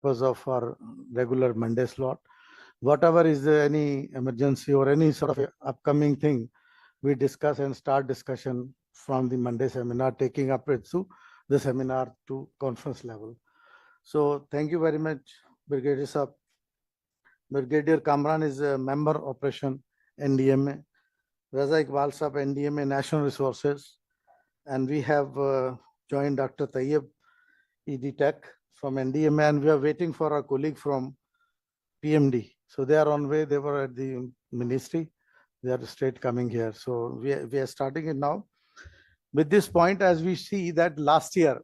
purpose of our regular Monday slot. Whatever is any emergency or any sort of upcoming thing, we discuss and start discussion from the Monday seminar, taking up it to the seminar to conference level. So thank you very much, Brigadier Saab. Brigadier Kamran is a member operation NDMA. Raza Iqbal Saab, NDMA National Resources. And we have joined Dr. Tayyib ED Tech from NDMA, and we are waiting for our colleague from PMD. So they are on way. They were at the ministry. They are straight coming here. So we are starting it now. With this point, as we see that last year,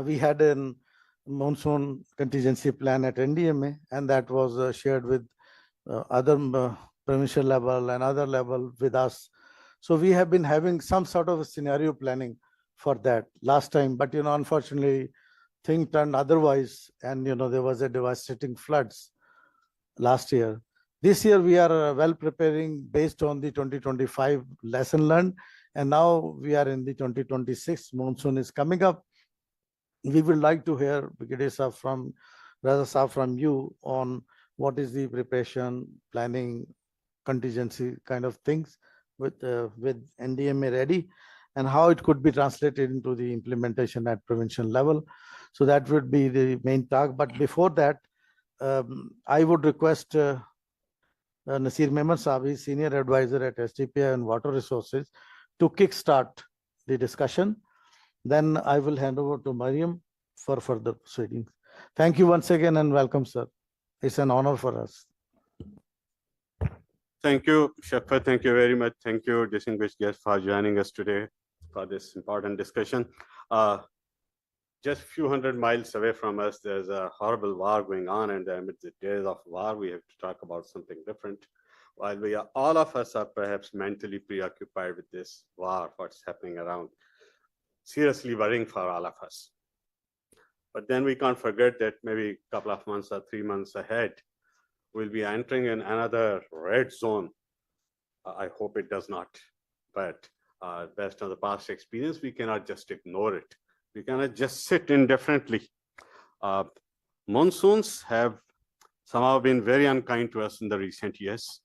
we had a monsoon contingency plan at NDMA, and that was shared with other provincial level and other level with us. So we have been having some sort of a scenario planning for that last time, but unfortunately, thing turned otherwise, and there was a devastating floods last year. This year we are well preparing based on the 2025 lesson learned, and now we are in the 2026 monsoon is coming up. We would like to hear Brigadier Saab from Raza Saab from you on what is the preparation, planning, contingency kind of things with NDMA ready, and how it could be translated into the implementation at provincial level. So that would be the main talk. But before that, I would request Nasir Mehmet Saab, Senior Advisor at SDPI and Water Resources, to kickstart the discussion. Then I will hand over to Mariam for further proceedings. Thank you once again and welcome, sir. It's an honor for us. Thank you, Shafat. Thank you very much. Thank you, distinguished guests, for joining us today for this important discussion. Just a few hundred miles away from us, there's a horrible war going on, and amidst the days of war, we have to talk about something different. While all of us are perhaps mentally preoccupied with this war, what's happening around, seriously worrying for all of us. But then we can't forget that maybe a couple of months or 3 months ahead, we'll be entering in another red zone. I hope it does not, but based on the past experience, we cannot just ignore it. We cannot just sit indefinitely. Monsoons have somehow been very unkind to us in the recent years,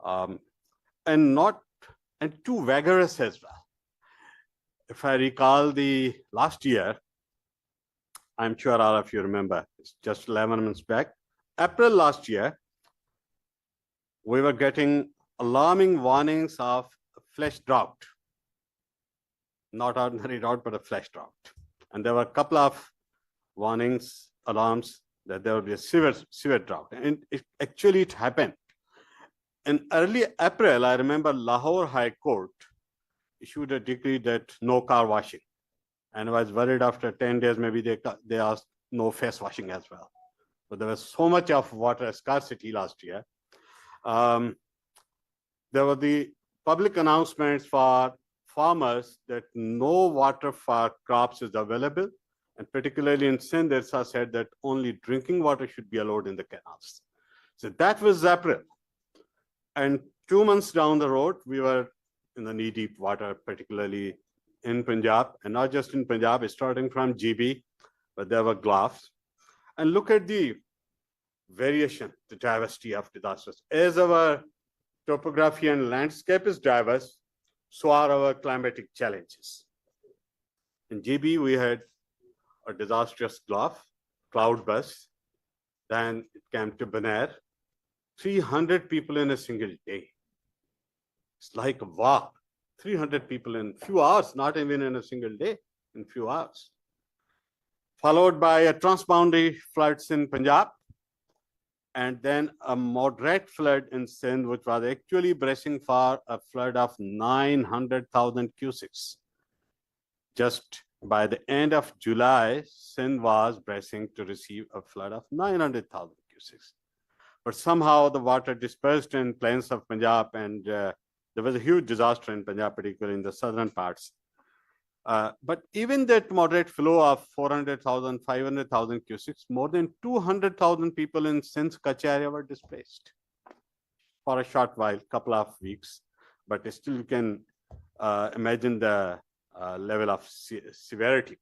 and too vigorous as well. If I recall the last year, I'm sure all of you remember, it's just 11 months back, April last year, we were getting alarming warnings of flash drought. Not ordinary drought, but a flash drought. And there were a couple of warnings, alarms that there would be a severe drought. And it happened. In early April, I remember Lahore High Court issued a decree that no car washing. And I was worried after 10 days, maybe they asked no face washing as well. But there was so much of water scarcity last year. There were the public announcements for farmers that no water for crops is available. And particularly in Sindh, it said that only drinking water should be allowed in the canals. So that was April. And 2 months down the road, we were in the knee-deep water, particularly in Punjab, and not just in Punjab, starting from GB, but there were gloughs. And look at the variation, the diversity of disasters. As our topography and landscape is diverse, so are our climatic challenges. In GB, we had a disastrous gough, cloudburst. Then it came to Bonaire, 300 people in a single day. It's like a war. 300 people in few hours, not even in a single day, in few hours. Followed by a transboundary floods in Punjab, and then a moderate flood in Sindh, which was actually bracing for a flood of 900,000 cusics. Just by the end of July, Sindh was bracing to receive a flood of 900,000 cusics. But somehow the water dispersed in plains of Punjab, and there was a huge disaster in Punjab, particularly in the southern parts. But even that moderate flow of 400,000, 500,000 cusics, more than 200,000 people in Sindh's Kutch area were displaced for a short while, couple of weeks. But still you can imagine the level of severity.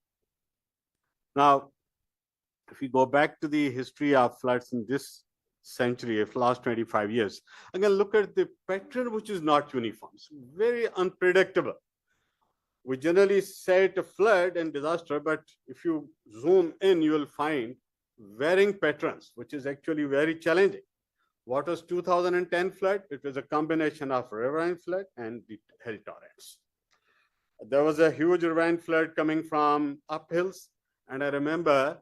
Now, if you go back to the history of floods in this century, of last 25 years, again, look at the pattern, which is not uniform. It's very unpredictable. We generally say it a flood and disaster, but if you zoom in, you will find varying patterns, which is actually very challenging. What was 2010 flood? It was a combination of riverine flood and the hail torrents. There was a huge riverine flood coming from uphills, and I remember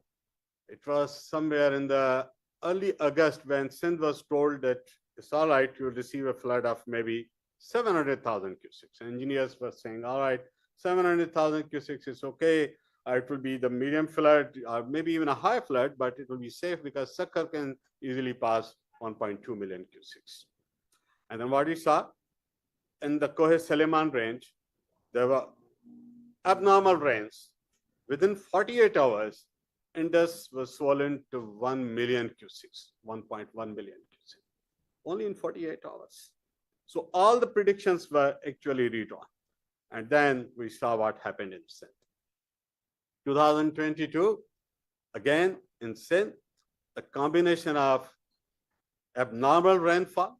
it was somewhere in the early August when Sindh was told that it's all right, you'll receive a flood of maybe 700,000 cusics. Engineers were saying, all right, 700,000 cusics is okay. It will be the medium flood, or maybe even a high flood, but it will be safe because Sakkar can easily pass 1.2 million cusics. And then what we saw in the Kohe-Saleman range, there were abnormal rains. Within 48 hours, Indus was swollen to 1 million cusics, 1.1 million cusics, only in 48 hours. So all the predictions were actually redrawn. And then we saw what happened in Sindh. 2022, again in Sindh, the combination of abnormal rainfall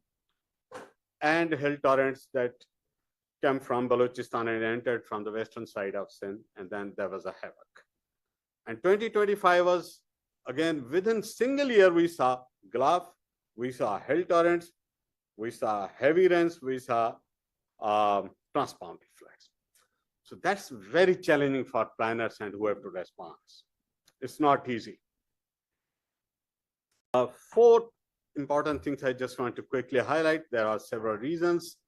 and hail torrents that came from Balochistan and entered from the western side of Sindh, and then there was a havoc. And 2025 was, again, within single year, we saw Glove, we saw hail torrents, we saw heavy rains, we saw transboundary floods. So that's very challenging for planners and who have to respond. It's not easy. Four important things I just want to quickly highlight. There are several reasons,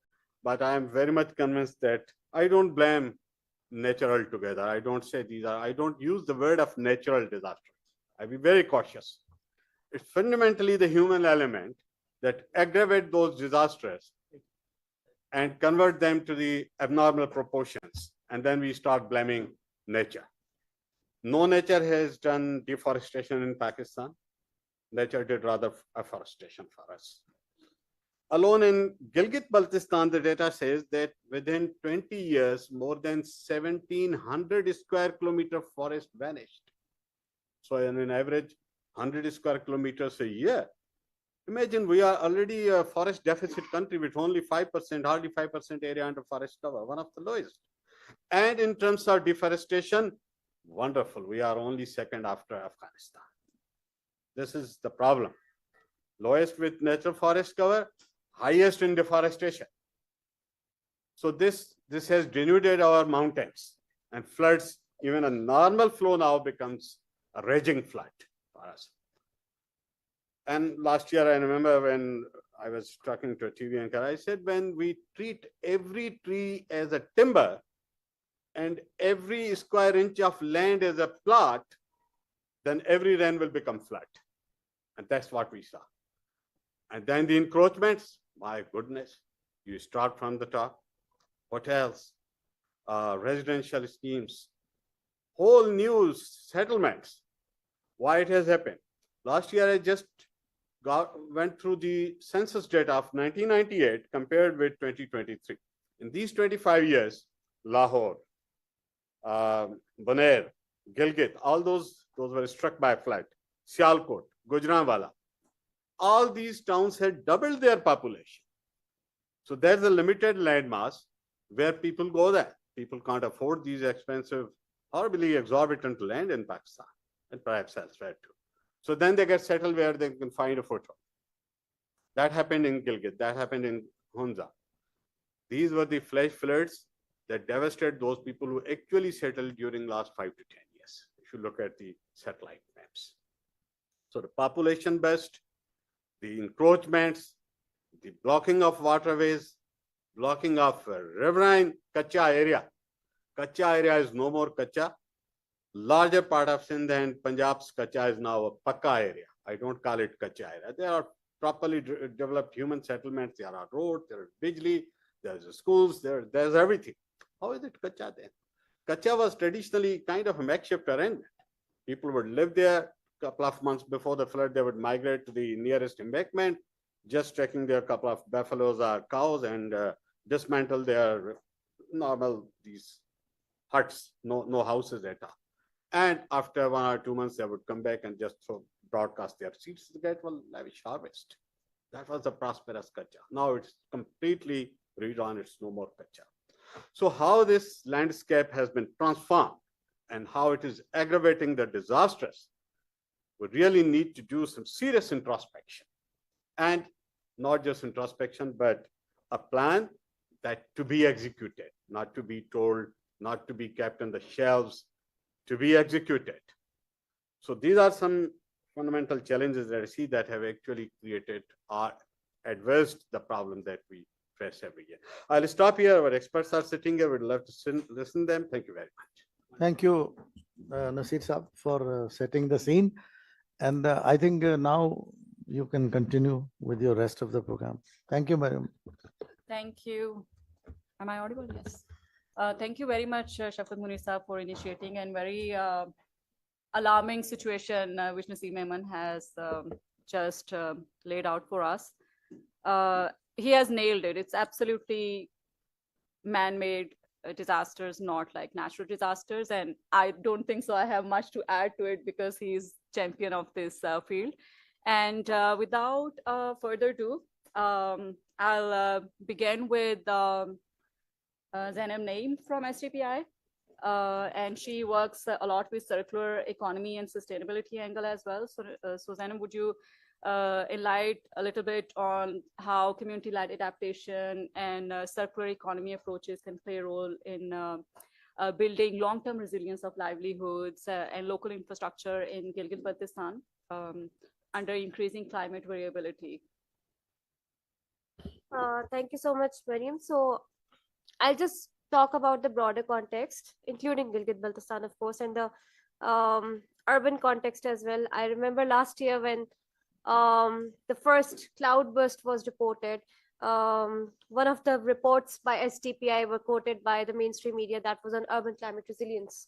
but I am very much convinced that I don't blame nature altogether. I don't say these are, I don't use the word of natural disaster. I be very cautious. It's fundamentally the human element that aggravate those disasters and convert them to the abnormal proportions. And then we start blaming nature. No nature has done deforestation in Pakistan. Nature did rather afforestation for us. Alone in Gilgit-Baltistan, the data says that within 20 years, more than 1,700 square kilometer forest vanished. So on an average, 100 square kilometers a year. Imagine we are already a forest deficit country with only 5%, hardly 5% area under forest cover, one of the lowest. And in terms of deforestation, wonderful. We are only second after Afghanistan. This is the problem. Lowest with natural forest cover, highest in deforestation. So this has denuded our mountains and floods. Even a normal flow now becomes a raging flood for us. And last year, I remember when I was talking to a TV anchor, I said, when we treat every tree as a timber and every square inch of land as a plot, then every rain will become flood. And that's what we saw. And then the encroachments, my goodness, you start from the top. Hotels, residential schemes, whole new settlements. Why it has happened? Last year, I just went through the census data of 1998 compared with 2023. In these 25 years, Lahore, Bonaire, Gilgit, all those were struck by flood. Sialkot, Gujranwala, all these towns had doubled their population. So there's a limited land mass where people go there. People can't afford these expensive, horribly exorbitant land in Pakistan and perhaps elsewhere too. So then they get settled where they can find a foothold. That happened in Gilgit, that happened in Hunza. These were the flash floods that devastated those people who actually settled during last 5 to 10 years, if you look at the satellite maps. So the population burst, the encroachments, the blocking of waterways, blocking of riverine Kacha area. Kacha area is no more Kacha. Larger part of Sindh and Punjab's Kacha is now a Pakka area. I don't call it Kacha area. There are properly developed human settlements. There are roads, there are Bijli, there's schools, there's everything. How is it Kacha then? Kacha was traditionally kind of a makeshift arrangement. People would live there. Couple of months before the flood, they would migrate to the nearest embankment, just trekking their couple of buffaloes or cows and dismantle their normal, these huts, no houses at all. And after 1 or 2 months, they would come back and just broadcast their seeds to get one lavish harvest. That was the prosperous kacha. Now it's completely redone. It's no more kacha. So how this landscape has been transformed and how it is aggravating the disasters, we really need to do some serious introspection, and not just introspection, but a plan that to be executed, not to be told, not to be kept on the shelves, to be executed. So these are some fundamental challenges that I see that have actually created or adversed the problem that we face every year. I'll stop here. Our experts are sitting here. We'd love to listen to them. Thank you very much. Thank you, Nasir Saab, for setting the scene. And I think now you can continue with your rest of the program. Thank you, Mariam. Thank you. Am I audible? Yes. Thank you very much, Shafqat Munir Saab, for initiating and very alarming situation which Naseem Memon has just laid out for us. He has nailed it. It's absolutely man-made disasters, not like natural disasters. And I don't think so I have much to add to it because he's champion of this field. And without further ado, I'll begin with Zainab Naeem from STPI. And she works a lot with circular economy and sustainability angle as well. So Zainab, would you enlighten a little bit on how community-led adaptation and circular economy approaches can play a role in building long-term resilience of livelihoods and local infrastructure in Gilgit-Baltistan under increasing climate variability? Thank you so much, Mariam. So I'll just talk about the broader context, including Gilgit-Baltistan, of course, and the urban context as well. I remember last year when the first cloud burst was reported, one of the reports by STPI were quoted by the mainstream media that was on urban climate resilience.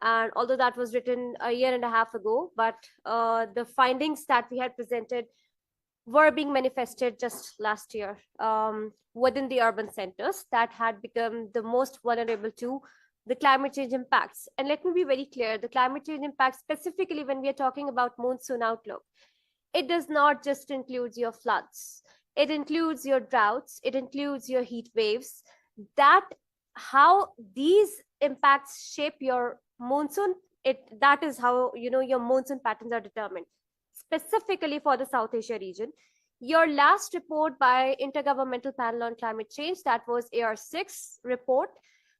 And although that was written a year and a half ago, but the findings that we had presented were being manifested just last year within the urban centers that had become the most vulnerable to the climate change impacts. And let me be very clear, the climate change impacts, specifically when we are talking about monsoon outlook, it does not just include your floods. It includes your droughts. It includes your heat waves. That how these impacts shape your monsoon, that is how your monsoon patterns are determined. Specifically for the South Asia region, your last report by Intergovernmental Panel on Climate Change, that was AR6 report,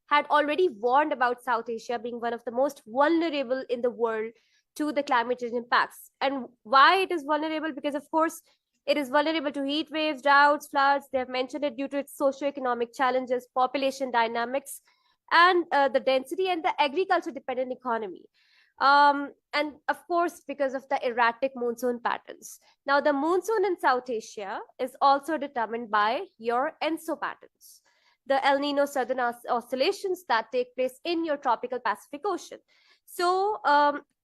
had already warned about South Asia being one of the most vulnerable in the world to the climate change impacts. And why it is vulnerable? Because of course, it is vulnerable to heat waves, droughts, floods. They have mentioned it due to its socioeconomic challenges, population dynamics, and the density and the agriculture dependent economy. And of course, because of the erratic monsoon patterns. Now, the monsoon in South Asia is also determined by your ENSO patterns, the El Nino Southern oscillations that take place in your tropical Pacific Ocean. So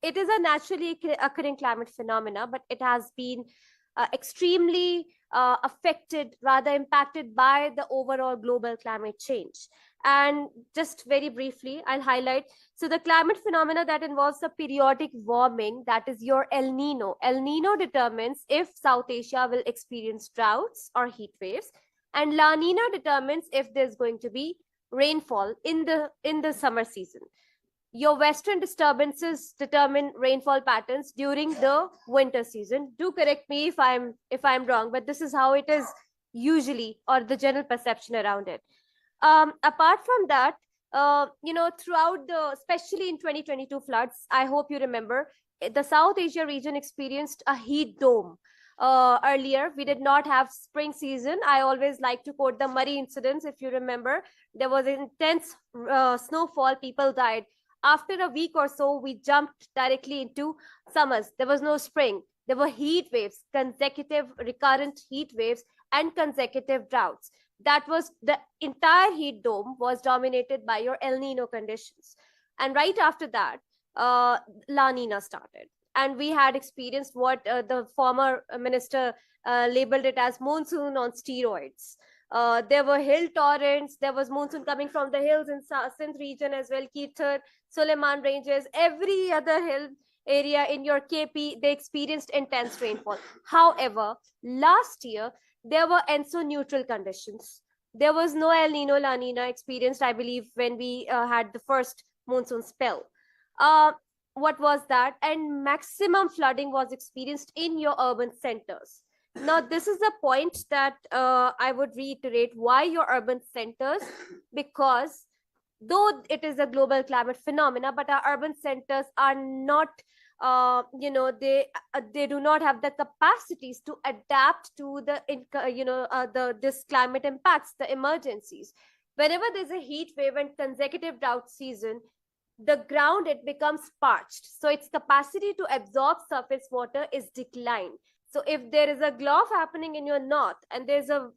it is a naturally occurring climate phenomena, but it has been extremely affected, rather impacted by the overall global climate change. And just very briefly, I'll highlight. So the climate phenomena that involves the periodic warming, that is your El Nino. El Nino determines if South Asia will experience droughts or heat waves. And La Nina determines if there's going to be rainfall in the summer season. Your western disturbances determine rainfall patterns during the winter season. Do correct me if I'm wrong, but this is how it is usually, or the general perception around it. Apart from that, throughout especially in 2022 floods, I hope you remember, the South Asia region experienced a heat dome. Earlier, we did not have spring season. I always like to quote the Murray incidents. If you remember, there was intense snowfall, people died. After a week or so, we jumped directly into summers. There was no spring. There were heat waves, consecutive recurrent heat waves, and consecutive droughts. That was the entire heat dome was dominated by your El Nino conditions. And right after that, La Nina started. And we had experienced what the former minister labeled it as monsoon on steroids. There were hill torrents. There was monsoon coming from the hills in Sindh region as well, Kirthar, Suleiman Ranges, every other hill area in your KP, they experienced intense rainfall. However, last year, there were ENSO neutral conditions. There was no El Nino La Nina experienced, I believe, when we had the first monsoon spell. What was that? And maximum flooding was experienced in your urban centers. Now, this is the point that I would reiterate why your urban centers, because though it is a global climate phenomena, but our urban centers are not, they do not have the capacities to adapt to the this climate impacts, the emergencies. Whenever there's a heat wave and consecutive drought season, the ground, it becomes parched, so its capacity to absorb surface water is declined. So if there is a glow happening in your north and there's a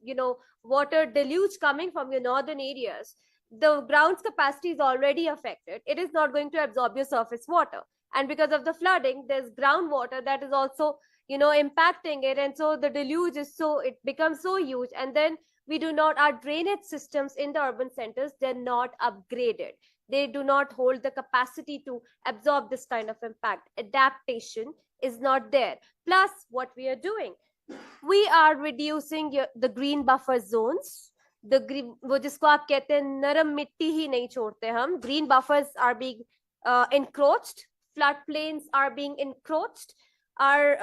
water deluge coming from your northern areas, the ground's capacity is already affected. It is not going to absorb your surface water, and because of the flooding, there's groundwater that is also impacting it, and so the deluge is so, it becomes so huge. And then we do not, our drainage systems in the urban centers, they're not upgraded. They do not hold the capacity to absorb this kind of impact. Adaptation is not there. Plus, what we are doing, we are reducing the green buffer zones. The green, वो जिसको आप कहते हैं नरम मिट्टी ही नहीं छोड़ते हम. Green buffers are being encroached. Floodplains are being encroached. Our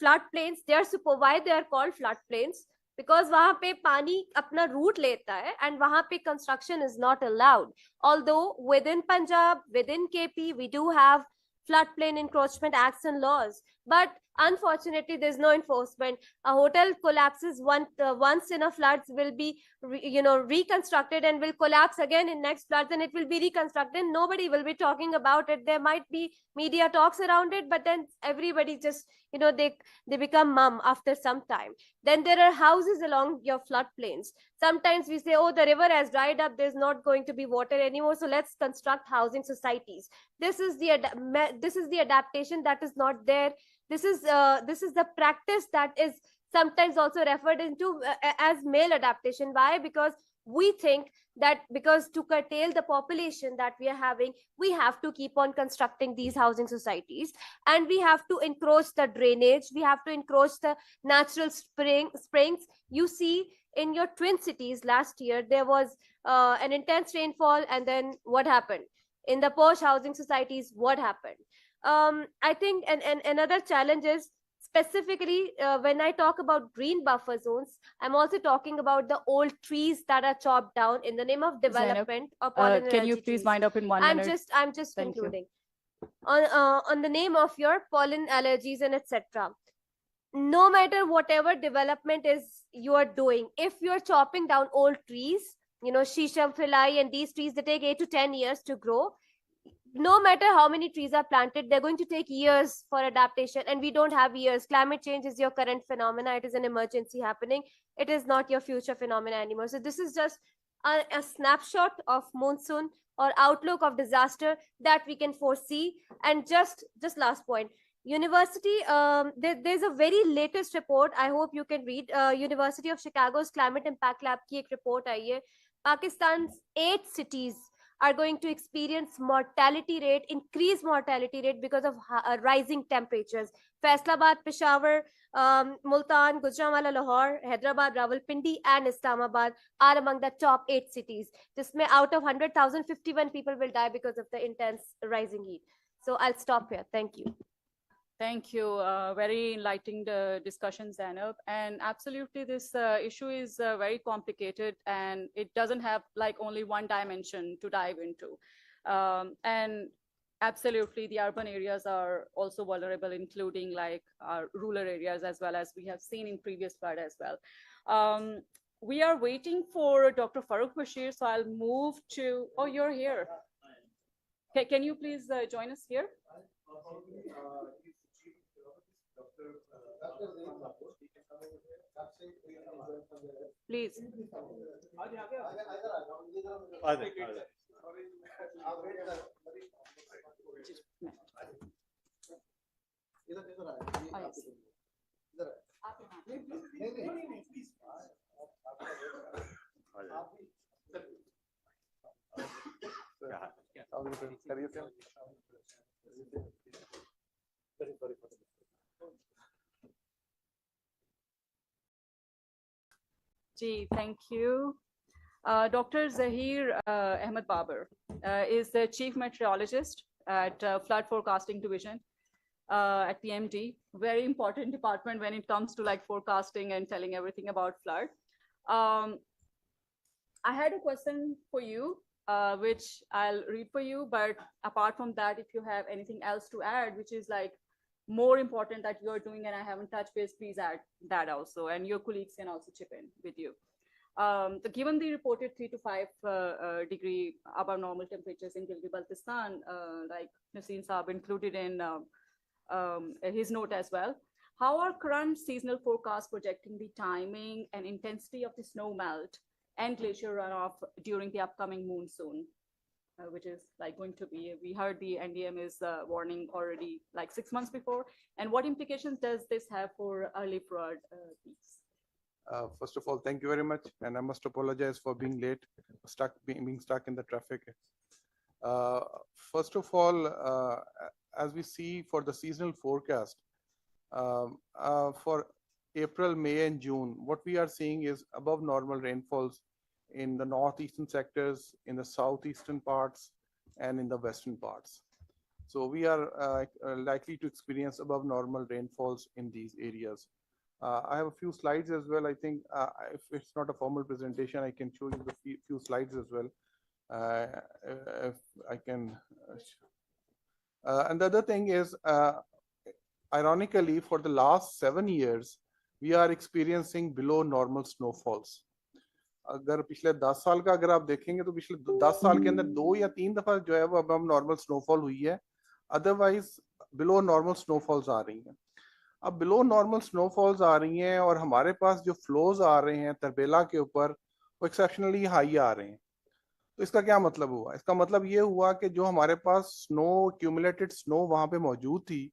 floodplains, they are why they are called floodplains, because वहां पे पानी अपना route लेता है and वहां पे construction is not allowed. Although within Punjab, within KP, we do have floodplain encroachment acts and laws, but unfortunately there's no enforcement. A hotel collapses once in a floods, will be reconstructed and will collapse again in next floods, and it will be reconstructed. Nobody will be talking about it. There might be media talks around it, but then everybody just they become mum after some time. Then there are houses along your floodplains. Sometimes we say, oh, the river has dried up, there's not going to be water anymore, so let's construct housing societies. This is the adaptation that is not there. This is the practice that is sometimes also referred into as male adaptation. Why? Because we think that because to curtail the population that we are having, we have to keep on constructing these housing societies, and we have to encroach the drainage, we have to encroach the natural springs. You see, in your twin cities last year, there was an intense rainfall, and then what happened? In the posh housing societies, what happened? I think and another challenge is, specifically when I talk about green buffer zones, I'm also talking about the old trees that are chopped down in the name of development or pollen Can you allergy please trees. wind up in 1 minute? I'm just Thank you. concluding. On the name of your pollen allergies and etc. No matter whatever development is you are doing, if you're chopping down old trees, shisham, filai, and these trees, they take 8 to 10 years to grow. No matter how many trees are planted, they're going to take years for adaptation, and we don't have years. Climate change is your current phenomena. It is an emergency happening. It is not your future phenomena anymore. So this is just a snapshot of monsoon or outlook of disaster that we can foresee. And just last point, university, there's a very latest report, I hope you can read. University of Chicago's Climate Impact Lab ki ek report aayi hai. Pakistan's 8 cities are going to experience increased mortality rate because of rising temperatures. Faisalabad, Peshawar, Multan, Gujranwala, Lahore, Hyderabad, Rawalpindi, and Islamabad are among the top 8 cities. Jisme out of 100,000, 51 people will die because of the intense rising heat. So I'll stop here. Thank you. Thank you. Very enlightening discussion, Zainab. And absolutely, this issue is very complicated, and it doesn't have like only one dimension to dive into. And absolutely, the urban areas are also vulnerable, including like our rural areas, as well as we have seen in previous flood as well. We are waiting for Dr. Farooq Bashir, so I'll move to, oh, you're here. Can you please join us here? Please. Gee, thank you. Dr. Zahir Ahmed Babar is the Chief Meteorologist at Flood Forecasting Division at PMD. Very important department when it comes to like forecasting and telling everything about flood. I had a question for you, which I'll read for you. But apart from that, if you have anything else to add, which is like more important that you're doing and I haven't touched base, please add that also. And your colleagues can also chip in with you. So given the reported 3 to 5 degree above normal temperatures in Gilgit-Baltistan, like Naseem Saab included in his note as well, how are current seasonal forecasts projecting the timing and intensity of the snow melt and glacier runoff during the upcoming monsoon, which is like going to be, we heard the NDM is warning already like 6 months before. And what implications does this have for early flood peaks? First of all, thank you very much. And I must apologize for being late, being stuck in the traffic. First of all, as we see for the seasonal forecast, for April, May, and June, what we are seeing is above normal rainfalls in the northeastern sectors, in the southeastern parts, and in the western parts. So we are likely to experience above normal rainfalls in these areas. I have a few slides as well. I think if it's not a formal presentation, I can show you the few slides as well. If I can. And the other thing is, ironically, for the last 7 years, we are experiencing below normal snowfalls. अगर पिछले 10 साल का अगर आप देखेंगे तो पिछले 10 साल के अंदर 2 या 3 दफा जो है वो अब नॉर्मल स्नोफॉल हुई है, अदरवाइज बिलो नॉर्मल स्नोफॉल्स आ रही हैं. अब बिलो नॉर्मल स्नोफॉल्स आ रही हैं और हमारे पास जो फ्लोज आ रहे हैं तरबेला के ऊपर वो एक्सेप्शनली हाई आ रहे हैं. तो इसका क्या मतलब हुआ? इसका मतलब ये हुआ कि जो हमारे पास स्नो क्यूमुलेटेड स्नो वहां पे मौजूद थी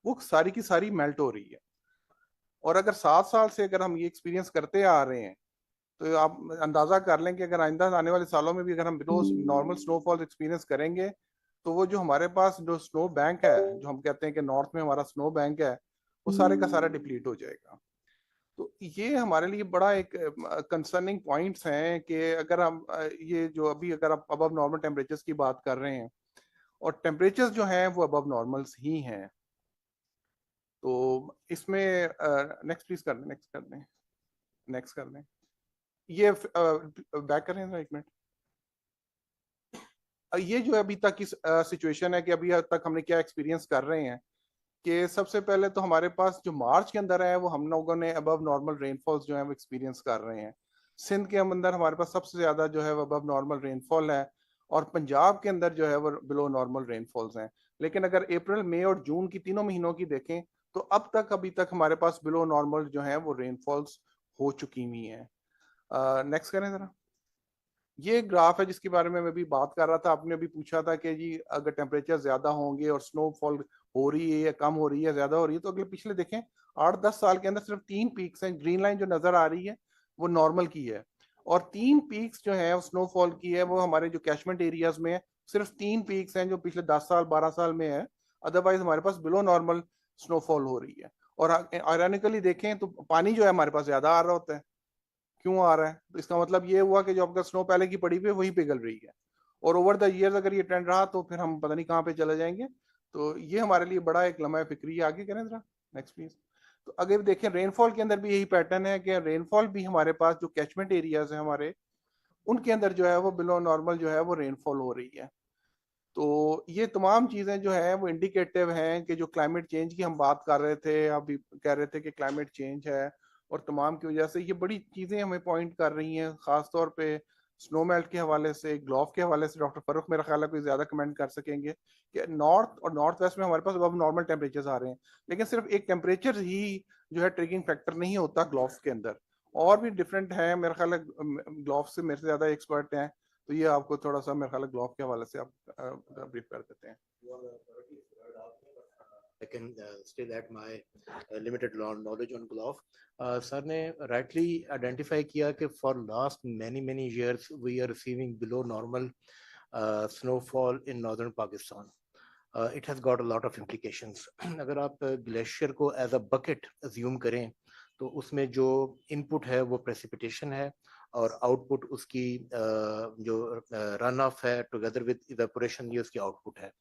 वो सारी की सारी मेल्ट हो रही है. और अगर 7 साल से अगर हम ये एक्सपीरियंस करते आ रहे हैं तो आप अंदाजा कर लें कि अगर आइंदा आने वाले सालों में भी अगर हम बिलो नॉर्मल स्नोफॉल एक्सपीरियंस करेंगे तो वो जो हमारे पास जो स्नो बैंक है, जो हम कहते हैं कि नॉर्थ में हमारा स्नो बैंक है, वो सारे का सारा डिप्लीट हो जाएगा. तो ये हमारे लिए बड़ा एक कंसर्निंग पॉइंट्स हैं कि अगर हम ये जो अभी अगर आप अबव नॉर्मल टेम्परेचर्स की बात कर रहे हैं और टेम्परेचर्स जो हैं वो अबव नॉर्मल्स ही हैं. तो इसमें नेक्स्ट प्लीज कर दें, नेक्स्ट कर दें. ये बैक करें ना 1 मिनट. ये जो अभी तक की सिचुएशन है कि अभी तक हमने क्या एक्सपीरियंस कर रहे हैं कि सबसे पहले तो हमारे पास जो मार्च के अंदर है वो हम लोगों ने अबव नॉर्मल रेनफॉल्स जो है वो एक्सपीरियंस कर रहे हैं. सिंध के अंदर हमारे पास सबसे ज्यादा जो है वो अबव नॉर्मल रेनफॉल है और पंजाब के अंदर जो है वो बिलो नॉर्मल रेनफॉल्स हैं. लेकिन अगर अप्रैल, मई और जून की तीनों महीनों की देखें तो अब तक अभी तक हमारे पास बिलो नॉर्मल जो है वो रेनफॉल्स हो चुकी हुई हैं. नेक्स्ट करें जरा. ये ग्राफ है जिसके बारे में मैं भी बात कर रहा था. आपने अभी पूछा था कि जी अगर टेम्परेचर ज्यादा होंगे और स्नोफॉल हो रही है या कम हो रही है, ज्यादा हो रही है, तो अगले पिछले देखें 8-10 साल के अंदर सिर्फ 3 पीक्स हैं. ग्रीन लाइन जो नजर आ रही है वो नॉर्मल की है और 3 पीक्स जो है स्नोफॉल की है वो हमारे जो कैचमेंट एरियाज में है. सिर्फ 3 पीक्स हैं जो पिछले 10 साल 12 साल में है. अदरवाइज हमारे पास बिलो नॉर्मल स्नोफॉल हो रही है. और आयरनिकली देखें तो पानी जो है हमारे पास ज्यादा आ रहा होता है. क्यों आ रहा है? तो इसका मतलब ये हुआ कि जो आपका स्नो पहले की पड़ी हुई है वही पिघल रही है और ओवर द ईयर्स अगर ये ट्रेंड रहा तो फिर हम पता नहीं कहाँ पे चले जाएंगे. तो ये हमारे लिए बड़ा एक लम्हा फिक्री है. आगे करें जरा, नेक्स्ट प्लीज. तो अगर देखें रेनफॉल के अंदर भी यही पैटर्न है कि रेनफॉल भी हमारे पास जो कैचमेंट एरियाज है हमारे, उनके अंदर जो है वो बिलो नॉर्मल जो है वो रेनफॉल हो रही है. तो ये तमाम चीजें जो है वो इंडिकेटिव हैं कि जो क्लाइमेट चेंज की हम बात कर रहे थे, अभी कह रहे थे कि क्लाइमेट चेंज है और तमाम की वजह से ये बड़ी चीजें हमें पॉइंट कर रही हैं. खासतौर पे स्नो मेल्ट के हवाले से, ग्लोव के हवाले से डॉक्टर फरूख मेरा ख्याल है कोई ज्यादा कमेंट कर सकेंगे कि नॉर्थ और नॉर्थ वेस्ट में हमारे पास अब नॉर्मल टेम्परेचर आ रहे हैं. लेकिन सिर्फ एक टेम्परेचर ही जो है ट्रिगिंग फैक्टर नहीं होता ग्लोव के अंदर, और भी डिफरेंट है. मेरा ख्याल है ग्लोव से मेरे से ज्यादा एक्सपर्ट हैं, तो ये आपको थोड़ा सा मेरे ख्याल है ग्लोव के हवाले से आप ब्रीफ कर देते हैं. I can still add my limited knowledge on glove. Sir ने rightly identify किया कि for last many years we are receiving below normal snowfall in northern Pakistan. It has got a lot of implications. अगर आप glacier को as a bucket assume करें तो उसमें जो इनपुट है वो प्रेसिपिटेशन है और आउटपुट उसकी जो रन ऑफ है टुगेदर विद इवेपोरेशन ये उसकी आउटपुट है.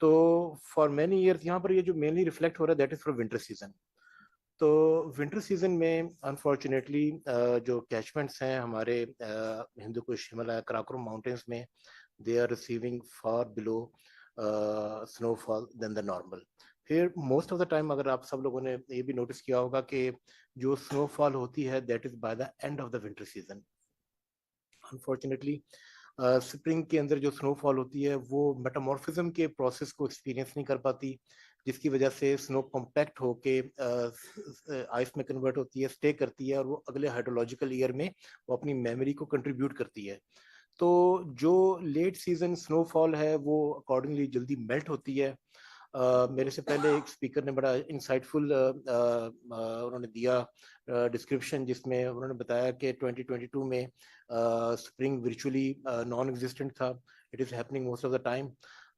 तो फॉर मेनी ईयर्स यहाँ पर ये जो मेनली रिफ्लेक्ट हो रहा है that is for winter season. तो विंटर सीजन में अनफॉर्चुनेटली जो कैचमेंट्स हैं हमारे हिंदू कुश हिमालय कराकोरम माउंटेन्स में they are receiving far below snowfall than the normal. फिर मोस्ट ऑफ द टाइम अगर आप सब लोगों ने ये भी नोटिस किया होगा कि जो स्नोफॉल होती है that is by the end of the winter season. Unfortunately spring के अंदर जो स्नोफॉल होती है वो मेटामॉर्फिज्म के प्रोसेस को एक्सपीरियंस नहीं कर पाती, जिसकी वजह से स्नो कॉम्पैक्ट होके आइस में कन्वर्ट होती है, स्टे करती है और वो अगले हाइड्रोलॉजिकल ईयर में वो अपनी मेमोरी को कंट्रीब्यूट करती है. तो जो लेट सीजन स्नोफॉल है वो अकॉर्डिंगली जल्दी मेल्ट होती है. मेरे से पहले एक स्पीकर ने बड़ा इंसाइटफुल उन्होंने दिया डिस्क्रिप्शन जिसमें उन्होंने बताया कि 2022 में स्प्रिंग वर्चुअली नॉन एग्जिस्टेंट था. It is happening most of the time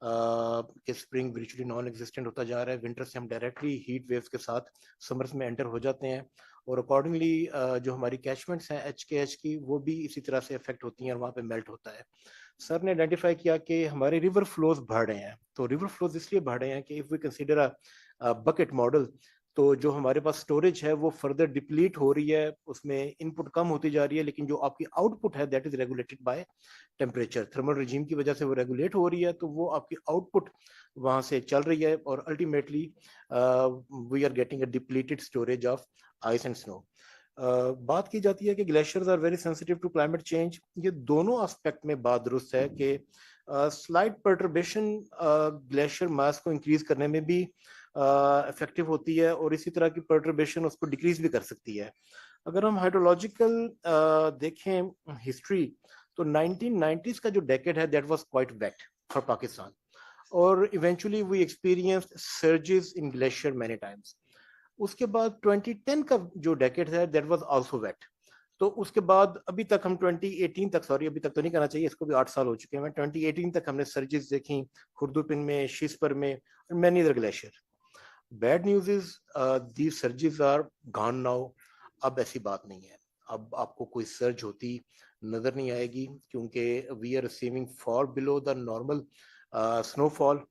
कि स्प्रिंग वर्चुअली नॉन एग्जिस्टेंट होता जा रहा है. विंटर से हम डायरेक्टली हीट वेव्स के साथ समर्स में एंटर हो जाते हैं और अकॉर्डिंगली जो हमारी कैचमेंट्स हैं एच की वो भी इसी तरह से इफेक्ट होती हैं और वहाँ पे मेल्ट होता है. सर ने आइडेंटिफाई किया कि हमारे रिवर फ्लोज बढ़ रहे हैं. तो रिवर फ्लोज इसलिए बढ़ रहे हैं कि if we consider a bucket model तो जो हमारे पास स्टोरेज है वो फर्दर डिप्लीट हो रही है, उसमें इनपुट कम होती जा रही है, लेकिन जो आपकी आउटपुट है that is regulated by temperature. Thermal regime की वजह से वो रेगुलेट हो रही है तो वो आपकी आउटपुट वहां से चल रही है और ultimately we are getting a depleted storage of ice and snow. बात की जाती है कि glaciers are very sensitive to climate change. ये दोनों एस्पेक्ट में बात दुरुस्त है कि स्लाइट पर्टर्बेशन ग्लेशियर मास को इंक्रीज करने में भी इफेक्टिव होती है और इसी तरह की पर्टर्बेशन उसको डिक्रीज भी कर सकती है. अगर हम हाइड्रोलॉजिकल देखें हिस्ट्री तो 1990s का जो डेकेड है that was quite wet for Pakistan और eventually we experienced surges in glacier many times. उसके बाद 2010 का जो डेकेड है दैट वाज आल्सो वेट. तो उसके बाद अभी तक हम 2018 तक, सॉरी अभी तक तो नहीं कहना चाहिए, इसको भी 8 साल हो चुके हैं, 2018 तक हमने सर्जेस देखी खुर्दुपिन में, शीसपर में और many other glacier. Bad news is these surges are gone now. अब ऐसी बात नहीं है, अब आपको कोई सर्ज होती नजर नहीं आएगी क्योंकि we are receiving far below the normal snowfall.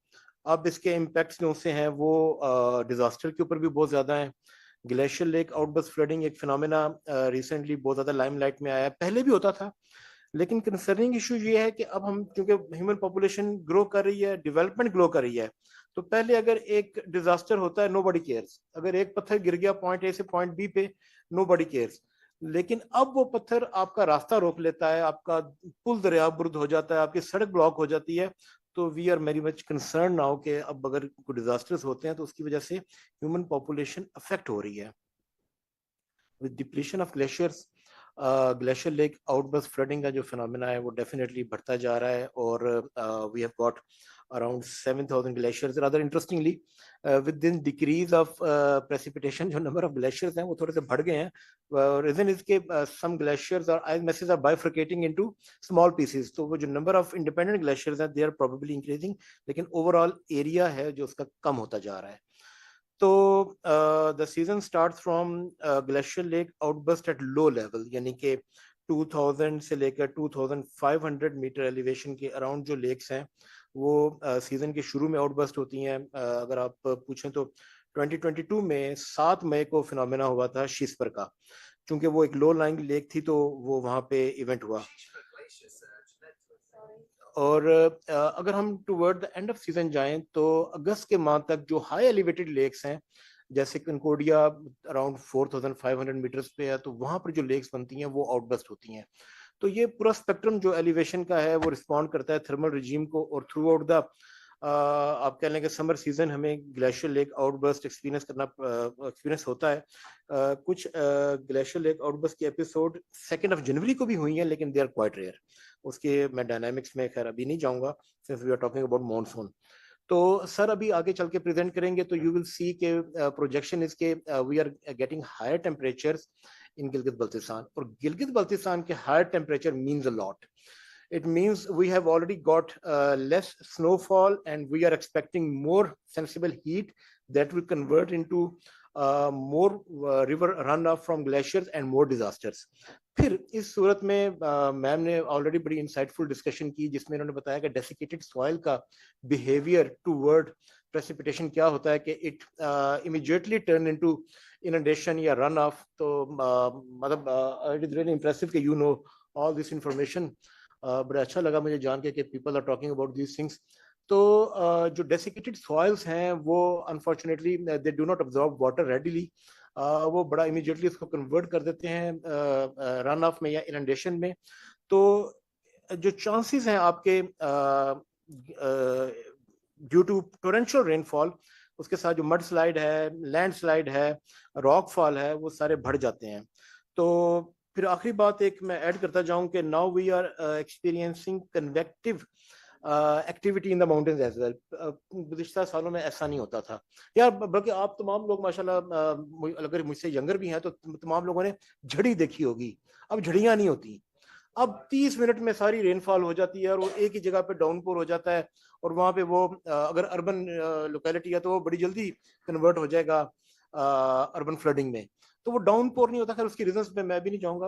अब इसके इम्पैक्ट्स जो से हैं वो डिजास्टर के ऊपर भी बहुत ज्यादा हैं. ग्लेशियर लेक आउटबर्स्ट फ्लडिंग एक फिनोमेना रिसेंटली बहुत ज्यादा लाइमलाइट में आया, पहले भी होता था लेकिन कंसर्निंग इशू ये है कि अब हम क्योंकि ह्यूमन पॉपुलेशन ग्रो कर रही है, डेवलपमेंट ग्रो कर रही है, तो पहले अगर एक डिजास्टर होता है नोबडी केयर्स. अगर एक पत्थर गिर गया पॉइंट ए से पॉइंट बी पे नोबडी केयर्स. लेकिन अब वो पत्थर आपका रास्ता रोक लेता है, आपका पुल दरियाबुर्द हो जाता है, आपकी सड़क ब्लॉक हो जाती है. तो we are very much concern now कि अब अगर कोई डिजास्टर्स होते हैं तो उसकी वजह से ह्यूमन पॉपुलेशन अफेक्ट हो रही है. With depletion of glaciers glacier lake outburst flooding का जो फिनोमेना है वो डेफिनेटली बढ़ता जा रहा है और we have got around 7,000 glaciers. Rather interestingly, with the decrease of precipitation, जो number of glaciers हैं वो थोड़े से बढ़ गए हैं. Reason is कि some glaciers are ice masses are bifurcating into small pieces. तो वो जो number of independent glaciers हैं they are probably increasing, लेकिन overall area है जो उसका कम होता जा रहा है. तो the season starts from glacier lake outburst at low level, यानी कि 2000 से लेकर 2500 मीटर एलिवेशन के अराउंड जो लेक्स हैं वो सीजन के शुरू में आउटबर्स्ट होती हैं. अगर आप पूछें तो 2022 में 7 मई को फिनोमेना हुआ था शीसपर का, क्योंकि वो एक लो लाइंग लेक थी तो वो वहां पे इवेंट हुआ. और अगर हम toward the end off season जाएं तो अगस्त के माह तक जो हाई एलिवेटेड लेक्स हैं जैसे कनकोडिया अराउंड 4500 मीटर्स पे है, तो वहां पर जो लेक्स बनती हैं वो आउटबर्स्ट होती हैं. तो ये पूरा स्पेक्ट्रम जो एलिवेशन का है वो रिस्पॉन्ड करता है थर्मल रिजीम को और थ्रू आउट द आप कह लें कि समर सीजन हमें ग्लेशियर लेक आउटबर्स्ट एक्सपीरियंस होता है. कुछ ग्लेशियर लेक आउटबर्स्ट के एपिसोड 2 जनवरी को भी हुई हैं लेकिन दे आर क्वाइट रेयर. उसके मैं डायनामिक्स में खैर अभी नहीं जाऊंगा since we are talking about monsoon. तो सर अभी आगे चल के प्रेजेंट करेंगे तो यू विल सी के प्रोजेक्शन इज के we are getting higher temperatures in Gilgit Baltistan. और गिलगित बल्तिस्तान के higher temperature means a lot. it means we have already got less snowfall and we are expecting more sensible heat that will convert into more river runoff from glaciers and more disasters. फिर इस सूरत में ma'am ने already बड़ी insightful discussion की जिसमें उन्होंने बताया कि डेसिकेटेड सॉइल का बिहेवियर टूवर्ड प्रेसिपिटेशन क्या होता है कि it immediately turn into inundation या रन ऑफ. तो मतलब इट इज रियली इंप्रेसिव कि you know all this information. बड़ा अच्छा लगा मुझे जान के कि people are talking about these things. तो जो डेसिकेटेड सॉइल्स हैं वो unfortunately they do not absorb water readily. वो बड़ा इमीडिएटली उसको कन्वर्ट कर देते हैं रन ऑफ में या इनंडेशन में. तो जो चांसेस हैं आपके ड्यू टू टोरेंशियल रेनफॉल, उसके साथ जो मड स्लाइड है, लैंड स्लाइड है, रॉक फॉल है, वो सारे बढ़ जाते हैं. तो फिर आखिरी बात एक मैं ऐड करता जाऊं कि now we are experiencing convective activity in the mountains as well. गुज़िश्ता सालों में ऐसा नहीं होता था यार, बल्कि आप तमाम लोग माशाल्लाह अगर मुझसे यंगर भी हैं तो तमाम लोगों ने झड़ी देखी होगी. अब झड़ियां नहीं होती. अब 30 मिनट में सारी रेनफॉल हो जाती है और वो एक ही जगह पे डाउनपोर हो जाता है. और वहाँ पे वो अगर अर्बन लोकेलिटी है तो वो बड़ी जल्दी कन्वर्ट हो जाएगा अर्बन फ्लडिंग में. तो वो डाउनपोर नहीं होता. खैर उसकी रीजंस में मैं भी नहीं जाऊंगा,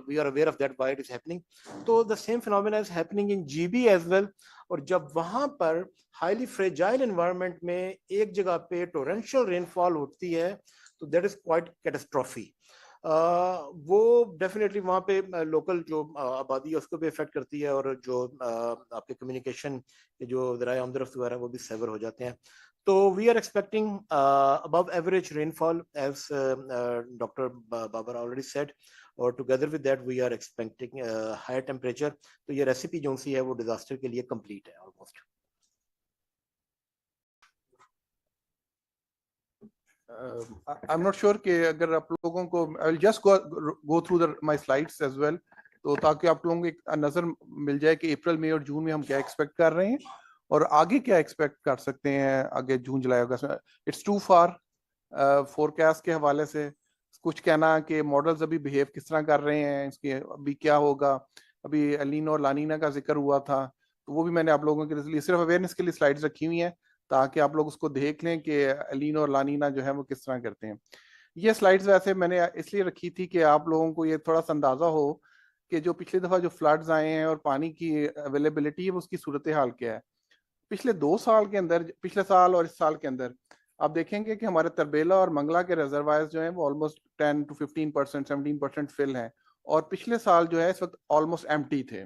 we are aware of that why it is happening. तो the same phenomena is happening in GB as well. और जब वहां पर हाईली फ्रेजाइल एनवायरनमेंट में एक जगह पे टोरेंशियल रेनफॉल होती है तो दैट इज क्वाइट कैटास्ट्रॉफी. वो डेफिनेटली वहाँ पे लोकल जो आबादी है उसको भी इफेक्ट करती है और जो आपके कम्युनिकेशन के जो ज़राए आमदरफ्त वगैरह वो भी सेवर हो जाते हैं. तो we are expecting above average rainfall as doctor Babar already said. और together with that we are expecting higher temperature. तो ये रेसिपी जो सी है वो डिजास्टर के लिए कंप्लीट है ऑलमोस्ट. I'm not sure कि अगर आप लोगों को I'll just go through my slides as well, तो ताकि आप लोगों को एक नजर मिल जाए कि अप्रैल मई और जून में हम क्या एक्सपेक्ट कर रहे हैं और आगे क्या एक्सपेक्ट कर सकते हैं आगे जून जुलाई अगस्त में. इट्स टू फार फोरकास्ट के हवाले से कुछ कहना कि मॉडल्स अभी बिहेव किस तरह कर रहे हैं, इसके अभी क्या होगा. अभी एलिनो और लानीना का जिक्र हुआ था तो वो भी मैंने आप लोगों के लिए सिर्फ अवेयरनेस के लिए स्लाइड्स रखी हुई हैं ताकि आप लोग उसको देख लें कि एलिनो और लानीना जो है वो किस तरह करते हैं. ये स्लाइड्स वैसे मैंने इसलिए रखी थी कि आप लोगों को ये थोड़ा सा अंदाजा हो कि जो पिछली दफा जो फ्लड्स आए हैं और पानी की अवेलेबिलिटी है उसकी सूरत हाल क्या है. पिछले 2 साल के अंदर, पिछले साल और इस साल के अंदर आप देखेंगे कि हमारे तरबेला और मंगला के रिजर्वायर्स जो हैं वो ऑलमोस्ट 10 to 15%, 17% फिल हैं और पिछले साल जो है इस वक्त ऑलमोस्ट एम्प्टी थे.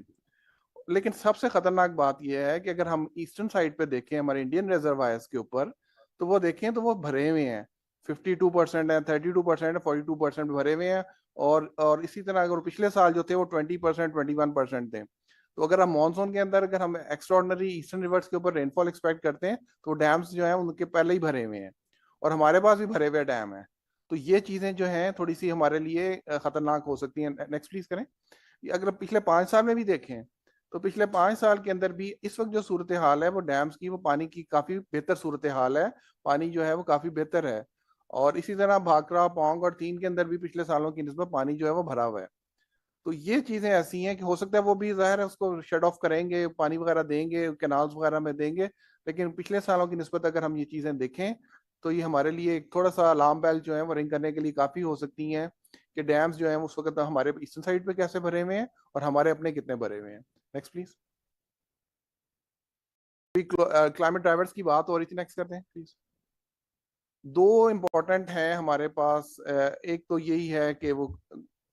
लेकिन सबसे खतरनाक बात यह है कि अगर हम ईस्टर्न साइड पे देखें हमारे इंडियन रिजर्वायर्स के ऊपर तो वो देखें तो वो भरे हुए हैं. 52% है, 32% है, 42% भरे हुए हैं. और इसी तरह अगर पिछले साल जो थे वो 20%, 21% थे. तो अगर हम मानसून के अंदर अगर हम एक्स्ट्राऑर्डिनरी ईस्टर्न रिवर्स के ऊपर रेनफॉल एक्सपेक्ट करते हैं तो डैम्स जो है उनके पहले ही भरे हुए हैं और हमारे पास भी भरे हुए डैम है. तो ये चीजें जो हैं थोड़ी सी हमारे लिए खतरनाक हो सकती हैं. नेक्स्ट प्लीज करें. अगर पिछले 5 साल में भी देखें तो पिछले 5 साल के अंदर भी इस वक्त जो सूरत हाल है वो डैम्स की, वो पानी की काफी बेहतर सूरत हाल है. पानी जो है वो काफी बेहतर है. और इसी तरह भाखड़ा, पोंग और तीन के अंदर भी पिछले सालों की निस्बत पानी जो है वो भरा हुआ है. तो ये चीजें ऐसी हैं कि हो सकता है वो भी जाहिर है उसको शट ऑफ करेंगे, पानी वगैरह देंगे, कैनाल्स वगैरह में देंगे. लेकिन पिछले सालों की निस्बत अगर हम ये चीजें देखें तो ये हमारे लिए एक थोड़ा सा अलार्म बेल जो है वो रिंग करने के लिए काफी हो सकती हैं कि डैम्स जो है उस वक्त हमारे ईस्टर्न साइड पे कैसे भरे हुए हैं और हमारे अपने कितने भरे हुए हैं. Next please. क्लाइमेट ड्राइवर्स की बात हो रही थी, नेक्स्ट करते हैं प्लीज. 2 इम्पोर्टेंट हैं हमारे पास. एक तो यही है कि वो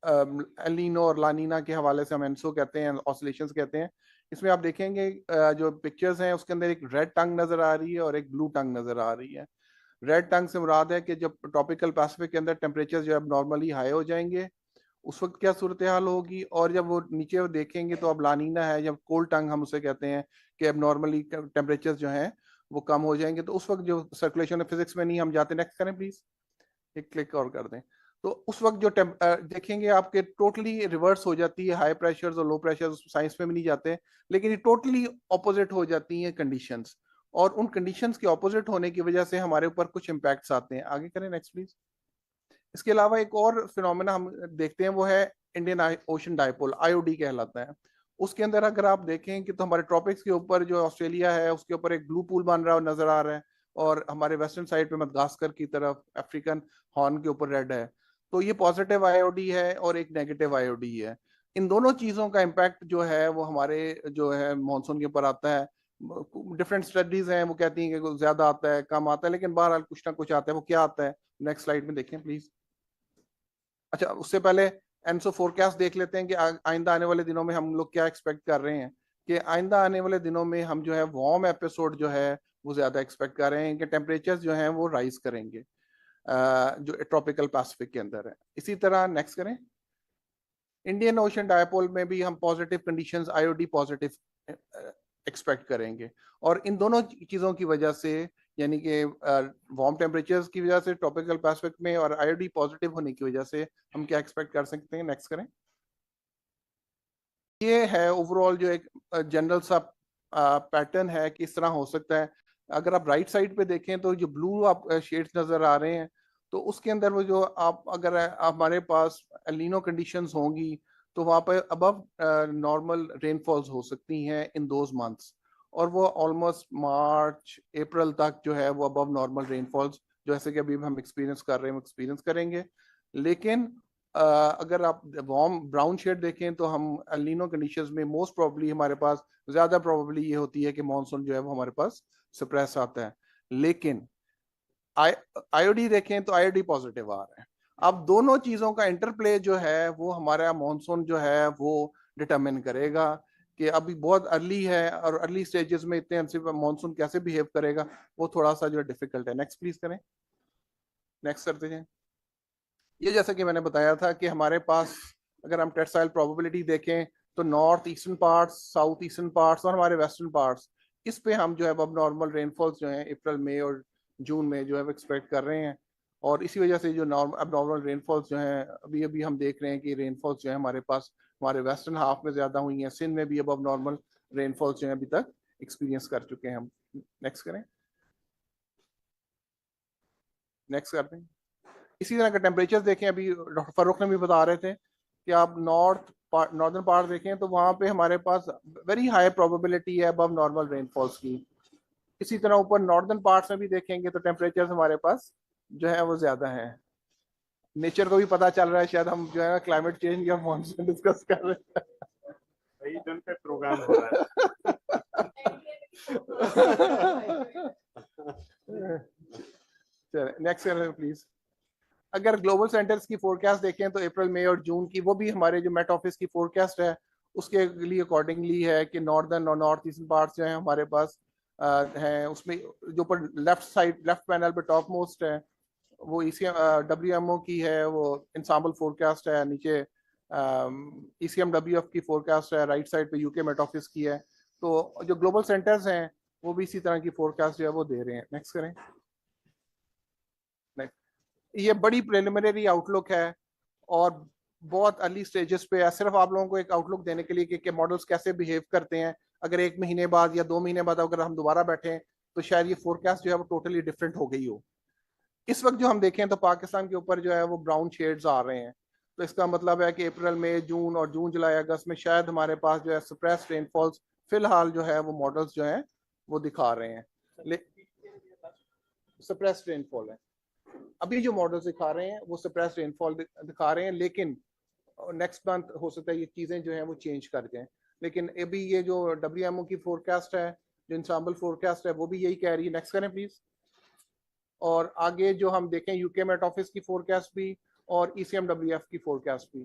एलिनो और लानीना के हवाले से हम एनसो कहते हैं, ऑसिलेशंस कहते हैं. इसमें आप देखेंगे जो पिक्चर्स हैं उसके अंदर एक रेड टंग नजर आ रही है और एक ब्लू टंग नजर आ रही है. रेड टंग से मुराद है कि जब ट्रॉपिकल पैसिफिक के अंदर टेम्परेचर जो है नॉर्मली हाई हो जाएंगे उस वक्त क्या सूरत हाल होगी. और जब वो नीचे वो देखेंगे तो अब लानीना है, जब कोल्ड टंग हम उसे कहते हैं कि अब नॉर्मली टेम्परेचर जो है वो कम हो जाएंगे. तो उस वक्त जो सर्कुलेशन फिजिक्स में नहीं हम जाते. नेक्स्ट करें प्लीज. एक क्लिक और कर दें. तो उस वक्त जो देखेंगे आपके टोटली रिवर्स हो जाती है. हाई प्रेशर्स और लो प्रेशर्स साइंस में भी नहीं जाते लेकिन ये टोटली ऑपोजिट हो जाती हैं कंडीशंस. और उन कंडीशंस के ऑपोजिट होने की वजह से हमारे ऊपर कुछ इम्पैक्ट्स आते हैं. आगे करें नेक्स्ट प्लीज. इसके अलावा एक और फिनोमेना हम देखते हैं वो है इंडियन ओशन डाइपोल, आईओडी कहलाता है. उसके अंदर अगर आप देखें कि तो हमारे ट्रॉपिक्स के ऊपर जो ऑस्ट्रेलिया है उसके ऊपर एक ब्लू पूल बन रहा है नजर आ रहा है, और हमारे वेस्टर्न साइड पे मदागास्कर की तरफ अफ्रीकन हॉर्न के ऊपर रेड है। तो ये पॉजिटिव आईओडी है और एक नेगेटिव आईओडी है। इन दोनों चीजों का इम्पैक्ट जो है वो हमारे जो है मानसून के ऊपर आता है। डिफरेंट स्टडीज हैं, वो कहती हैं कि ज्यादा आता है कम आता है, लेकिन बहरहाल कुछ ना कुछ आता है। वो क्या आता है नेक्स्ट स्लाइड में देखें प्लीज। अच्छा, उससे पहले एनसो फोरकास्ट देख लेते हैं कि आइंदा आने वाले दिनों में हम लोग क्या एक्सपेक्ट कर रहे हैं। कि आइंदा आने वाले दिनों में हम जो है वार्म एपिसोड जो है वो ज्यादा एक्सपेक्ट कर रहे हैं कि टेम्परेचर जो है वो राइज करेंगे जो ट्रॉपिकल पैसिफिक के अंदर है। इसी तरह नेक्स्ट करें, इंडियन ओशन डायपोल में भी हम positive conditions IOD positive expect करेंगे। और इन दोनों चीजों की वजह से, यानी कि वार्म टेम्परेचर्स की वजह से ट्रॉपिकल पैसिफिक में और आईओडी पॉजिटिव होने की वजह से हम क्या एक्सपेक्ट कर सकते हैं। नेक्स्ट करें। ये है ओवरऑल जो एक जनरल सा पैटर्न है कि इस तरह हो सकता है। अगर आप राइट साइड पे देखें तो जो ब्लू आप शेड्स नजर आ रहे हैं, तो उसके अंदर वो जो आप अगर हमारे पास एलिनो कंडीशंस होंगी तो वहाँ पे अबव नॉर्मल रेनफॉल्स हो सकती हैं इन दोज मंथ्स। और वो ऑलमोस्ट मार्च अप्रैल तक जो है वो अबव नॉर्मल रेनफॉल्स जैसे कि अभी हम एक्सपीरियंस कर रहे हैं एक्सपीरियंस करेंगे। लेकिन अगर आप वार्म ब्राउन शेड देखें तो हम एलिनो कंडीशंस में मोस्ट प्रोबेबली हमारे पास ज्यादा प्रोबेबली ये होती है कि मॉनसून जो है वो हमारे पास सप्रेस आता है। लेकिन आईओडी देखें तो आईओडी पॉजिटिव आ रहा है। अब दोनों चीजों का इंटरप्ले जो है वो हमारा मॉनसून जो है वो डिटरमिन करेगा कि अभी बहुत अर्ली है और अर्ली स्टेजेस में इतने हमसे मॉनसून कैसे बिहेव करेगा, वो थोड़ा सा जो डिफिकल्ट है। नेक्स्ट प्लीज करें। नेक्स्ट करते हैं। ये जैसा कि मैंने बताया था कि हमारे पास अगर हम टेक्सटाइल प्रोबेबिलिटी देखें तो north eastern parts, south eastern parts और हमारे वेस्टर्न पार्ट्स, इस पे हम जो है अब नॉर्मल रेनफॉल्स जो है अप्रैल मई और जून में जो है एक्सपेक्ट कर रहे हैं। और इसी वजह से जो अब नॉर्मल रेनफॉल्स जो है अभी अभी हम देख रहे हैं कि रेनफॉल्स जो है हमारे पास हमारे वेस्टर्न हाफ में ज्यादा हुई हैं। सिंध में भी अब नॉर्मल रेनफॉल्स जो है अभी तक एक्सपीरियंस कर चुके हैं हम। नेक्स्ट करें। नेक्स्ट करते हैं। इसी तरह का टेम्परेचर देखें, अभी डॉक्टर फारूक ने भी बता रहे थे कि आप नॉर्दर्न पार्ट देखें तो वहां पे हमारे पास वेरी हाई प्रोबेबिलिटी है अबव नॉर्मल रेनफॉल्स की। इसी तरह ऊपर नॉर्दर्न पार्ट्स में भी देखेंगे तो टेम्परेचर हमारे पास जो है वो ज्यादा है। नेचर को भी पता चल रहा है, शायद हम जो है क्लाइमेट चेंज या मॉनसून डिस्कस कर रहे हैं। सही दिन पे प्रोग्राम हो रहा है। Next please. अगर ग्लोबल सेंटर्स की फोरकास्ट देखें तो अप्रैल मई और जून की, वो भी हमारे जो मेट ऑफिस की फोरकास्ट है उसके लिए अकॉर्डिंगली है कि नॉर्दर्न और नॉर्थ ईस्टर्न पार्ट्स जो है हमारे पास हैं। उसमें जो ऊपर लेफ्ट साइड लेफ्ट पैनल पे टॉप मोस्ट है वो WMO की है, वो इंसाम्बल फोरकास्ट है। नीचे ECMWF की फोरकास्ट है। राइट साइड पे यूके मेट ऑफिस की है। तो जो ग्लोबल सेंटर्स हैं वो भी इसी तरह की फोरकास्ट जो है वो दे रहे हैं। नेक्स्ट करें। ये बड़ी प्रिलिमिनरी आउटलुक है और बहुत अर्ली स्टेजेस पे है, सिर्फ आप लोगों को एक आउटलुक देने के लिए कि मॉडल्स कैसे बिहेव करते हैं। अगर 1 महीने बाद या 2 महीने बाद अगर हम दोबारा बैठे तो शायद ये फोरकास्ट जो है वो टोटली डिफरेंट हो गई हो। इस वक्त जो हम देखें तो पाकिस्तान के ऊपर जो है वो ब्राउन शेड्स आ रहे हैं। तो इसका मतलब है कि अप्रैल मई जून और जून जुलाई अगस्त में शायद हमारे पास जो है सप्रेस रेनफॉल्स फिलहाल जो है वो मॉडल्स जो है वो दिखा रहे हैं। सप्रेस रेनफॉल है अभी जो मॉडल्स दिखा रहे हैं वो सप्रेस रेनफॉल दिखा रहे हैं, लेकिन नेक्स्ट मंथ हो सकता है ये चीजें जो हैं वो चेंज कर जाएं। लेकिन अभी ये जो WMO की फोरकास्ट है, जो इंसाम्बल फोरकास्ट है, वो भी यही कह रही है। नेक्स्ट करें प्लीज। और आगे जो हम देखें यूके मेट ऑफिस की फोरकास्ट भी और ECMWF की फोरकास्ट भी,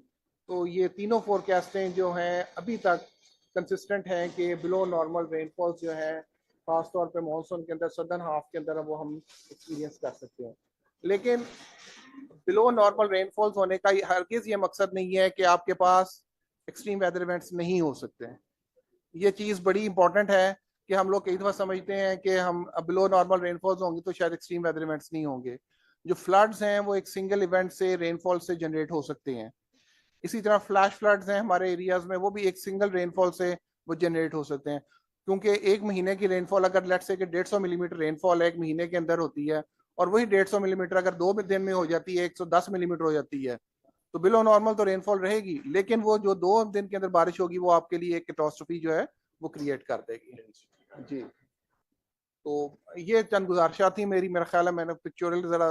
तो ये तीनों फोरकास्टें जो हैं अभी तक कंसिस्टेंट हैं कि बिलो नॉर्मल रेनफॉल्स जो है खासतौर पे मॉनसून के अंदर सदर्न हाफ के अंदर वो हम एक्सपीरियंस कर सकते हैं। लेकिन बिलो नॉर्मल रेनफॉल्स होने का हरगिज ये मकसद नहीं है कि आपके पास एक्सट्रीम वेदर इवेंट्स नहीं हो सकते हैं। ये चीज़ बड़ी इंपॉर्टेंट है कि हम लोग कई दफ़ा समझते हैं कि हम बिलो नॉर्मल रेनफॉल्स होंगी तो शायद एक्सट्रीम वेदर इवेंट्स नहीं होंगे। जो फ्लड्स हैं वो एक सिंगल इवेंट से रेनफॉल से जनरेट हो सकते हैं। इसी तरह फ्लैश फ्लड्स हैं हमारे एरियाज में, वो भी एक सिंगल रेनफॉल से वो जनरेट हो सकते हैं। क्योंकि एक महीने की रेनफॉल अगर लेट से कि 150 मिलीमीटर रेनफॉल एक महीने के अंदर होती है और वही 150 मिलीमीटर अगर 2 दिन में हो जाती है 110 मिलीमीटर हो जाती है, तो बिलो नॉर्मल तो रेनफॉल रहेगी, लेकिन वो जो 2 दिन के अंदर बारिश होगी वो आपके लिए एक कैटास्ट्रोफी जो है वो क्रिएट कर देगी जी। तो ये चंद गुजारिशात थी मेरी, मेरा ख्याल है मैंने पिक्चोरल जरा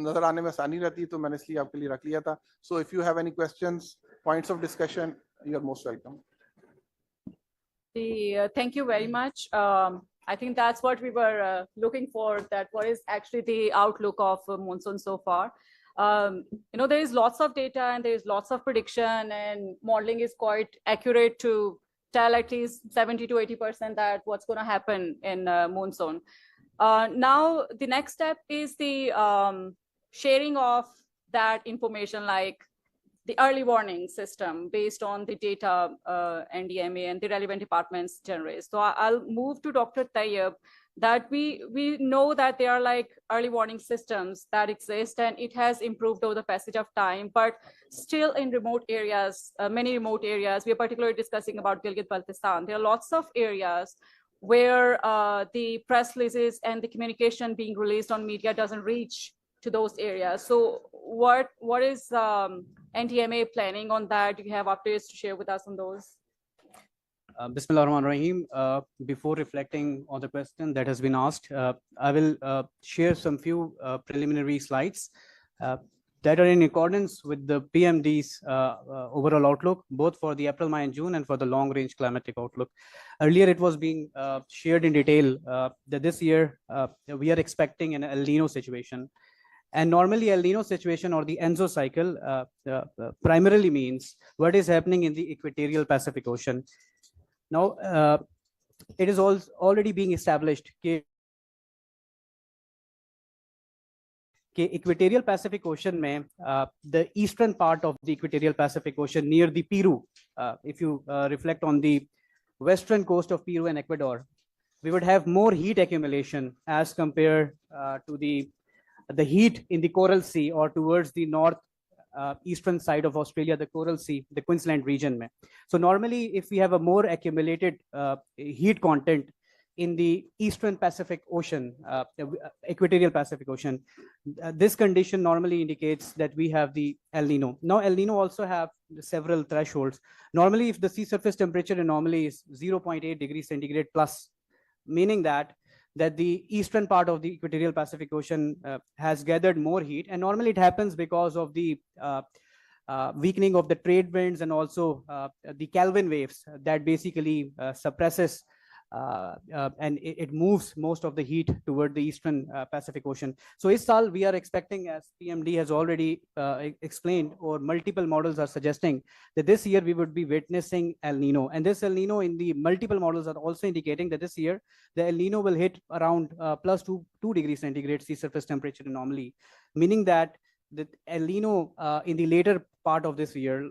नजर आने में आसानी रहती तो मैंने इसलिए आपके लिए रख लिया था। So if you have any questions, points of discussion, you are most welcome. Thank you very much. I think that's what we were looking for, that what is actually the outlook of monsoon so far. There is lots of data and there is lots of prediction, and modeling is quite accurate to tell at least 70 to 80% that what's going to happen in monsoon. Now, the next step is the sharing of that information, like the early warning system based on the data NDMA and the relevant departments generate. So I'll move to Dr. Tayyab, that we know that there are like early warning systems that exist, and it has improved over the passage of time, but still in remote areas, many remote areas, we are particularly discussing about Gilgit-Baltistan. There are lots of areas where the press releases and the communication being released on media doesn't reach to those areas. So what is NTMA planning on that? Do you have updates to share with us on those? Bismillah ar-Rahman ar-Rahim. Before reflecting on the question that has been asked, I will share some few preliminary slides that are in accordance with the PMD's overall outlook, both for the April, May, and June, and for the long-range climatic outlook. Earlier, it was being shared in detail that this year we are expecting an El Nino situation. And normally El Nino situation, or the ENSO cycle, primarily means what is happening in the equatorial Pacific Ocean. Now, it is already being established that equatorial Pacific Ocean mein, the eastern part of the equatorial Pacific Ocean near the Peru, if you reflect on the western coast of Peru and Ecuador, we would have more heat accumulation as compared to the heat in the Coral Sea, or towards the north eastern side of Australia, the Coral Sea, the Queensland region mein. So normally, if we have a more accumulated heat content in the eastern Pacific Ocean, equatorial Pacific Ocean, this condition normally indicates that we have the El Nino. Now, El Nino also have several thresholds. Normally, if the sea surface temperature anomaly is 0.8 degrees centigrade plus, meaning that the eastern part of the equatorial Pacific Ocean has gathered more heat, and normally it happens because of the weakening of the trade winds and also the Kelvin waves that basically suppresses and it moves most of the heat toward the eastern Pacific Ocean. So this year we are expecting, as PMD has already explained, or multiple models are suggesting, that this year we would be witnessing El Nino. And this El Nino, in the multiple models, are also indicating that this year the El Nino will hit around plus 2 degrees centigrade sea surface temperature anomaly, meaning that the El Nino in the later part of this year,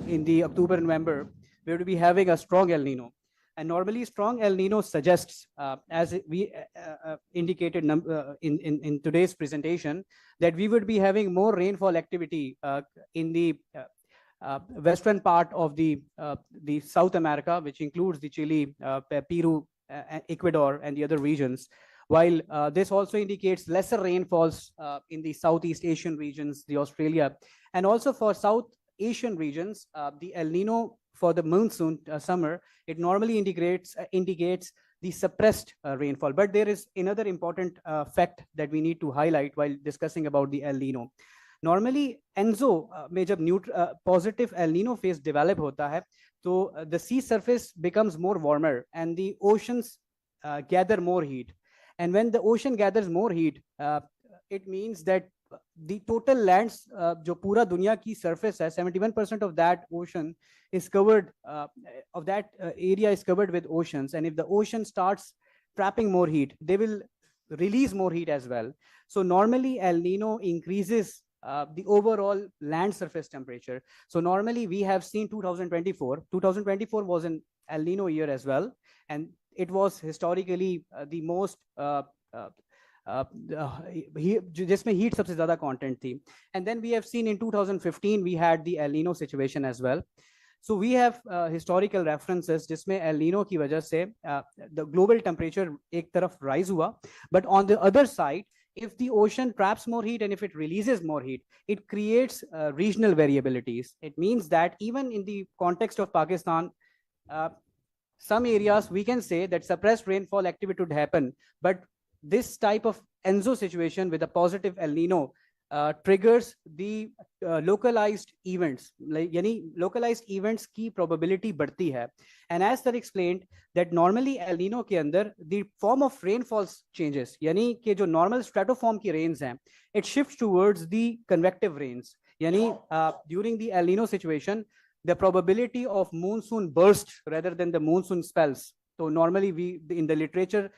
in the October, November, we will be having a strong El Nino. And normally, strong El Nino suggests, as we indicated in today's presentation, that we would be having more rainfall activity in the western part of the South America, which includes the Chile, Peru, Ecuador, and the other regions. While this also indicates lesser rainfalls in the Southeast Asian regions, the Australia, and also for South Asian regions, the El Nino for the monsoon summer, it normally indicates the suppressed rainfall. But there is another important fact that we need to highlight while discussing about the El Nino. Normally, ENSO में जब positive El Nino phase develop होता है, so the sea surface becomes more warmer and the oceans gather more heat. And when the ocean gathers more heat, it means that the total lands, जो पूरा दुनिया की surface है, 71% of that ocean is covered, of that area is covered with oceans. And if the ocean starts trapping more heat, they will release more heat as well. So normally El Nino increases the overall land surface temperature. So normally we have seen 2024 was an El Nino year as well. And it was historically the most जिसमें heat सबसे ज़्यादा content थी. And then we have seen in 2015 we had the El Nino situation as well. So we have historical references जिसमें El Nino की वजह से the global temperature एक तरफ rise हुआ, but on the other side if the ocean traps more heat and if it releases more heat, it creates regional variabilities. It means that even in the context of Pakistan, some areas we can say that suppressed rainfall activity would happen, but this type of ENSO situation with a positive El Nino triggers the localized events, like yani localized events की probability बढ़ती है. And as sir explained that normally El Nino के अंदर the form of rainfalls changes, यानी कि जो normal stratoform की rains हैं, it shifts towards the convective rains. यानी during the El Nino situation, the probability of monsoon burst rather than the monsoon spells. So normally we in the literature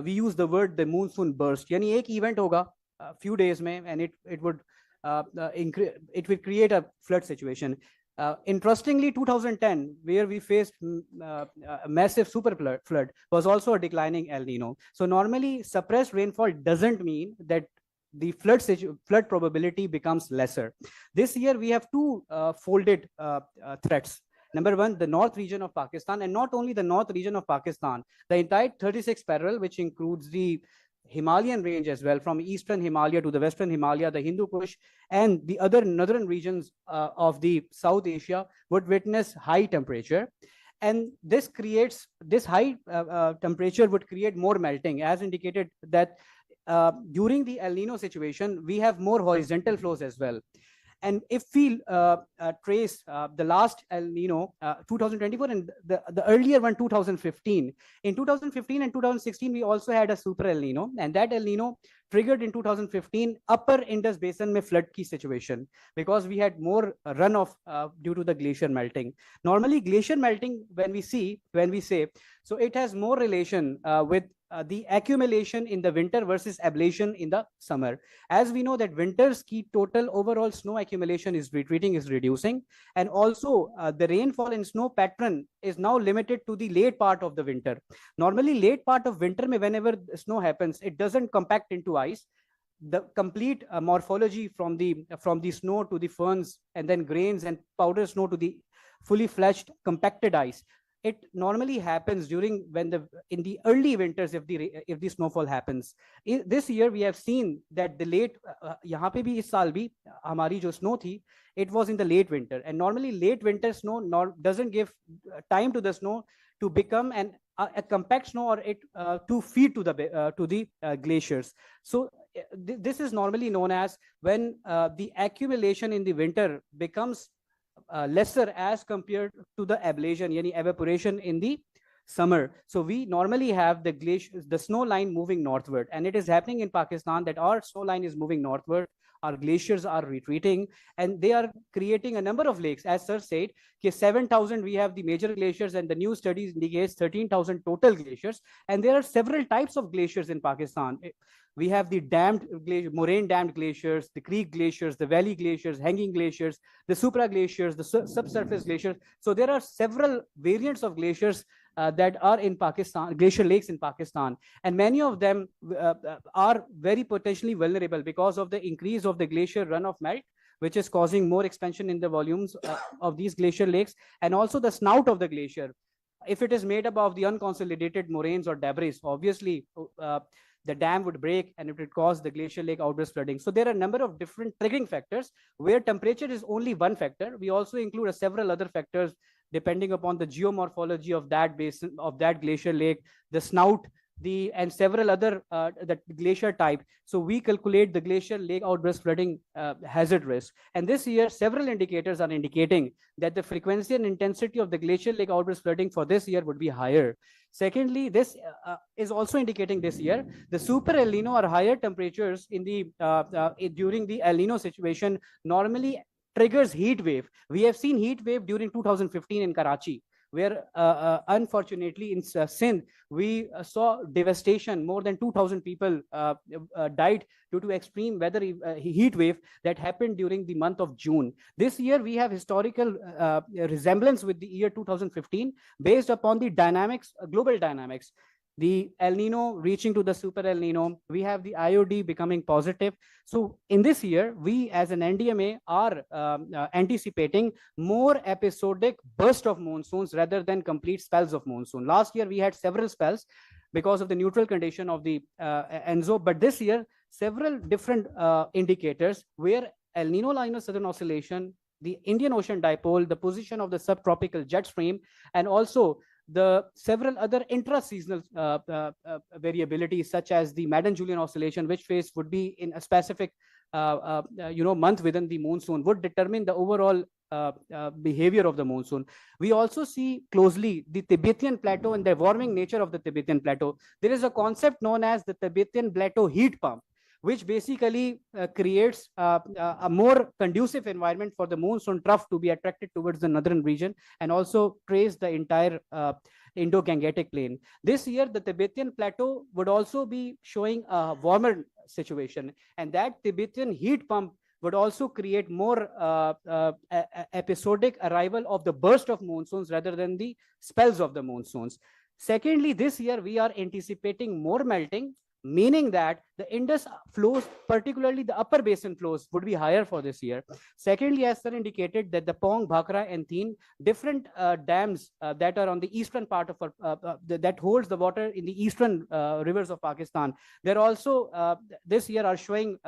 we use the word the monsoon burst. यानी एक event होगा few days में and it would create a flood situation. Interestingly, 2010, where we faced a massive super flood, was also a declining El Nino. So normally suppressed rainfall doesn't mean that the flood probability becomes lesser. This year we have two folded threats. Number one, the north region of Pakistan, and not only the north region of Pakistan, the entire 36 parallel, which includes the Himalayan range as well, from eastern Himalaya to the western Himalaya, the Hindu Kush, and the other northern regions of the South Asia would witness high temperature. And this high temperature would create more melting, as indicated that during the El Nino situation, we have more horizontal flows as well. And if we trace the last El Nino, 2024, and the earlier one, 2015, in 2015 and 2016, we also had a super El Nino, and that El Nino triggered in 2015 upper Indus Basin में flood की situation, because we had more runoff due to the glacier melting. Normally, glacier melting, when we say, so it has more relation with the accumulation in the winter versus ablation in the summer. As we know that winter's key total overall snow accumulation is retreating, is reducing, and also the rainfall and snow pattern is now limited to the late part of the winter. Normally, late part of winter, whenever snow happens, it doesn't compact into ice. The complete morphology from the snow to the ferns and then grains and powder snow to the fully fledged compacted ice. It normally happens during in the early winters if the snowfall happens. This year we have seen that the late यहाँ पे भी इस साल भी हमारी जो snow थी, it was in the late winter, and normally late winter snow doesn't give time to the snow to become a compact snow or it to feed to the glaciers. So this is normally known as when the accumulation in the winter becomes lesser as compared to the ablation, yani evaporation in the summer. So we normally have the snow line moving northward, and it is happening in Pakistan that our snow line is moving northward. Our glaciers are retreating, and they are creating a number of lakes. As sir said, 7,000 we have the major glaciers, and the new studies indicates 13,000 total glaciers. And there are several types of glaciers in Pakistan. We have the moraine dammed glaciers, the creek glaciers, the valley glaciers, hanging glaciers, the supra glaciers, the subsurface glaciers. So there are several variants of glaciers that are in Pakistan, glacier lakes in Pakistan, and many of them are very potentially vulnerable because of the increase of the glacier runoff melt, which is causing more expansion in the volumes of these glacier lakes, and also the snout of the glacier. If it is made up of the unconsolidated moraines or debris, obviously the dam would break and it would cause the glacier lake outburst flooding. So there are a number of different triggering factors where temperature is only one factor. We also include several other factors depending upon the geomorphology of that basin, of that glacier lake, the snout, and several other the glacier type. So we calculate the glacier lake outburst flooding hazard risk. And this year, several indicators are indicating that the frequency and intensity of the glacier lake outburst flooding for this year would be higher. Secondly, this is also indicating this year the super El Nino or higher temperatures in the during the El Nino situation normally triggers heat wave. We have seen heat wave during 2015 in Karachi, where unfortunately in Sindh, we saw devastation. More than 2,000 people died due to extreme weather heat wave that happened during the month of June. This year, we have historical resemblance with the year 2015 based upon the dynamics, global dynamics. The El Nino reaching to the super El Nino, we have the IOD becoming positive. So in this year, we as an NDMA are anticipating more episodic burst of monsoons rather than complete spells of monsoon. Last year, we had several spells because of the neutral condition of the ENSO, but this year, several different indicators where El Nino La Nina Southern Oscillation, the Indian Ocean Dipole, the position of the subtropical jet stream, and also the several other intra-seasonal variabilities, such as the Madden-Julian oscillation, which phase would be in a specific month within the monsoon, would determine the overall behavior of the monsoon. We also see closely the Tibetan plateau and the warming nature of the Tibetan plateau. There is a concept known as the Tibetan plateau heat pump, which basically creates a more conducive environment for the monsoon trough to be attracted towards the northern region and also trace the entire Indo-Gangetic plain. This year, the Tibetan plateau would also be showing a warmer situation, and that Tibetan heat pump would also create more episodic arrival of the burst of monsoons rather than the spells of the monsoons. Secondly, this year we are anticipating more melting, meaning that the Indus flows, particularly the upper basin flows, would be higher for this year. Secondly, as sir indicated, that the Pong, Bhakra, and Teen, different dams that are on the eastern part of that holds the water in the eastern rivers of Pakistan, they're also this year are showing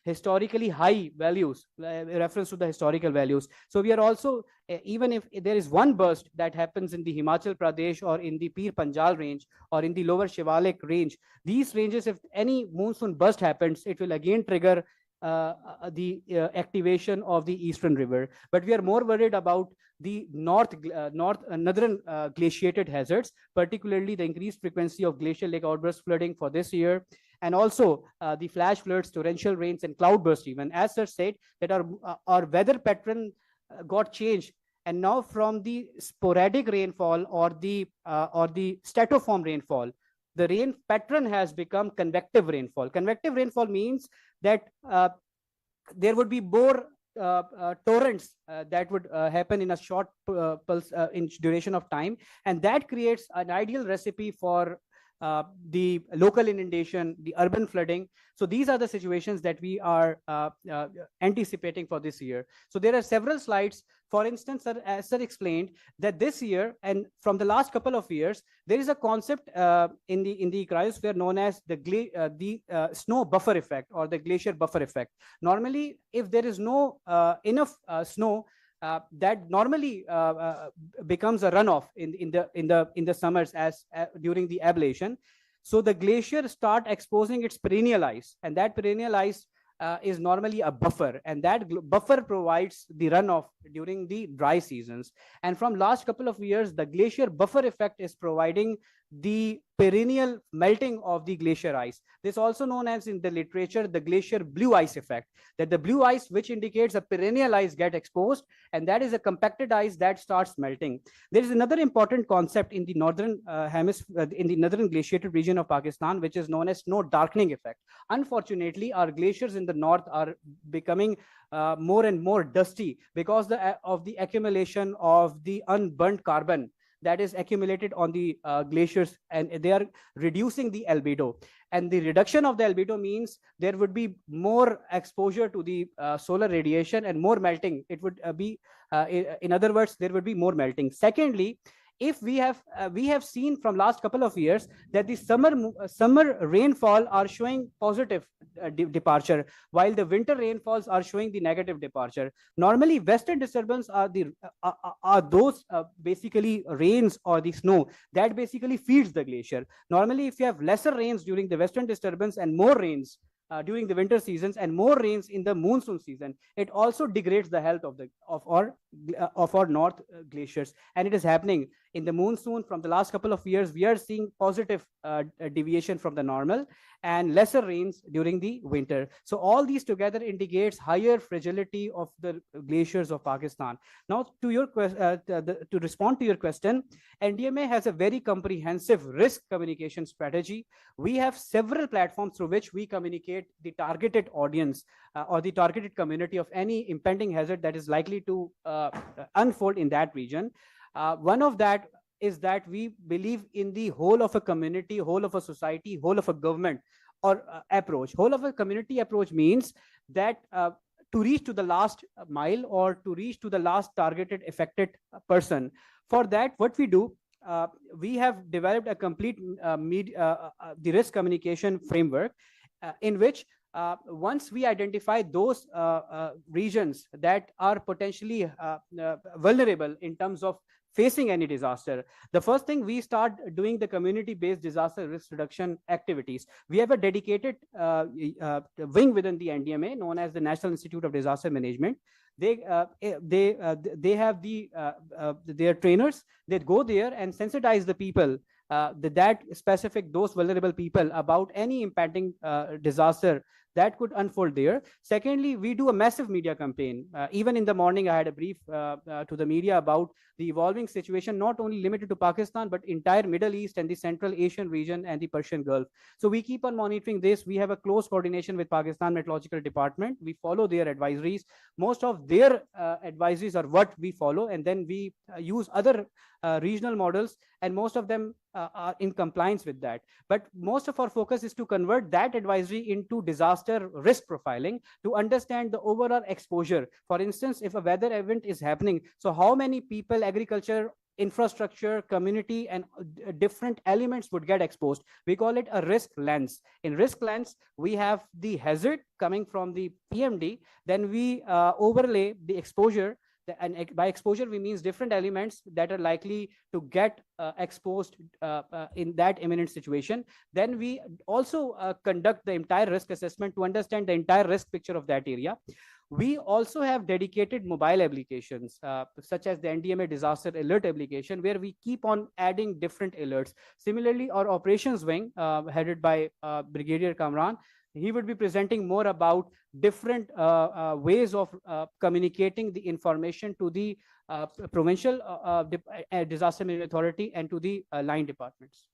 historically high values, reference to the historical values. So we are also, even if there is one burst that happens in the Himachal Pradesh or in the Pir Panjal range or in the lower Shivalik range, these ranges, if any monsoon burst happens, it will again trigger the activation of the eastern river. But we are more worried about the northern glaciated hazards, particularly the increased frequency of glacial lake outburst flooding for this year, and also the flash floods, torrential rains, and cloudburst. Even as sir said, that our weather pattern got changed, and now from the sporadic rainfall or the stratiform rainfall, the rain pattern has become convective rainfall. Convective rainfall means that there would be more torrents that would happen in a short pulse in duration of time, and that creates an ideal recipe for the local inundation, the urban flooding. So these are the situations that we are anticipating for this year. So there are several slides. For instance, as sir explained, that this year and from the last couple of years, there is a concept in the cryosphere known as the snow buffer effect or the glacier buffer effect. Normally, if there is no enough snow, that normally becomes a runoff in the summers as during the ablation. So the glacier start exposing its perennial ice, and that perennial ice is normally a buffer, and that buffer provides the runoff during the dry seasons. And from last couple of years, the glacier buffer effect is providing the perennial melting of the glacier ice. This is also known as in the literature the glacier blue ice effect, that the blue ice, which indicates a perennial ice, get exposed, and that is a compacted ice that starts melting. There is another important concept in the northern hemisphere, in the northern glaciated region of Pakistan, which is known as snow darkening effect. Unfortunately, our glaciers in the north are becoming more and more dusty because of the accumulation of the unburnt carbon that is accumulated on the glaciers, and they are reducing the albedo. And the reduction of the albedo means there would be more exposure to the solar radiation and more melting. It would be, in other words, there would be more melting. Secondly, if we have seen from last couple of years that the summer rainfall are showing positive departure, while the winter rainfalls are showing the negative departure. Normally, western disturbance are those basically rains or the snow that basically feeds the glacier. Normally, if you have lesser rains during the western disturbance and more rains during the winter seasons and more rains in the monsoon season, it also degrades the health of our north glaciers. And it is happening in the monsoon. From the last couple of years, we are seeing positive deviation from the normal and lesser rains during the winter. So all these together indicates higher fragility of the glaciers of Pakistan. Now, to your to respond to your question, NDMA has a very comprehensive risk communication strategy. We have several platforms through which we communicate the targeted audience or the targeted community of any impending hazard that is likely to unfold in that region. One of that is that we believe in the whole of a community, whole of a society, whole of a government or approach. Whole of a community approach means that to reach to the last mile or to reach to the last targeted affected person. For that, what we do, we have developed a complete the risk communication framework, in which once we identify those regions that are potentially vulnerable in terms of facing any disaster, the first thing we start doing the community-based disaster risk reduction activities. We have a dedicated wing within the NDMA known as the National Institute of Disaster Management. They have their trainers that go there and sensitize the people, that specific those vulnerable people about any impending disaster that could unfold there. Secondly, we do a massive media campaign. Even in the morning, I had a brief to the media about the evolving situation, not only limited to Pakistan, but entire Middle East and the Central Asian region and the Persian Gulf. So we keep on monitoring this. We have a close coordination with Pakistan Meteorological Department. We follow their advisories. Most of their advisories are what we follow, and then we use other regional models, and most of them are in compliance with that. But most of our focus is to convert that advisory into disaster risk profiling to understand the overall exposure. For instance, if a weather event is happening, so how many people, agriculture, infrastructure, community, and different elements would get exposed. We call it a risk lens. In risk lens, we have the hazard coming from the PMD, then we overlay the exposure, and by exposure we means different elements that are likely to get exposed in that imminent situation. Then we also conduct the entire risk assessment to understand the entire risk picture of that area. We also have dedicated mobile applications such as the NDMA disaster alert application, where we keep on adding different alerts. Similarly, our operations wing headed by Brigadier Kamran, he would be presenting more about different ways of communicating the information to the provincial disaster management authority and to the line departments.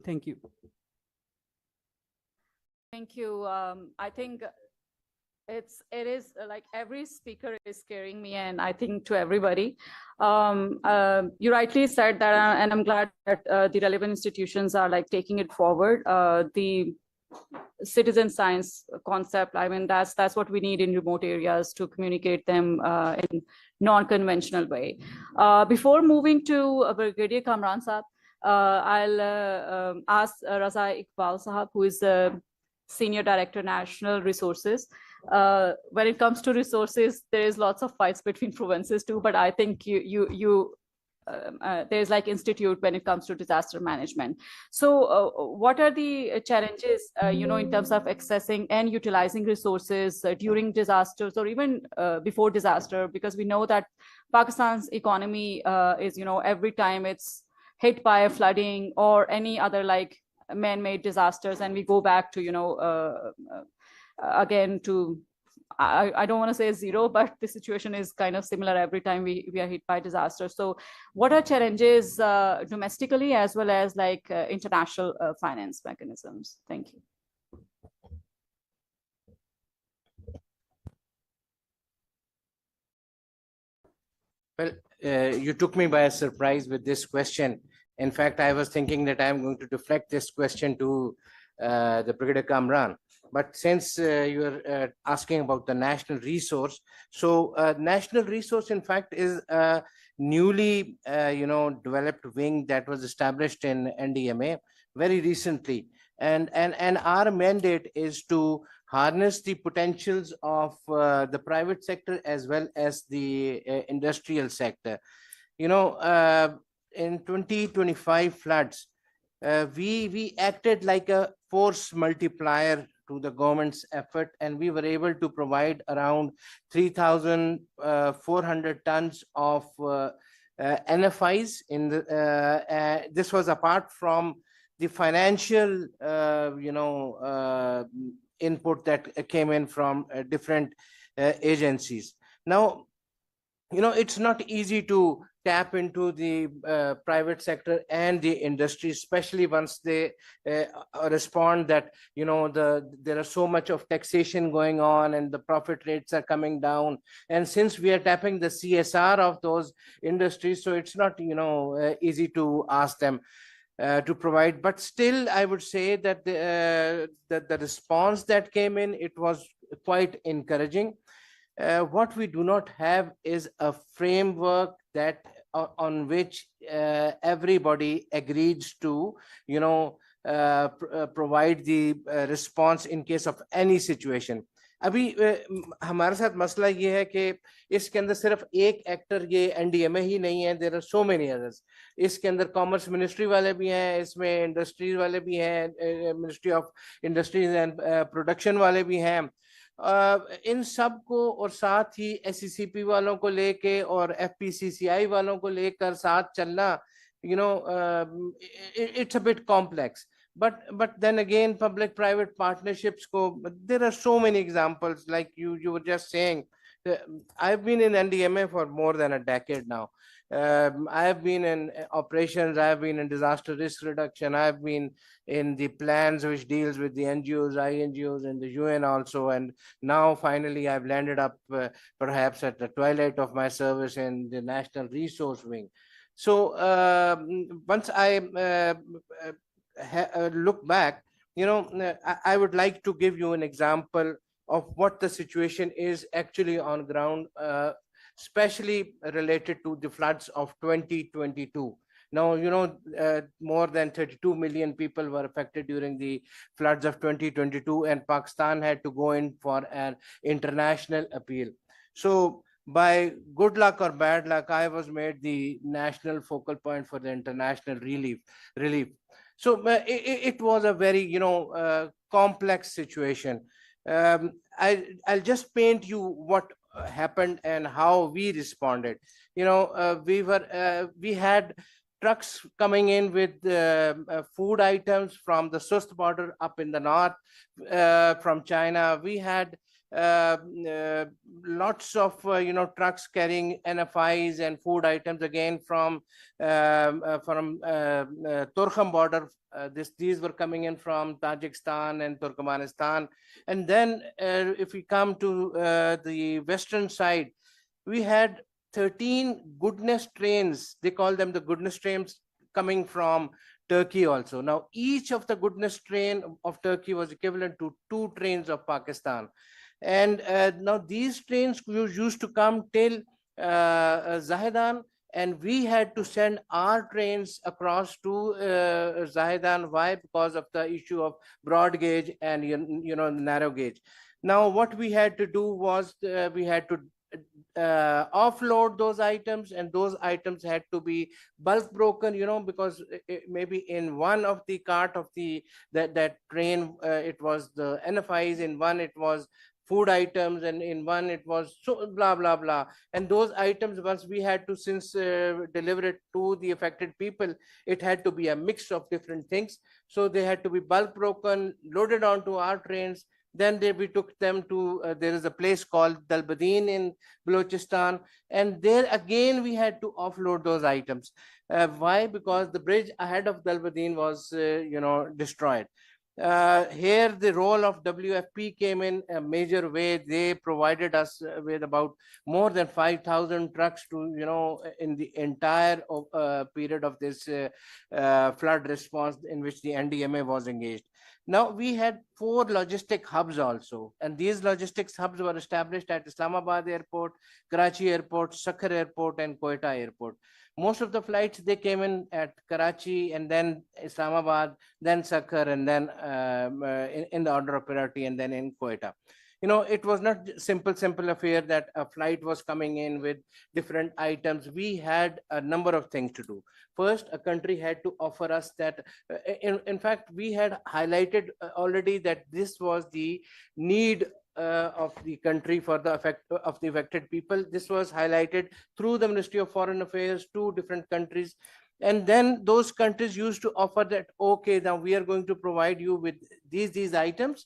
Thank you. Thank you. I think it is like every speaker is scaring me, and I think to everybody. You rightly said that, and I'm glad that the relevant institutions are like taking it forward. The citizen science concept, I mean, that's what we need in remote areas to communicate them in non-conventional way. Before moving to Brigadier Kamran Saab, I'll ask Raza Iqbal Sahab, who is the Senior Director, National Resources. When it comes to resources, there is lots of fights between provinces too, but I think there's like institute when it comes to disaster management. So what are the challenges, in terms of accessing and utilizing resources during disasters or even before disaster? Because we know that Pakistan's economy is, every time it's hit by flooding or any other like man-made disasters, and we go back to, again to, I don't want to say zero, but the situation is kind of similar every time we are hit by disaster. So what are challenges domestically as well as like international finance mechanisms? Thank you. Well, you took me by surprise with this question. In fact, I was thinking that I'm going to deflect this question to the Brigadier Kamran. But since you're asking about the national resource, so national resource, in fact, is a newly, developed wing that was established in NDMA very recently. And our mandate is to harness the potentials of the private sector as well as the industrial sector. In 2025 floods, we acted like a force multiplier to the government's effort, and we were able to provide around 3,400 tons of NFIs. This was apart from the financial, input that came in from different agencies. Now, it's not easy to tap into the private sector and the industry, especially once they respond that, there are so much of taxation going on and the profit rates are coming down. And since we are tapping the CSR of those industries, so it's not, easy to ask them to provide. But still, I would say that the response that came in, it was quite encouraging. What we do not have is a framework that on which everybody agrees to, provide the response in case of any situation. अभी हमारे साथ मसला ये है कि इसके अंदर सिर्फ एक एक्टर ये एनडीएमए ही नहीं है, there are so many others. इसके अंदर कॉमर्स मिनिस्ट्री वाले भी हैं, इसमें इंडस्ट्रीज वाले भी हैं, ministry of industries and production वाले भी हैं. इन सब को और साथ ही एससीसीपी वालों को लेके और एफपीसीसीआई वालों को लेकर साथ चलना, it's a bit complex. But then again, public private partnerships there are so many examples, like you were just saying. I've been in NDMA for more than a decade now. I have been in operations, I have been in disaster risk reduction, I have been in the plans which deals with the NGOs, INGOs, and the UN also. And now finally I've landed up perhaps at the twilight of my service in the National Resource Wing. So once I look back, I would like to give you an example of what the situation is actually on ground, especially related to the floods of 2022. Now, more than 32 million people were affected during the floods of 2022, and Pakistan had to go in for an international appeal. So by good luck or bad luck, I was made the national focal point for the international relief. So it was a very, complex situation. I'll just paint you what happened and how we responded. We had trucks coming in with food items from the Sust border up in the north, from China. We had lots of trucks carrying NFIs and food items again from Turkham border. These were coming in from Tajikistan and Turkmenistan. And then if we come to the western side, we had 13 goodness trains. They call them the goodness trains, coming from Turkey also. Now each of the goodness train of Turkey was equivalent to 2 trains of Pakistan. And now these trains used to come till Zahedan, and we had to send our trains across to Zahedan. Why? Because of the issue of broad gauge and narrow gauge. Now what we had to do was we had to offload those items, and those items had to be bulk broken, because maybe in one of the cart of that train it was the NFIs, in one it was food items, and in one it was so blah blah blah. And those items, once we had to deliver it to the affected people, it had to be a mix of different things. So they had to be bulk broken, loaded onto our trains. Then we took them to there is a place called Dalbadin in Balochistan, and there again we had to offload those items. Why? Because the bridge ahead of Dalbadin was destroyed. Here the role of WFP came in a major way. They provided us with about more than 5,000 trucks to in the entire period of this flood response in which the NDMA was engaged. Now we had 4 logistic hubs also, and these logistics hubs were established at Islamabad Airport, Karachi Airport, Sakhar Airport, and Quetta Airport. Most of the flights, they came in at Karachi, and then Islamabad, then Sakhar, and then in the order of priority, and then in Quetta. It was not simple affair that a flight was coming in with different items. We had a number of things to do. First, a country had to offer us that. In fact, we had highlighted already that this was the need of the country for the affected people. This was highlighted through the Ministry of Foreign Affairs to different countries. And then those countries used to offer that, okay, now we are going to provide you with these items.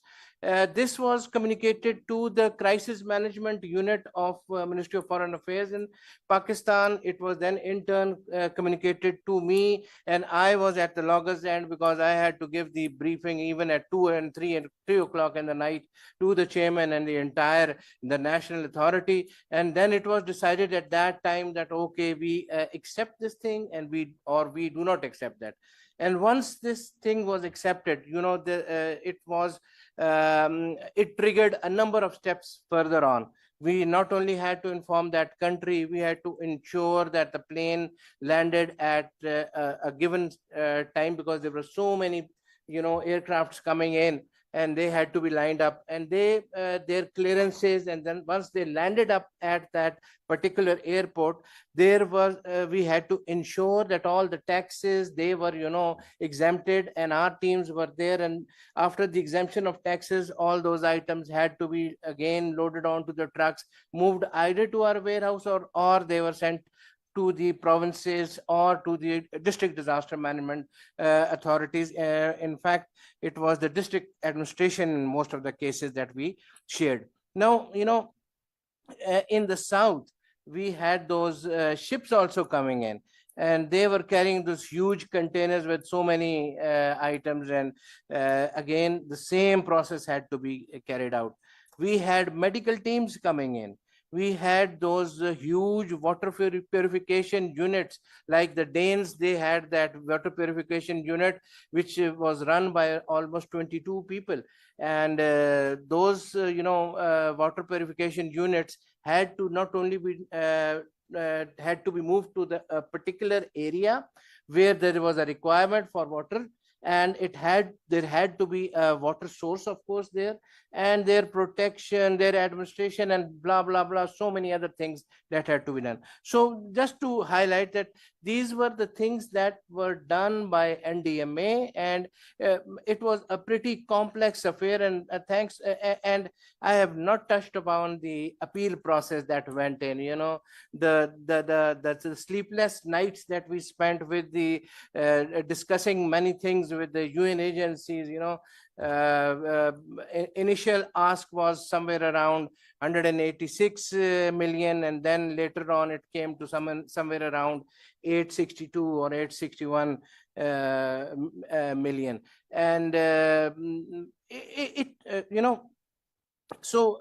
This was communicated to the crisis management unit of Ministry of Foreign Affairs in Pakistan. It was then in turn communicated to me, and I was at the logger's end because I had to give the briefing even at 2 and 3 o'clock in the night to the chairman and the national authority. And then it was decided at that time that, okay, we accept this thing, and we do not accept that. And once this thing was accepted, it triggered a number of steps further on. We not only had to inform that country, we had to ensure that the plane landed at a given time, because there were so many aircrafts coming in, and they had to be lined up, and they their clearances, and then once they landed up at that particular airport, there was we had to ensure that all the taxes, they were exempted, and our teams were there, and after the exemption of taxes, all those items had to be again loaded onto the trucks, moved either to our warehouse, or they were sent to the provinces or to the district disaster management authorities. In fact, it was the district administration in most of the cases that we shared. Now, in the south, we had those ships also coming in, and they were carrying those huge containers with so many items, and again, the same process had to be carried out. We had medical teams coming in. We had those huge water purification units, like the Danes. They had that water purification unit, which was run by almost 22 people. And those, water purification units had to not only be had to be moved to the particular area where there was a requirement for water, and there had to be a water source, of course, there, and their protection, their administration, and blah blah blah, so many other things that had to be done. So just to highlight that these were the things that were done by NDMA, and it was a pretty complex affair, and and I have not touched upon the appeal process that went in, the sleepless nights that we spent with the discussing many things with the UN agencies. Initial ask was somewhere around 186 million, and then later on it came to somewhere around 862 or 861 million. And so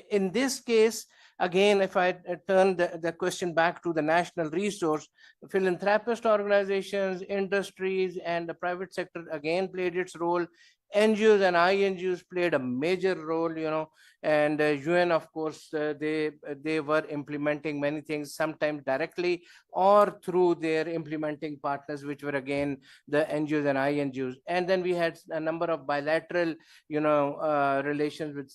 in this case, again, if I turn the question back to the national resource, philanthropist organizations, industries, and the private sector again played its role. NGOs and INGOs played a major role, and UN, of course, they were implementing many things, sometimes directly or through their implementing partners, which were again the NGOs and INGOs. And then we had a number of bilateral, relations with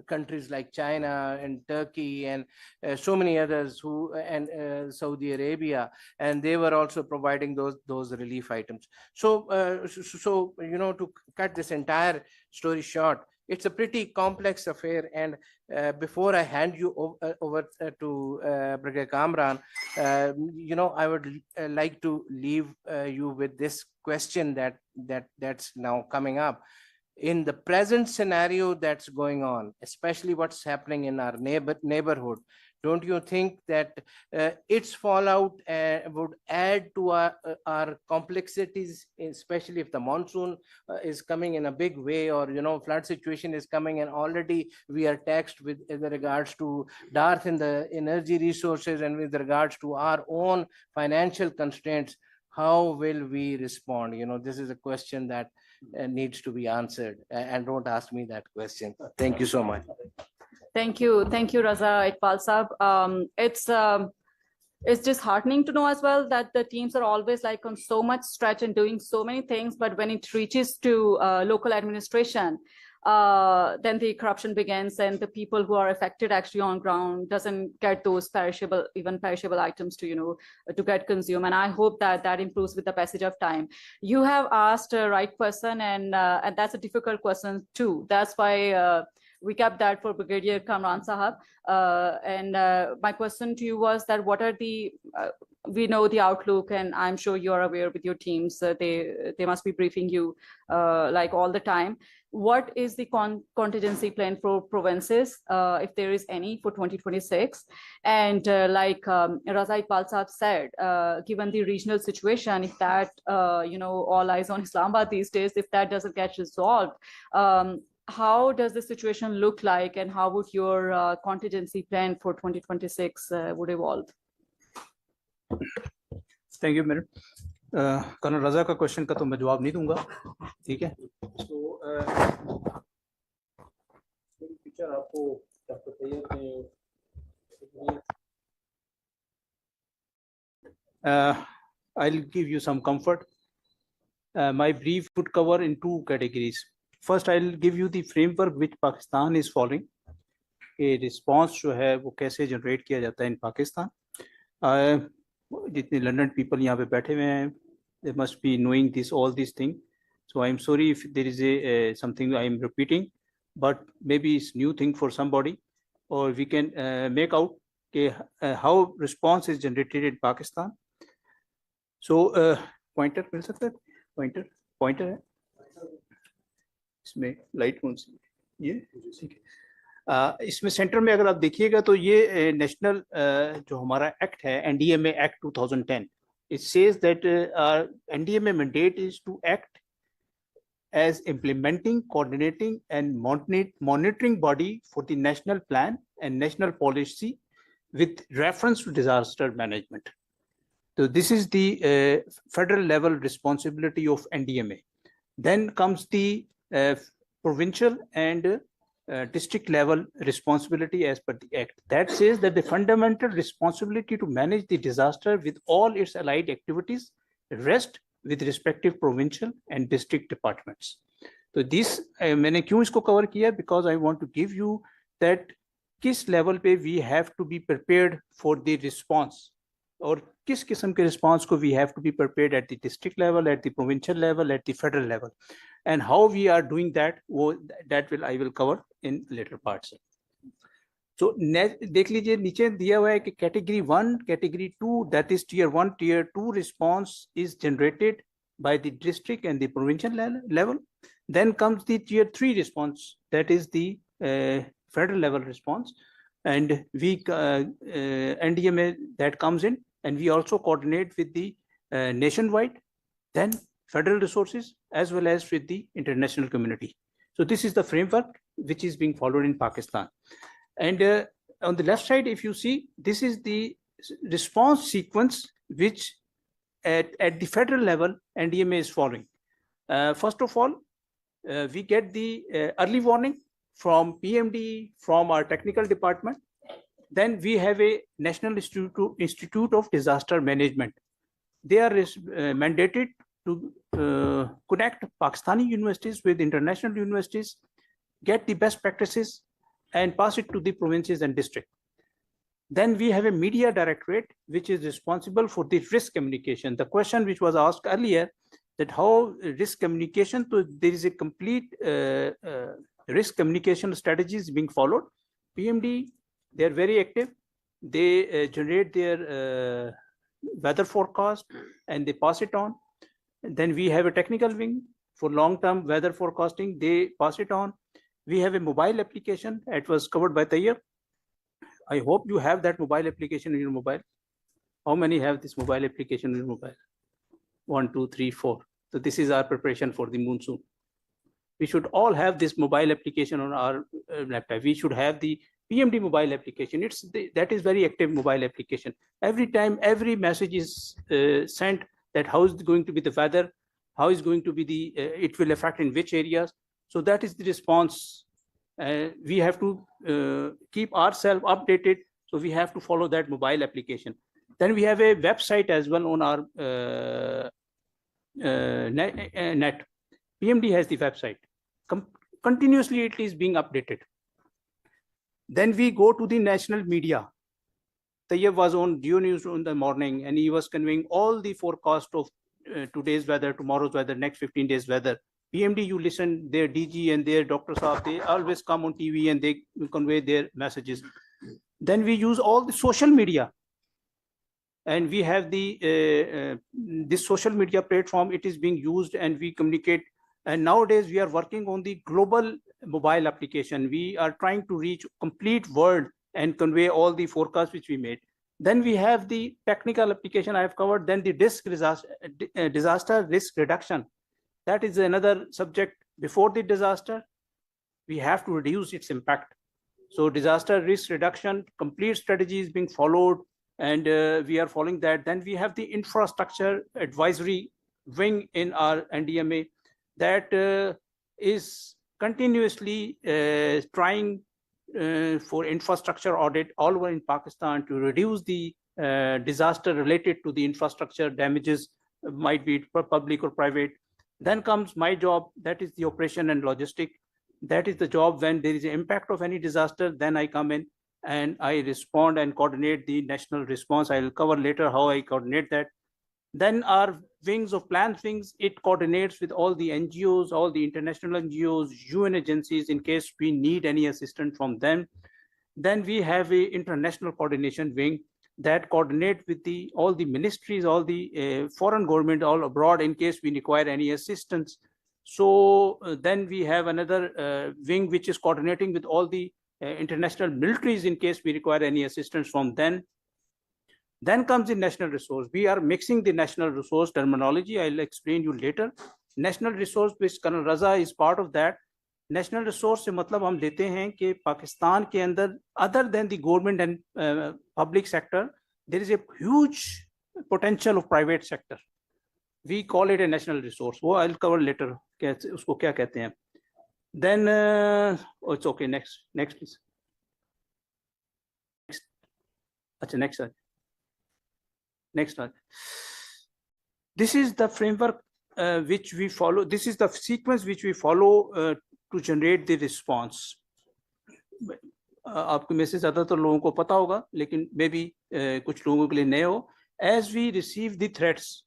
countries like China and Turkey and so many others and Saudi Arabia, and they were also providing those relief items. So, to cut this entire story short, it's a pretty complex affair. And before I hand you over to Brigadier Kamran, I would like to leave you with this question that's now coming up. In the present scenario that's going on, especially what's happening in our neighborhood, don't you think that its fallout would add to our complexities, especially if the monsoon is coming in a big way, or flood situation is coming, and already we are taxed with regards to dearth in the energy resources and with regards to our own financial constraints? How will we respond? This is a question that needs to be answered, and don't ask me that question. Thank you so much. Thank you, Raza Iqbal Saab. It's disheartening to know as well that the teams are always like on so much stretch and doing so many things, but when it reaches to local administration, then the corruption begins, and the people who are affected actually on ground doesn't get those perishable items to to get consumed. And I hope that improves with the passage of time. You have asked a right person, and that's a difficult question too. That's why we kept that for Brigadier Kamran Sahab. And my question to you was that what are the, we know the outlook, and I'm sure you're aware with your teams, they must be briefing you like all the time. What is the contingency plan for provinces, if there is any, for 2026? And like Raza Iqbal Saab said, given the regional situation, if that, all eyes on Islamabad these days, if that doesn't get resolved, how does the situation look like, and how would your contingency plan for 2026 would evolve? Thank you, Madam. Colonel Raza का question का तो मैं जवाब नहीं दूंगा, ठीक है? तो पिक्चर आपको I'll give you some comfort. my brief would cover in two categories. First, I'll give you the framework which Pakistan is following. A response जो है वो कैसे generate किया जाता है in Pakistan. जितने London people यहाँ पे बैठे हुए हैं, they must be knowing this all these things. So I'm sorry if there is a something I am repeating, but maybe it's new thing for somebody, or we can make out how response is generated in Pakistan. So pointer मिल सकता है? Pointer है? इसमें light कौन सी ये ठीक है. इसमें centre में अगर आप देखिएगा तो ये नेशनल जो हमारा एक्ट है NDMA act 2010, it says that our NDMA mandate is to act as implementing, coordinating and monitoring body for the national plan and national policy with reference to disaster management. So this is the federal level responsibility of NDMA. Then comes the provincial and district level responsibility as per the act. That says that the fundamental responsibility to manage the disaster with all its allied activities rest with respective provincial and district departments. So this मैंने क्यों इसको cover किया? Because I want to give you that किस level पे we have to be prepared for the response, और किस किस्म के response को we have to be prepared at the district level, at the provincial level, at the federal level, and how we are doing that. That I will cover in later parts. So देख लीजिए नीचे दिया हुआ है कि category 1, category 2, that is tier 1, tier 2 response is generated by the district and the provincial level. Then comes the tier 3 response, that is the federal level response, and we NDMA that comes in, and we also coordinate with the nationwide, then federal resources as well as with the international community. So this is the framework which is being followed in Pakistan. And on the left side, if you see, this is the response sequence which at the federal level NDMA is following. First of all, we get the early warning from PMD, from our technical department. Then we have a National Institute of Disaster Management. They are mandated to connect Pakistani universities with international universities, get the best practices and pass it to the provinces and districts. Then we have a media directorate which is responsible for the risk communication. The question which was asked earlier, that how risk communication, so there is a complete risk communication strategies being followed. PMD, they are very active. They generate their weather forecast and they pass it on. And then we have a technical wing for long-term weather forecasting. They pass it on. We have a mobile application. It was covered by Tayyab. I hope you have that mobile application in your mobile. How many have this mobile application in your mobile? 1, 2, 3, 4. So this is our preparation for the monsoon. We should all have this mobile application on our laptop. We should have the PMD mobile application. That is very active mobile application. Every time, every message is sent that how is going to be the weather, how is going to be the, it will affect in which areas. So that is the response. We have to keep ourselves updated. So we have to follow that mobile application. Then we have a website as well on our net. PMD has the website. Continuously it is being updated. Then we go to the national media. Tayyab was on Geo News in the morning and he was conveying all the forecast of today's weather, tomorrow's weather, next 15 days weather. PMD, you listen, their DG and their Dr. Saab, they always come on TV and they convey their messages. Then we use all the social media. And we have the this social media platform, it is being used and we communicate. And nowadays we are working on the global mobile application. We are trying to reach complete world and convey all the forecasts which we made. Then we have the technical application I have covered. Then the disaster risk reduction. That is another subject. Before the disaster, we have to reduce its impact. So disaster risk reduction, complete strategy is being followed and we are following that. Then we have the infrastructure advisory wing in our NDMA that is continuously trying for infrastructure audit all over in Pakistan to reduce the disaster related to the infrastructure damages, might be public or private. Then comes my job, that is the operation and logistic. That is the job when there is an impact of any disaster, then I come in and I respond and coordinate the national response. I will cover later how I coordinate that. Then our wings of planned wings, it coordinates with all the NGOs, all the international NGOs, UN agencies in case we need any assistance from them. Then we have a international coordination wing that coordinate with all the ministries, all the foreign government all abroad in case we require any assistance. So then we have another wing which is coordinating with all the international militaries in case we require any assistance from them. Then comes the national resource. We are mixing the national resource terminology. I'll explain you later. National resource, which Colonel Raza is part of that. National resource से मतलब हम लेते हैं कि पाकिस्तान के अंदर other than the government and public sector there is a huge potential of private sector we call it a national resource वो I will cover later उसको क्या कहते हैं then it's okay next please अच्छा next this is the framework which we follow. This is the sequence which we follow to generate the response. आपको में से ज़्यादातर लोगों को पता होगा लेकिन मे भी कुछ लोगों के लिए नए हो. As we receive the threats,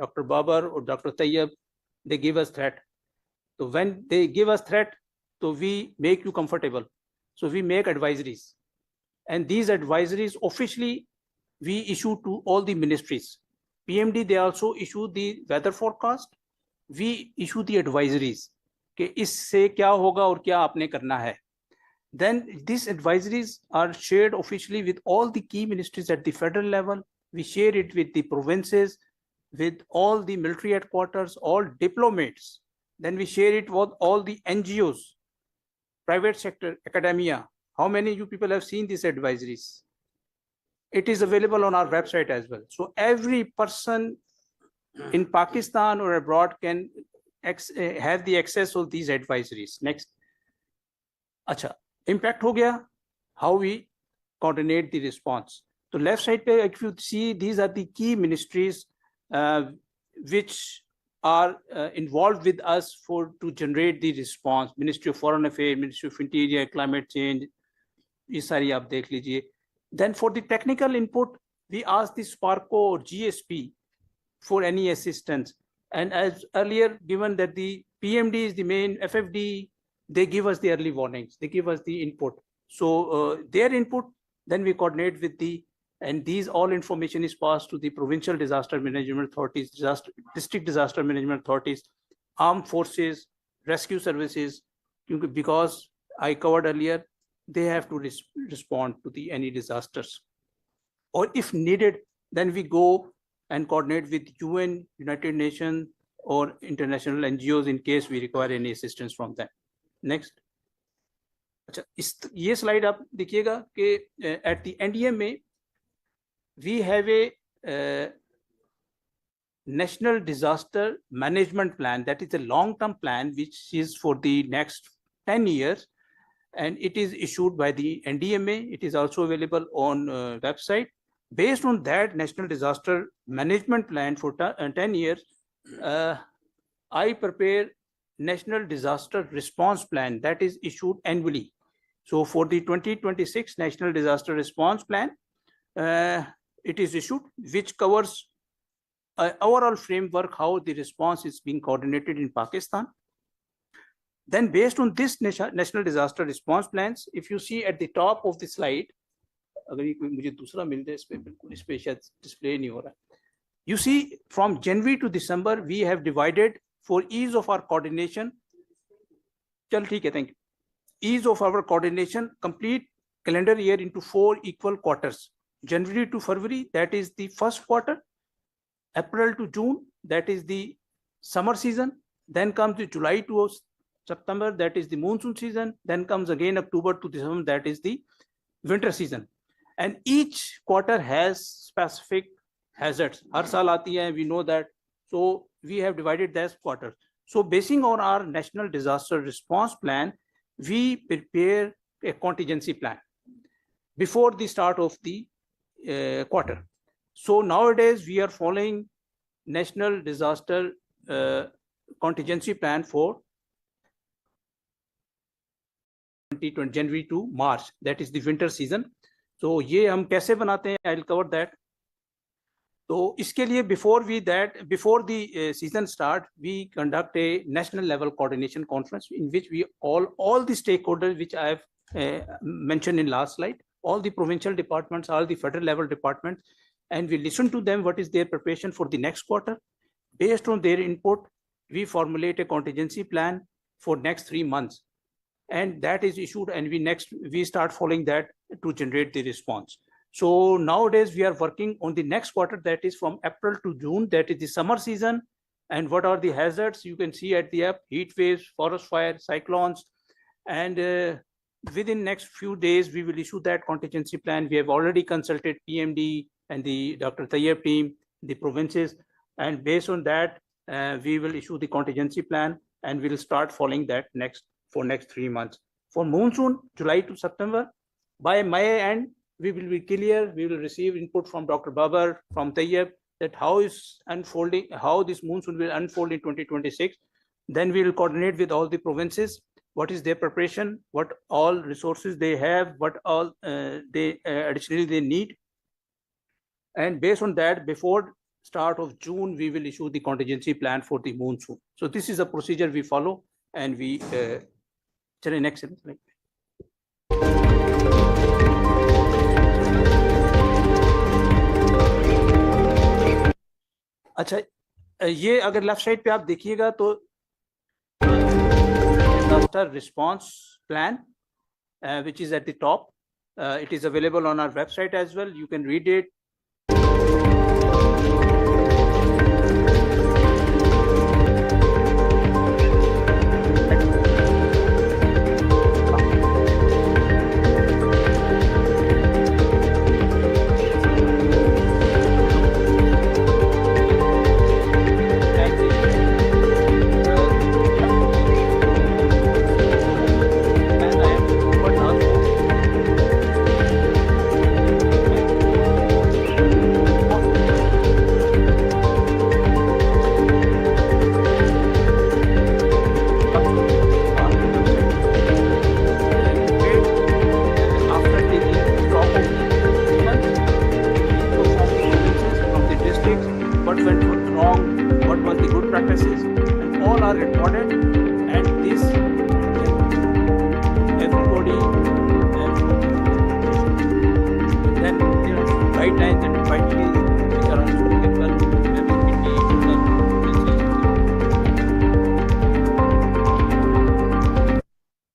Dr. Babar or Dr. Tayyab, they give us threat. So when they give us threat, so we make you comfortable. So we make advisories, and these advisories officially we issue to all the ministries. PMD, they also issue the weather forecast. We issue the advisories कि इससे क्या होगा और क्या आपने करना है. Then these advisories are shared officially with all the key ministries at the federal level. We share it with the provinces, with all the military headquarters, all diplomats. Then we share it with all the NGOs, private sector, academia. How many of you people have seen these advisories? It is available on our website as well. So every person in Pakistan or abroad can have the access of these advisories. Next. Acha, impact ho gaya. How we coordinate the response. So left side pe, if you see, these are the key ministries which are involved with us to generate the response. Ministry of Foreign Affairs, Ministry of Interior, Climate Change. ये सारी आप देख लीजिए. Then for the technical input, we ask the SPARCO or GSP for any assistance. And as earlier given that the PMD is the main FFD, they give us the early warnings, they give us the input. So their input, then we coordinate with and these all information is passed to the provincial disaster management authorities, district disaster management authorities, armed forces, rescue services, because I covered earlier, they have to respond to any disasters. Or if needed, then we go and coordinate with UN, United Nations, or international NGOs in case we require any assistance from them. Next. अच्छा, ये slide आप देखिएगा कि at the NDM में we have a national disaster management plan. That is a long-term plan which is for the next 10 years. And it is issued by the NDMA. It is also available on website. Based on that national disaster management plan for 10 years, I prepare national disaster response plan that is issued annually. So for the 2026 national disaster response plan, it is issued, which covers overall framework, how the response is being coordinated in Pakistan. Then based on this national disaster response plans, if you see at the top of the slide, you see from January to December, we have divided for ease of our coordination. Thank you. Ease of our coordination, complete calendar year into 4 equal quarters. January to February, that is the first quarter. April to June, that is the summer season. Then comes the July to September, that is the monsoon season. Then comes again October to December, that is the winter season. And each quarter has specific hazards. Har saal aati hai, we know that. So we have divided that quarter. So basing on our national disaster response plan, we prepare a contingency plan before the start of the quarter. So nowadays we are following national disaster contingency plan for 2020 January to March, that is the winter season. So ये हम कैसे बनाते हैं, I'll cover that. तो इसके लिए before the season start, we conduct a national level coordination conference in which we all the stakeholders which I have mentioned in last slide, all the provincial departments, all the federal level departments, and we listen to them what is their preparation for the next quarter. Based on their input, we formulate a contingency plan for next 3 months, and that is issued, and we start following that to generate the response. So nowadays we are working on the next quarter, that is from April to June, that is the summer season. And what are the hazards you can see at the app: heat waves, forest fire, cyclones. And within next few days we will issue that contingency plan. We have already consulted PMD and the Dr. Tayyab team, the provinces, and based on that we will issue the contingency plan, and we will start following that next 3 months. For monsoon, July to September, by May end, we will be clear. We will receive input from Dr. Babar, from Tayyab, that how is unfolding, how this monsoon will unfold in 2026. Then we will coordinate with all the provinces, what is their preparation, what all resources they have, what all additionally they need. And based on that, before start of June, we will issue the contingency plan for the monsoon. So this is a procedure we follow, and we next slide. अच्छा, ये अगर left side पे आप देखिएगा तो disaster response plan, which is at the top. It is available on our website as well. You can read it.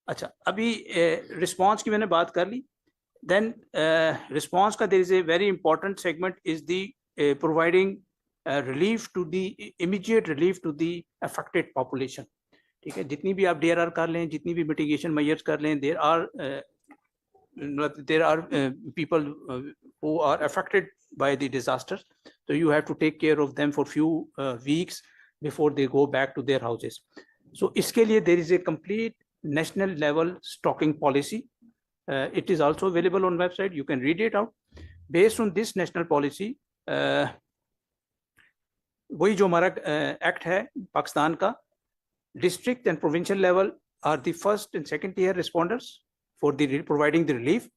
अच्छा, अभी response की मैंने बात कर ली. Then response का there is a very important segment is the providing relief to the immediate relief to the affected population. ठीक है, जितनी भी आप DRR कर लें, जितनी भी mitigation measures कर लें, there are people who are affected by the disasters. So you have to take care of them for few weeks before they go back to their houses. So इसके लिए there is a complete national level stocking policy. It is also available on website. You can read it out. Based on this national policy, वही जो हमारा act है पाकिस्तान का, district and provincial level are the first and second tier responders for the providing the relief.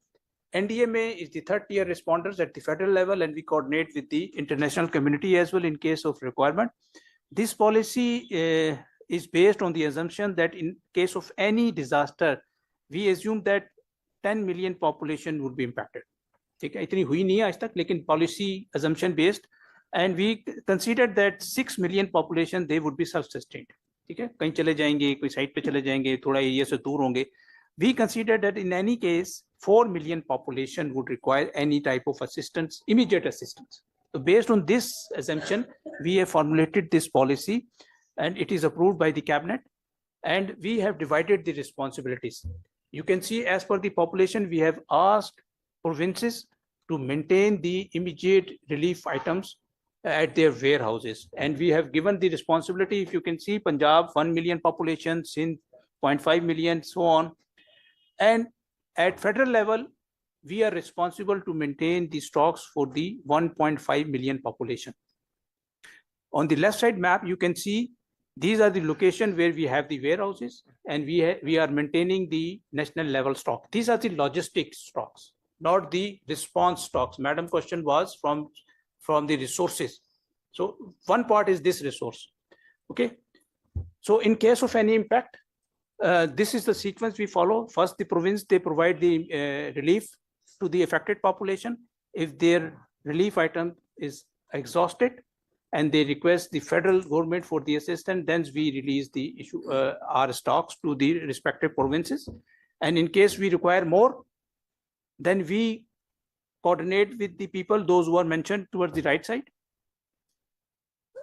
NDMA is the third tier responders at the federal level, and we coordinate with the international community as well in case of requirement. This policy is based on the assumption that in case of any disaster, we assume that 10 million population would be impacted. ठीक है, इतनी हुई नहीं है आज तक, लेकिन policy assumption based, and we considered that 6 million population they would be self-sustained. ठीक है, कहीं चले जाएंगे, कोई साइड पे चले जाएंगे, थोड़ा एरिया से दूर होंगे. We considered that in any case 4 million population would require any type of assistance, immediate assistance. So based on this assumption, we have formulated this policy, and it is approved by the cabinet, and we have divided the responsibilities. You can see as per the population, we have asked provinces to maintain the immediate relief items at their warehouses, and we have given the responsibility. If you can see, Punjab 1 million population, Sindh 0.5 million, so on. And at federal level, we are responsible to maintain the stocks for the 1.5 million population. On the left side map, you can see These are the location where we have the warehouses, and we are maintaining the national level stock. These are the logistics stocks, not the response stocks. Madam question was from the resources. So one part is this resource. Okay. So in case of any impact, this is the sequence we follow. First, the province, they provide the relief to the affected population. If their relief item is exhausted and they request the federal government for the assistance, then we release the issue, our stocks to the respective provinces. And in case we require more, then we coordinate with the people, those who are mentioned towards the right side.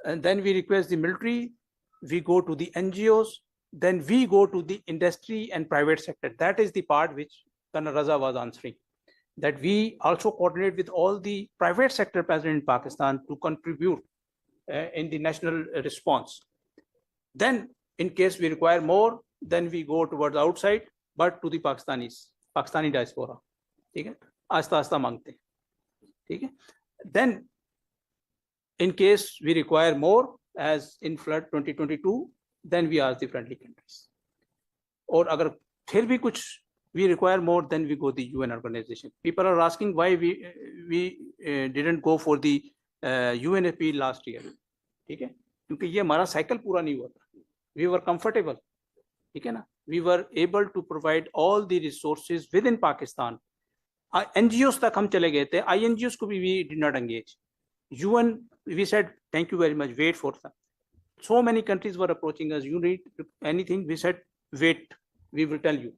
And then we request the military, we go to the NGOs, then we go to the industry and private sector. That is the part which Colonel Raza was answering, that we also coordinate with all the private sector present in Pakistan to contribute in the national response. Then in case we require more, then we go towards outside, but to the Pakistani diaspora. Okay? Asta asta mangte. Okay? Then in case we require more, as in flood 2022, then we ask the friendly countries. Or agar phir bhi kuch we require more, then we go the UN organization. People are asking why we didn't go for the UN appeal last year. ठीक है, क्योंकि ये हमारा cycle पूरा नहीं हुआ था. We were comfortable. ठीक है ना? We were able to provide all the resources within Pakistan. NGOs तक हम चले गए थे. INGOs को भी we did not engage. UN, we said thank you very much, wait for them. So many countries were approaching us. You need anything? We said wait, we will tell you.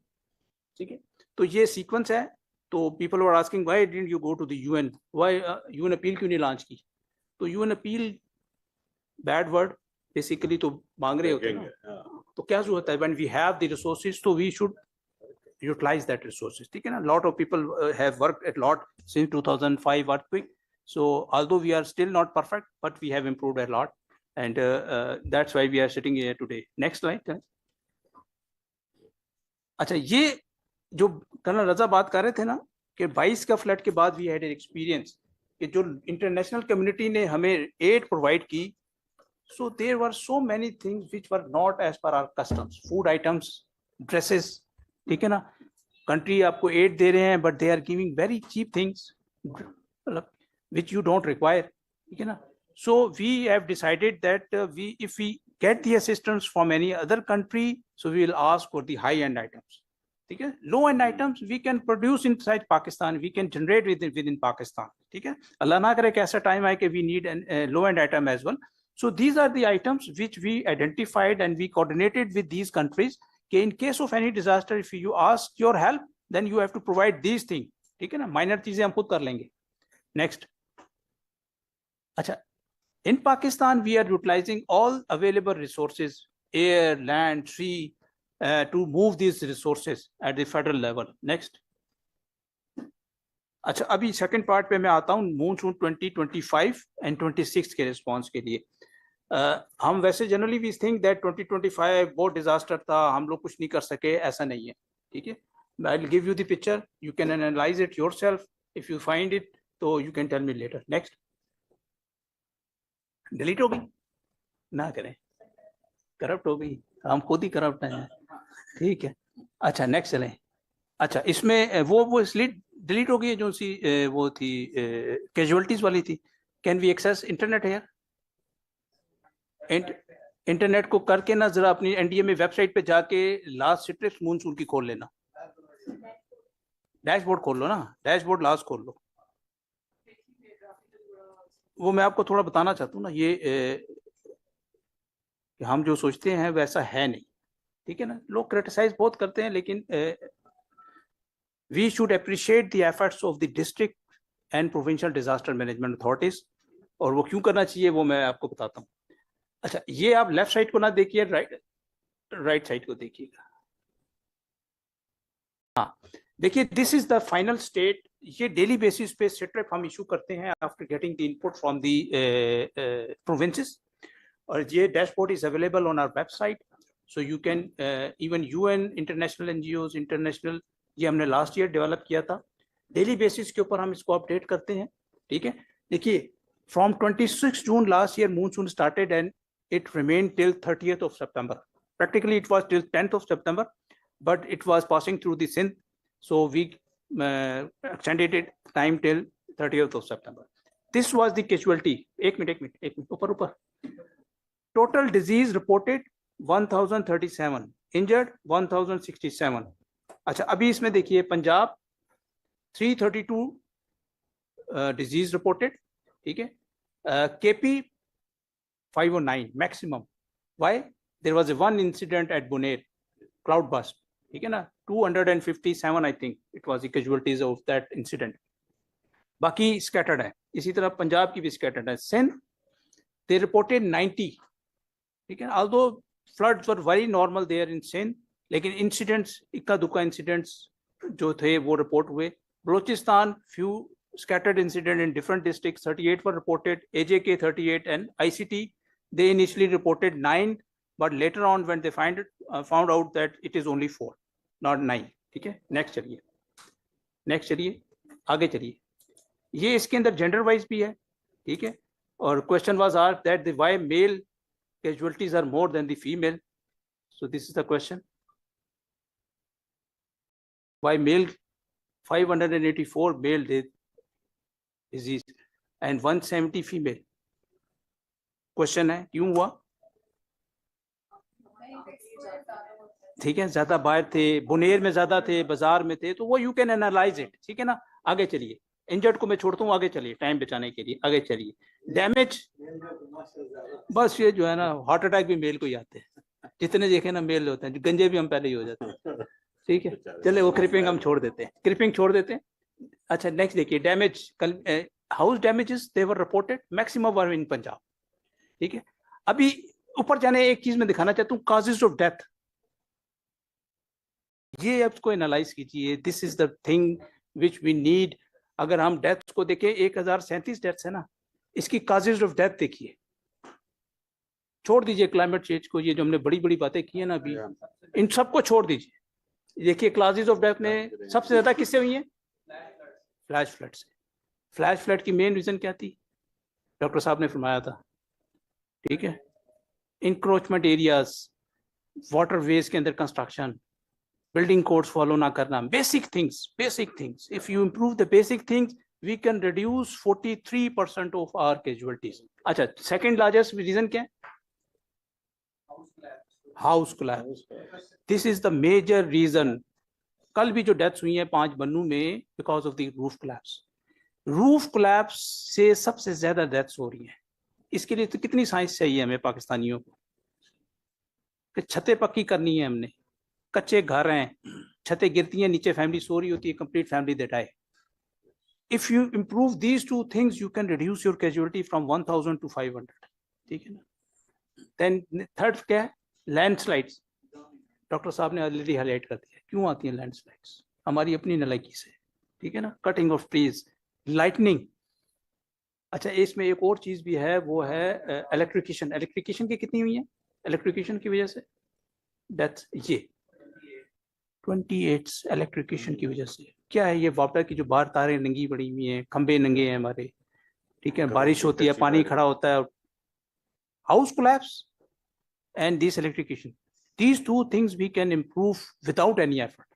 ठीक है, तो ये sequence है. तो people were asking why didn't you go to the UN? Why UN appeal क्यों नहीं launch की? तो UN appeal bad word basically तो मांग रहे होते हैं. तो क्या होता है, when we have the resources, so we should utilize that resources. ठीक है ना? Lot of people have worked a lot since 2005 earthquake. So although we are still not perfect, but we have improved a lot, and that's why we are sitting here today. Next slide. अच्छा, ये जो colonel रजा बात कर रहे थे ना कि 22 का फ्लड के बाद वी हैड एन एक्सपीरियंस कि जो इंटरनेशनल कम्युनिटी ने हमें एड प्रोवाइड की. So there were so many things which were not as per our customs. Food items, dresses, ठीक है ना? कंट्री आपको एड दे रहे हैं, but they are giving very cheap things which you don't require. ठीक है ना? So we have decided that if we get the assistance from any other country, so we will ask for the high-end items. ठीक है? Low-end items we can produce inside Pakistan, we can generate within Pakistan. ठीक है? अल्लाह ना करे कि ऐसा time आए कि we need a low-end item as well. So these are the items which we identified and we coordinated with these countries. कि in case of any disaster, if you ask your help, then you have to provide these things. ठीक है ना? Minor चीजें हम खुद कर लेंगे. Next. अच्छा, in Pakistan, we are utilizing all available resources, air, land, sea, to move these resources at the federal level. Next. अच्छा, अभी second part पे मैं आता हूँ Monsoon 2025 and 26 के response के लिए. हम वैसे generally we think that 2025 बहुत disaster था, हम लोग कुछ नहीं कर सके, ऐसा नहीं है. ठीक है? I'll give you the picture. You can analyze it yourself. If you find it, so you can tell me later. Next. Delete हो गई ना करें, करप्ट हो गई, हम खुद ही करप्ट हैं. ठीक है, अच्छा नेक्स्ट चलें. अच्छा, इसमें वो इसलिए डिलीट हो गई है जो सी वो थी कैजुअलिटीज वाली थी. कैन वी एक्सेस इंटरनेट है? इंटरनेट को करके ना जरा अपनी एनडीए में वेबसाइट पे जाके लास्ट सिट्रिक्स मॉनसून की खोल लेना. डैशबोर्ड खोल लो ना, डैशबोर्ड लास्ट खोल लो. वो मैं आपको थोड़ा बताना चाहता हूँ ना, ये कि हम जो सोचते हैं वैसा है नहीं. ठीक है ना? लोग क्रिटिसाइज बहुत करते हैं, लेकिन we should appreciate the efforts of the district and provincial disaster management authorities. और वो क्यों करना चाहिए वो मैं आपको बताता हूँ. अच्छा, ये आप लेफ्ट साइड को ना देखिए, राइट साइड को देखिएगा. हाँ, देखिए, this is the final state. ये डेली बेसिस पे सिट्रेप हम इशू करते हैं after getting the input from the provinces. और ये dashboard is available on our website. So you can even UN, international NGOs, international, ये हमने लास्ट ईयर डेवलप किया था. डेली बेसिस के ऊपर हम इसको अपडेट करते हैं. ठीक है? देखिए, from 26 June last year monsoon started and it remained till 30th of September. Practically, it was till 10th of September, but it was passing through the Sindh. So we extended it time till 30th of September. This was the casualty. एक minute, ऊपर. Total disease reported 1037, injured 1067. अच्छा, अभी इसमें देखिए Punjab 332 disease reported, ठीक है. KP 509 maximum. Why? There was one incident at Buner, cloud burst. ठीक है ना, 257 I think it was the casualties of that incident. बाकी scattered है. इसी तरह पंजाब की भी scattered है. Sindh, they reported 90. ठीक है, although floods were very normal there in Sindh, लेकिन incidents, इक्का दुक्का incidents जो थे वो report हुए. Balochistan, few scattered incident in different districts, 38 were reported, AJK 38, and ICT, they initially reported 9, but later on when they found out that it is only 4, not 9. ठीक है, next चलिए, आगे चलिए. ये इसके अंदर gender wise भी है, ठीक है, और question was asked that the why male casualties are more than the female. So this is the question. Why male 584 male death disease and 170 female. Question है क्यों हुआ? ठीक है, ज्यादा बाहर थे, बुनेर में ज्यादा थे, बाजार में थे, तो वो यू कैन एनालाइज इट. ठीक है ना, आगे चलिए. इंजर्ड को मैं छोड़ता हूँ, आगे चलिए, टाइम बचाने के लिए आगे चलिए. डैमेज, बस ये जो है ना, हार्ट अटैक भी मेल को ही आते हैं, जितने देखे ना मेल होते हैं, गंजे भी हम पहले ही हो जाते हैं. ठीक है, चले वो क्रिपिंग हम छोड़ देते हैं, क्रिपिंग छोड़ देते हैं. अच्छा, नेक्स्ट देखिए, damage, house damages they were reported, maximum were in Punjab. ठीक है, अभी ऊपर जाने एक चीज मैं दिखाना चाहता हूँ, कॉजेज ऑफ डेथ. ये अब इसको एनालाइज कीजिए. This is the thing which we need. अगर हम डेथ्स को देखें, 1037 डेथ्स है ना, इसकी कॉजेज ऑफ डेथ देखिए. छोड़ दीजिए क्लाइमेट चेंज को, ये जो हमने बड़ी बड़ी बातें की है ना अभी, इन सबको छोड़ दीजिए. देखिए क्लासेस ऑफ डेथ में सबसे ज्यादा किससे हुई है? फ्लैश फ्लड से. फ्लैश फ्लड की मेन रीजन क्या थी? डॉक्टर साहब ने फरमाया था. ठीक है, इंक्रोचमेंट एरियाज, वाटर वेज के अंदर कंस्ट्रक्शन, बिल्डिंग कोड्स फॉलो ना करना, basic things. If you improve the basic things, we can reduce 43% of our casualties. अच्छा, सेकंड लार्जेस्ट रीजन क्या है? House collapse. This is the major reason. कल भी जो डेथ्स हुई हैं 5 बन्नू में, because of the roof collapse. Roof collapse से सबसे ज्यादा डेथ्स हो रही हैं. इसके लिए तो कितनी साइंस चाहिए हमें पाकिस्तानियों को, कि छतें पक्की करनी है हमने. कच्चे घर हैं, छतें गिरती हैं, नीचे फैमिली सो रही होती है, complete family that I. If you improve these 2 things, you can reduce your casualty from 1000 to 500. ठीक है ना. देन थर्ड क्या है? लैंडस्लाइड्स. डॉक्टर साहब ने ऑलरेडी हाईलाइट कर दिया क्यों आती हैं लैंडस्लाइड्स, हमारी अपनी नालायकी से. ठीक है ना. Cutting of trees, lightning. अच्छा, इसमें एक और चीज भी है, वो है इलेक्ट्रिफिकेशन. इलेक्ट्रिफिकेशन की कितनी हुई है इलेक्ट्रिफिकेशन की वजह से डेथ? ये 28 इलेक्ट्रिफिकेशन की वजह से. क्या है ये? वाटर की जो बाहर तारें नंगी पड़ी हुई हैं, खंबे नंगे हैं हमारे. ठीक है, बारिश होती है, पानी खड़ा होता है, house collapse and this electrification. These 2 things we can improve without any effort.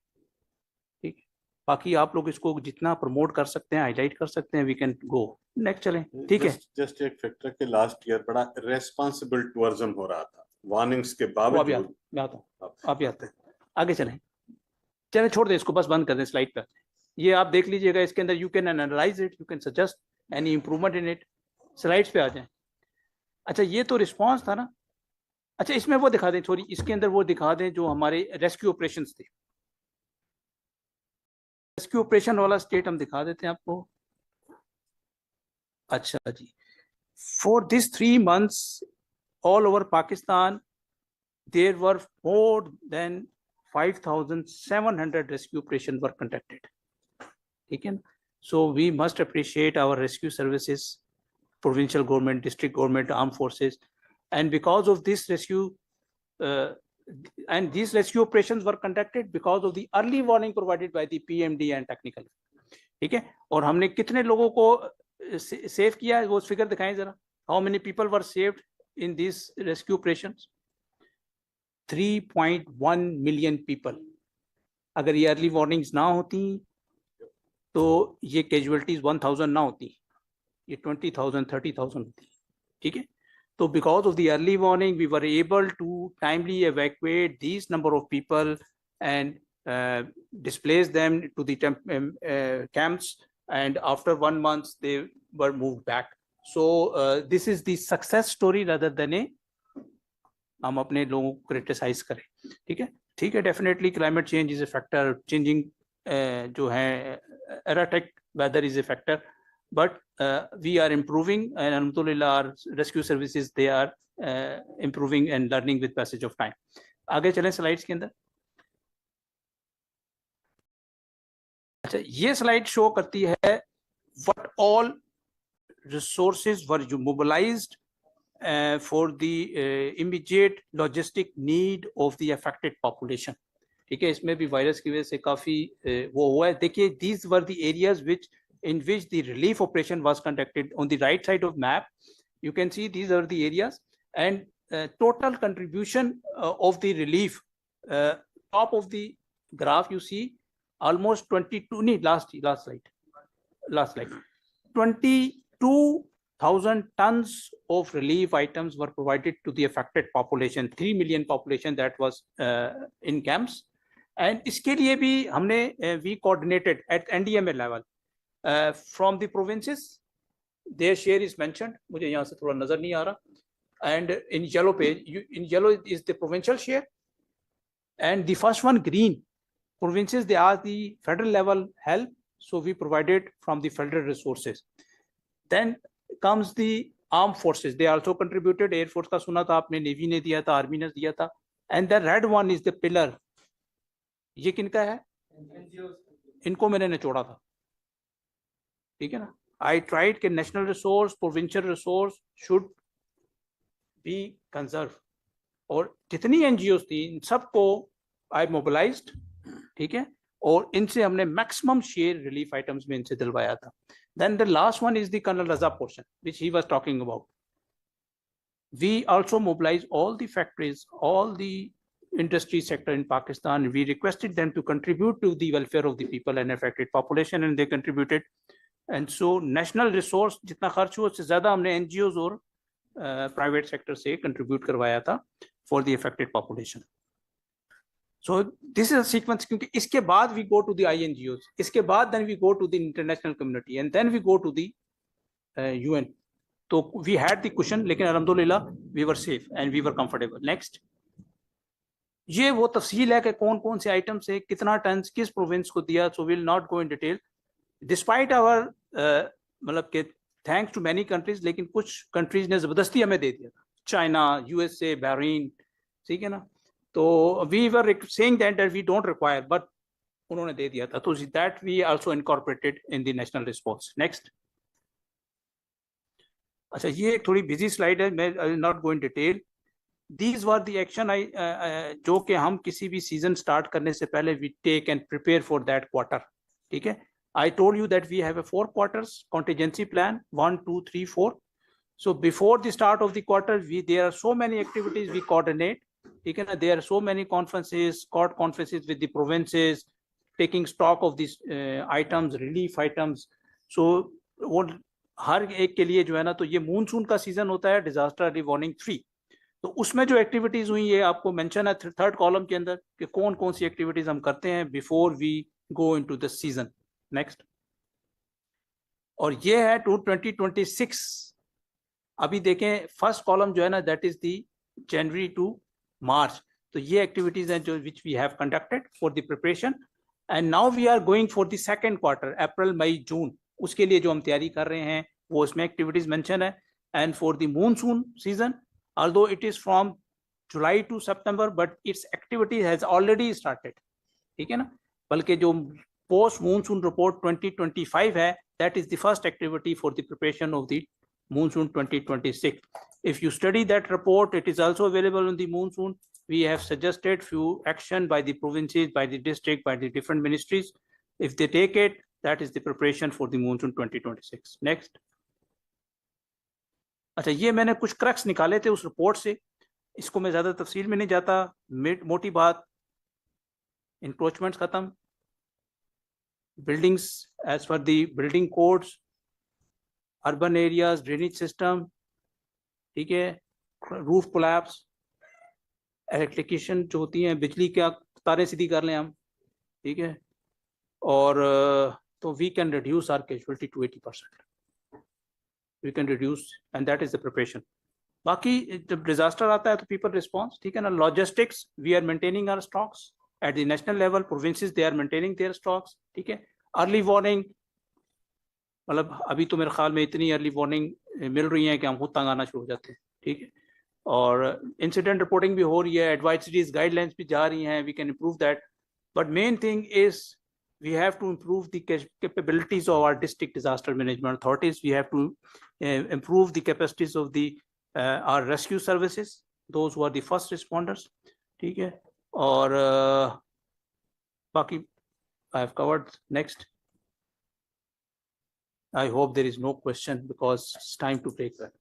ठीक है, बाकी आप लोग इसको जितना प्रमोट कर सकते हैं, हाईलाइट कर सकते हैं, we can go. नेक्स्ट चलें. ठीक है, जस्ट एक फैक्टर के लास्ट ईयर बड़ा रेस्पॉन्सिबल टूरिज्म हो रहा था, वार्निंग्स के बावजूद. मैं आता हूँ, आप आते हैं, आगे चलें. चलें, छोड़ दें इसको, बस बंद कर दें. स्लाइड पर ये आप देख लीजिएगा, इसके अंदर you can analyse it, you can suggest any improvement in it. Slides पे आ जाएं. अच्छा, ये तो रिस्पॉन्स था ना. अच्छा, इसमें वो दिखा दें, सॉरी, इसके अंदर वो दिखा दें जो हमारे रेस्क्यू ऑपरेशंस थे. रेस्क्यू ऑपरेशन वाला स्टेट हम दिखा देते हैं आपको. अच्छा जी, for this 3 months all over Pakistan there were more than 5700 rescue operation were conducted. ठीक है ना. So we must appreciate our rescue services, provincial government, district government, arm forces. And because of this rescue, and these rescue operations were conducted because of the early warning provided by the PMD and technical. ठीक है, और हमने कितने लोगों को save किया है वो फिगर दिखाएं जरा. How many people were saved in these rescue operations? 3.1 million people. अगर ये अर्ली वार्निंग्स ना होती तो ये कैजुअलिटीज 1000 ना होती, ये 20,000 30,000 होती. ठीक है. So because of the early warning, we were able to timely evacuate these number of people and displace them to the camps. And after 1 month, they were moved back. So this is the success story rather than a हम अपने लोगों को criticise करें. ठीक है. ठीक है. Definitely climate change is a factor. Changing जो है erratic weather is a factor. But we are improving, and alhamdulillah our rescue services, they are improving and learning with passage of time. आगे चलें slides के अंदर. अच्छा, ये slide show करती है what all resources were mobilized for the immediate logistic need of the affected population. ठीक है. इसमें भी वायरस की वजह से काफी वो हुआ है. देखिए, these were the areas in which the relief operation was conducted. On the right side of map, you can see these are the areas, and total contribution of the relief, top of the graph you see almost 22, last slide, 22,000 tons of relief items were provided to the affected population, 3 million population that was in camps. And इसके लिए भी हमने we coordinated at NDMA level. From the provinces, their share is mentioned. मुझे यहाँ से थोड़ा नजर नहीं आ रहा. And in yellow page, in yellow is the provincial share, and the first one green, provinces, they are the federal level help, so we provided from the federal resources. Then comes the armed forces, they also contributed. Air Force का सुना था आपने, Navy ने दिया था, Army ने दिया था. And the red one is the pillar. ये किनका है? इनको मैंने निचोड़ा था. ठीक है ना. I tried कि national resource, provincial resource should be conserved. और जितनी NGOs थी इन सबको I mobilized. ठीक है. और इनसे हमने maximum share relief items में इनसे दिलवाया था. Then the last one is the Colonel Raza portion, which he was talking about. We also mobilized all the factories, all the industry sector in Pakistan. We requested them to contribute to the welfare of the people and affected population, and they contributed. And so national resource जितना खर्च हुआ उससे ज़्यादा हमने NGOs और private sector से contribute करवाया था for the affected population. So this is a sequence, क्योंकि इसके बाद we go to the INGOs, इसके बाद then we go to the international community, and then we go to the UN. So we had the cushion, लेकिन alhamdulillah we were safe and we were comfortable. Next. ये वो तफसील है कि कौन कौन से आइटम्स है, कितना टन किस प्रोविंस को दिया. So we'll not go in detail. Despite our मतलब कि thanks to many countries, लेकिन कुछ countries ने जबरदस्ती हमें दे दिया. China, USA, Bahrain, ठीक है ना. तो we were saying that we don't require, but उन्होंने दे दिया था. तो that we also incorporated in the national response. Next. अच्छा, ये एक थोड़ी busy slide है, मैं I will not go in detail. These were the action जो कि हम किसी भी season start करने से पहले we take and prepare for that quarter. ठीक है. I told you that we have a 4 quarters contingency plan, 1, 2, 3, 4. So before the start of the quarter, there are so many activities we coordinate. There are so many conferences, court conferences with the provinces, taking stock of these items, relief items. So वो हर एक के लिए जो है ना, तो ये monsoon का season होता है, disaster early warning 3. तो उसमें जो activities हुई ये आपको mention है third column के अंदर कि कौन कौन सी activities हम करते हैं before we go into the season. Next. और ये है 2026. अभी देखें फर्स्ट कॉलम जो है ना, that is the January to March. तो ये एक्टिविटीज हैं जो which we have conducted for the preparation. And now we are going for the second quarter, April May June. उसके लिए जो हम तैयारी कर रहे हैं वो इसमें एक्टिविटीज मेंशन है. And for the monsoon season, although it is from July to September, but it's activity has already started. ठीक है ना. बल्कि जो post monsoon report 2025 है, that is the first activity for the preparation of the monsoon 2026. If you study that report, it is also available on the monsoon. We have suggested few action by the provinces, by the district, by the different ministries. If they take it, that is the preparation for the monsoon 2026. Next. अच्छा, ये मैंने कुछ crux निकाले थे उस report से, इसको मैं ज्यादा तफसील में नहीं जाता। मोटी बात, इंक्रोचमेंट्स खत्म, buildings as per the building codes, urban areas drainage system, ठीक है, रूफ कोलैप्स, इलेक्ट्रिशियन जो होती हैं, बिजली क्या तारें सीधी कर लें हम, ठीक है, और तो we can reduce our casualty to 80%, we can reduce, and that is the preparation. बाकी जब डिजास्टर आता है तो पीपल रिस्पॉन्स, ठीक है ना। Logistics, we are maintaining our stocks at the national level, provinces they are maintaining their stocks, ठीक है। अर्ली वार्निंग, मतलब अभी तो मेरे ख्याल में इतनी अर्ली वार्निंग मिल रही है कि हम खुद तंग आना शुरू हो जाते हैं, ठीक है। और इंसिडेंट रिपोर्टिंग भी हो रही है, एडवाइजरीज गाइडलाइंस भी जा रही हैं, we can improve that, but main thing is we have to improve the capabilities of our district disaster management authorities. We have to improve the capacities of the our rescue services, those who are the first responders, ठीक है। और बाकी I have covered. Next, I hope there is no question because it's time to break that.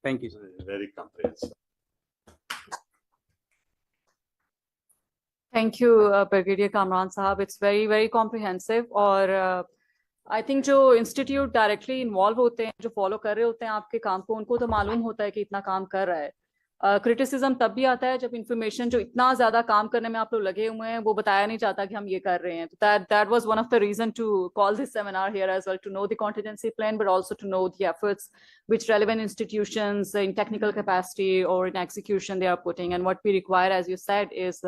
Thank you. Very comprehensive. Thank you, Brigadier Kamran Sahab. It's very, very comprehensive. और I think जो institute directly involve होते हैं, जो follow कर रहे होते हैं आपके काम को, उनको तो मालूम होता है कि इतना काम कर रहा है। Criticism तब भी आता है जब information जो इतना ज़्यादा काम करने में आप लोग लगे हुए हैं, वो बताया नहीं जाता कि हम ये कर रहे हैं। तो that was one of the reason to call this seminar here as well, to know the contingency plan, but also to know the efforts which relevant institutions in technical capacity or in execution they are putting. And what we require, as you said, is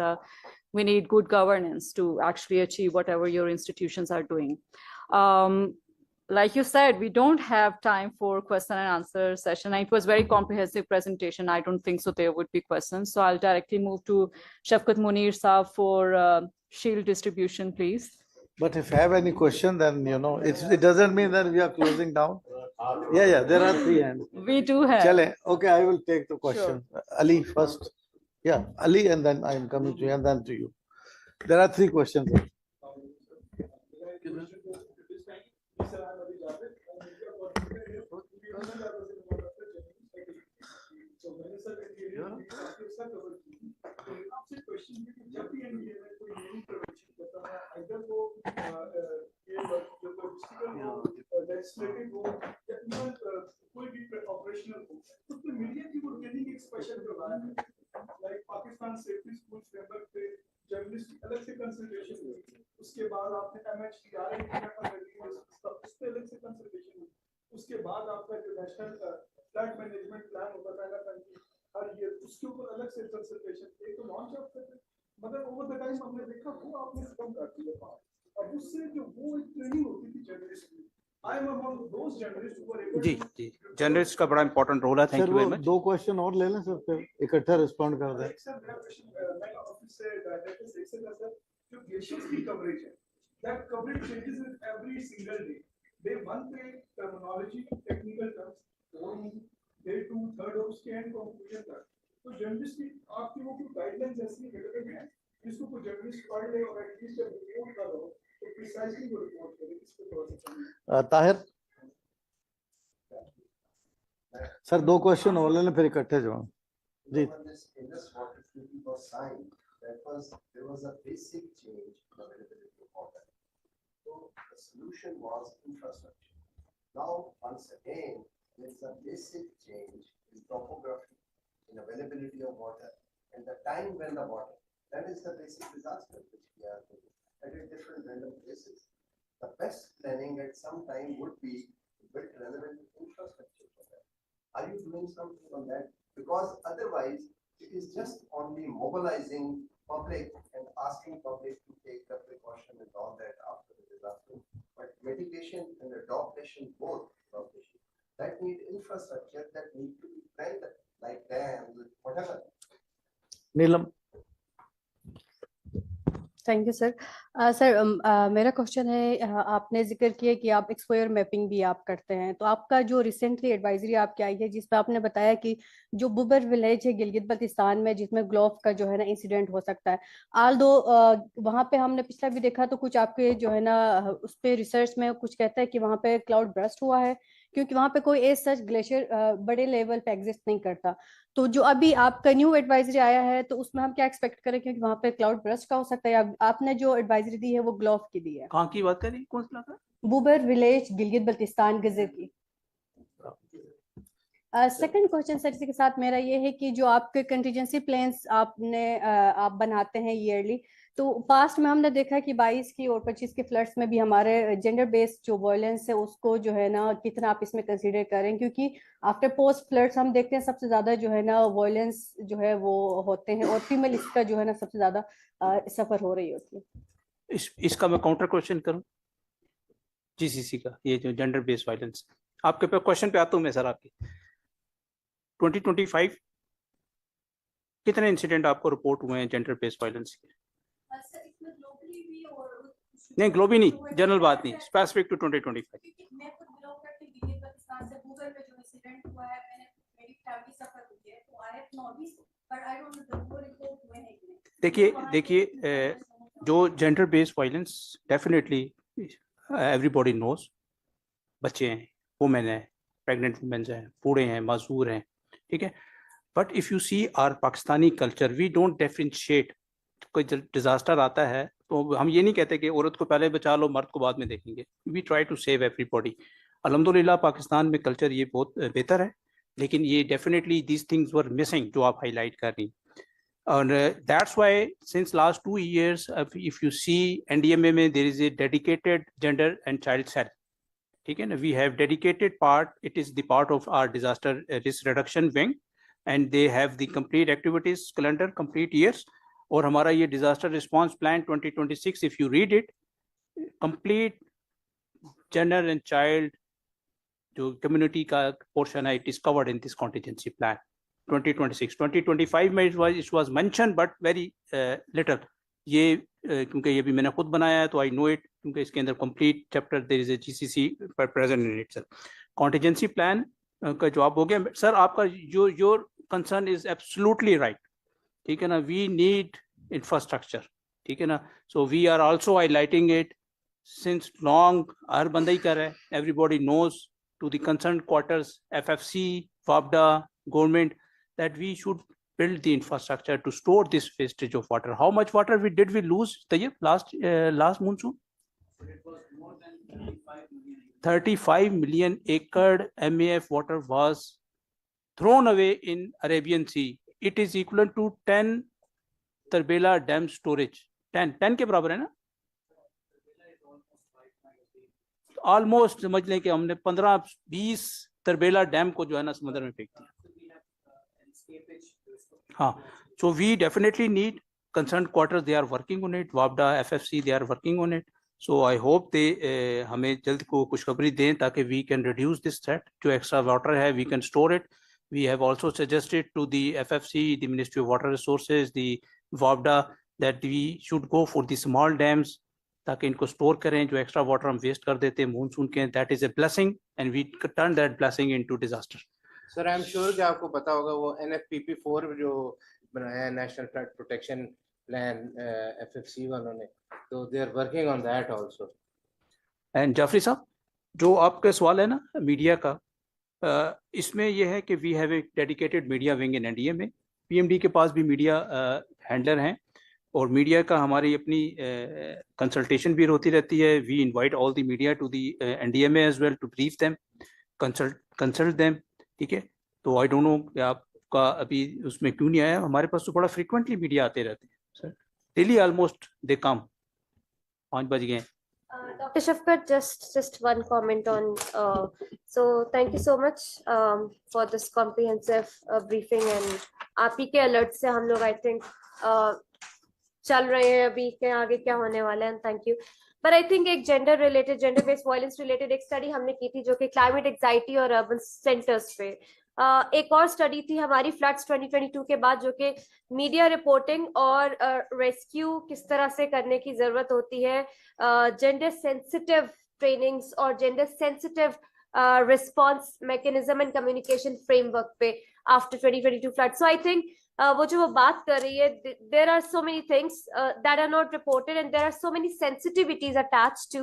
we need good governance to actually achieve whatever your institutions are doing. Like you said, we don't have time for question and answer session. It was very comprehensive presentation. I don't think so there would be questions. So I'll directly move to Shafkat Munir Saab for shield distribution, please. But if you have any question, then, you know, it doesn't mean that we are closing down. Yeah, there are 3 hands. We do have. Chale, okay, I will take the question. Ali first. Yeah, Ali, and then I am coming to you, and then to you. There are 3 questions. Like Pakistan Safety Schools framework पे journalist की अलग से consultation हुई, उसके बाद आपने MHTRA उस पे अलग से कंसल्टेशन हुई, उसके बाद आपका जो नेशनल फ्लड मैनेजमेंट प्लान होता था हर ईयर, उसके ऊपर अलग से कंसल्टेशन, एक तो लॉन्च आप करते, मगर ओवर द टाइम हमने देखा वो आपने खत्म कर दिया। अब उससे जो वो एक ट्रेनिंग होती थी जर्नलिस्ट की, I am among those journalists who were able जी जी, जर्नलिस्ट का बड़ा इंपॉर्टेंट रोल है। Thank you very much. 2 question और ले लें सर, फिर इकट्ठा रिस्पॉन्ड कर दें। सर मेरा क्वेश्चन मैं ऑफिस से डायरेक्टर से सर, जो ग्लेशियर्स की कवरेज है, that coverage changes with every single day. Day 1 पे terminology, technical terms, day 2, third और उसके end conclusion तक, तो जर्नलिस्ट की आपकी वो कोई गाइडलाइंस ऐसी अवेलेबल है जिसको कोई जर्नलिस्ट पढ़ ले और एटलीस्ट जब रिपोर्ट कर हो तो प्रिसाइजली वो रिपोर्ट करे, इस पे थोड़ा सा ताहिर सर 2 क्वेश्चन और ले लें, फिर इकट्ठे जवाब। जी, there was a basic change in availability of water. So the solution was infrastructure. Now, once again, there is a basic change in topography, in availability of water, and the time when the water. That is the basic disaster which we are doing at different random places. The best planning at some time would be to build relevant infrastructure for that. Are you doing something on that? Because otherwise, it is just only mobilizing public and asking public to take the precaution and all that after the disaster. But mitigation and adaptation, both that need infrastructure that need to be planned, like dams, whatever. Neelam. Thank you, sir. Sir मेरा question है, आपने जिक्र किया कि आप exposure mapping भी आप करते हैं, तो आपका जो रिसेंटली एडवाइजरी आपकी आई है जिसमें आपने बताया कि जो बुबर विलेज है गिलगित बल्तिस्तान में जिसमें ग्लोव का जो है ना इंसिडेंट हो सकता है, आल दो वहाँ पे हमने पिछला भी देखा तो कुछ आपके जो है ना उस पे रिसर्च में कुछ कहता है कि वहाँ पे क्लाउड ब्रस्ट हुआ है, क्योंकि वहाँ पे कोई एज सच ग्लेशियर बड़े लेवल पे एग्जिस्ट नहीं करता। तो जो अभी आपका न्यू एडवाइजरी आया है तो उसमें हम क्या एक्सपेक्ट करें, क्योंकि वहां पे क्लाउड ब्रस्ट का हो सकता है, या आपने जो एडवाइजरी दी है वो ग्लोव की दी है? कहाँ की बात करें, कौन सा इलाका? बुबर विलेज गिलगित बल्तिस्तान गजर की। सेकंड क्वेश्चन सर इसी के साथ मेरा ये है कि जो आपके कंटीजेंसी प्लान्स आप बनाते हैं ईयरली, तो पास्ट में हमने देखा कि 22 की और 25 के फ्लड्स में भी हमारे जेंडर बेस्ड जो वायलेंस है उसको जो है ना कितना आप इसमें कंसीडर करें, क्योंकि आफ्टर पोस्ट फ्लड्स हम देखते हैं सबसे ज्यादा जो है ना वायलेंस जो है वो होते हैं और फीमेल इसका जो है ना सबसे ज्यादा सफर हो रही होती है। इसका मैं काउंटर क्वेश्चन करूं, जीसीसी का ये जो जेंडर बेस्ड वायलेंस, आपके पे क्वेश्चन पे आता हूं मैं सर। आपकी 2025 कितने इंसिडेंट आपको रिपोर्ट हुए हैं जेंडर बेस्ड वायलेंस के? नहीं ग्लोबली नहीं, जनरल बात नहीं, स्पेसिफिक टू 2025। देखिए जो gender based violence definitely everybody knows, बच्चे हैं, वुमेन है, प्रेग्नेंट वुमेन हैं, बूढ़े हैं, मजदूर हैं, ठीक है। But if you see our Pakistani culture, we don't differentiate. कोई डिजास्टर आता है तो हम ये नहीं कहते कि औरत को पहले बचा लो मर्द को बाद में देखेंगे, we try to save everybody. अल्हम्दुलिल्लाह पाकिस्तान में कल्चर ये बहुत बेहतर है, लेकिन ये definitely these things were missing जो आप हाईलाइट कर रही। और that's why since last 2 years if you see NDMA में there is a dedicated gender and child cell, ठीक है ना, we have dedicated part, it is the part of our disaster risk reduction wing and they have the complete activities calendar, complete years। और हमारा ये disaster response plan 2026 if you read it, complete gender and child जो community का portion है, it is covered in this contingency plan 2026। 2025 में it was mentioned but very little। ये क्योंकि ये भी मैंने खुद बनाया है तो आई नो इट, क्योंकि इसके अंदर complete chapter there is a GCC present in it. Sir contingency plan का जवाब हो गया सर। आपका जो your concern is absolutely right, ठीक है ना, वी नीड इंफ्रास्ट्रक्चर, ठीक है ना। So we are also highlighting it since long, हर बंदा ही कर रहा है, everybody knows to the concern quarters, FFC, FABDA, government, that we should build the infrastructure to store this wastage of water. How much water did we lose last monsoon? It was more than 35 million. 35 million acre MAF water was thrown away in Arabian Sea. It is equivalent to 10 Tarbela dam storage. 10 के बराबर है ना? Almost समझ लें कि हमने 15-20 Tarbela dam को जो है ना समुद्र में फेंक दिया। हाँ, so we definitely need concerned quarters, they are working on it, WAPDA, FFC, they are working on it। So I hope they हमें जल्द को खुशखबरी दें ताकि we can reduce this threat। जो extra water है we can store it। We have also suggested to the FFC, the Ministry of Water Resources, the WAPDA that we should go for the small dams ताकि इनको store करें, जो extra water हम waste कर देते हैं monsoon के, that is a blessing and we turn that blessing into disaster. Sir I am sure कि आपको पता होगा वो NFPP4 जो बनाया है, national flood protection plan, FFC वालों ने, तो they are working on that also. And Jafri साहब, जो आपका सवाल है ना मीडिया का, इसमें यह है कि we have a dedicated media wing in NDA में, PMD के पास भी मीडिया हैंडलर हैं और मीडिया का हमारी अपनी कंसल्टेशन भी होती रहती है। We invite all the media to the NDMA as well to brief them, consult them, ठीक है। तो आई डोंट नो कि आपका अभी उसमें क्यों नहीं आया, हमारे पास तो बड़ा फ्रीक्वेंटली मीडिया आते रहते हैं सर, डेली ऑलमोस्ट दे कम। 5 बज गए। Dr. Shafqat, just one comment on. So thank you so much for this comprehensive briefing and आप ही के अलर्ट से हम लोग I think चल रहे हैं अभी के आगे क्या होने वाला है। Thank you. पर आई थिंक एक जेंडर बेस्ड वायलेंस रिलेटेड एक स्टडी हमने की थी जो कि क्लाइमेट एंजाइटी और अर्बन सेंटर्स पे, एक और स्टडी थी हमारी फ्लड्स 2022 के बाद, जो कि मीडिया रिपोर्टिंग और रेस्क्यू किस तरह से करने की जरूरत होती है, जेंडर सेंसिटिव ट्रेनिंग्स और gender sensitive response mechanism and communication framework पे after 2022 flood. So I think वो जो वो बात कर रही है, there are so many things that are not reported and there are so many sensitivities attached to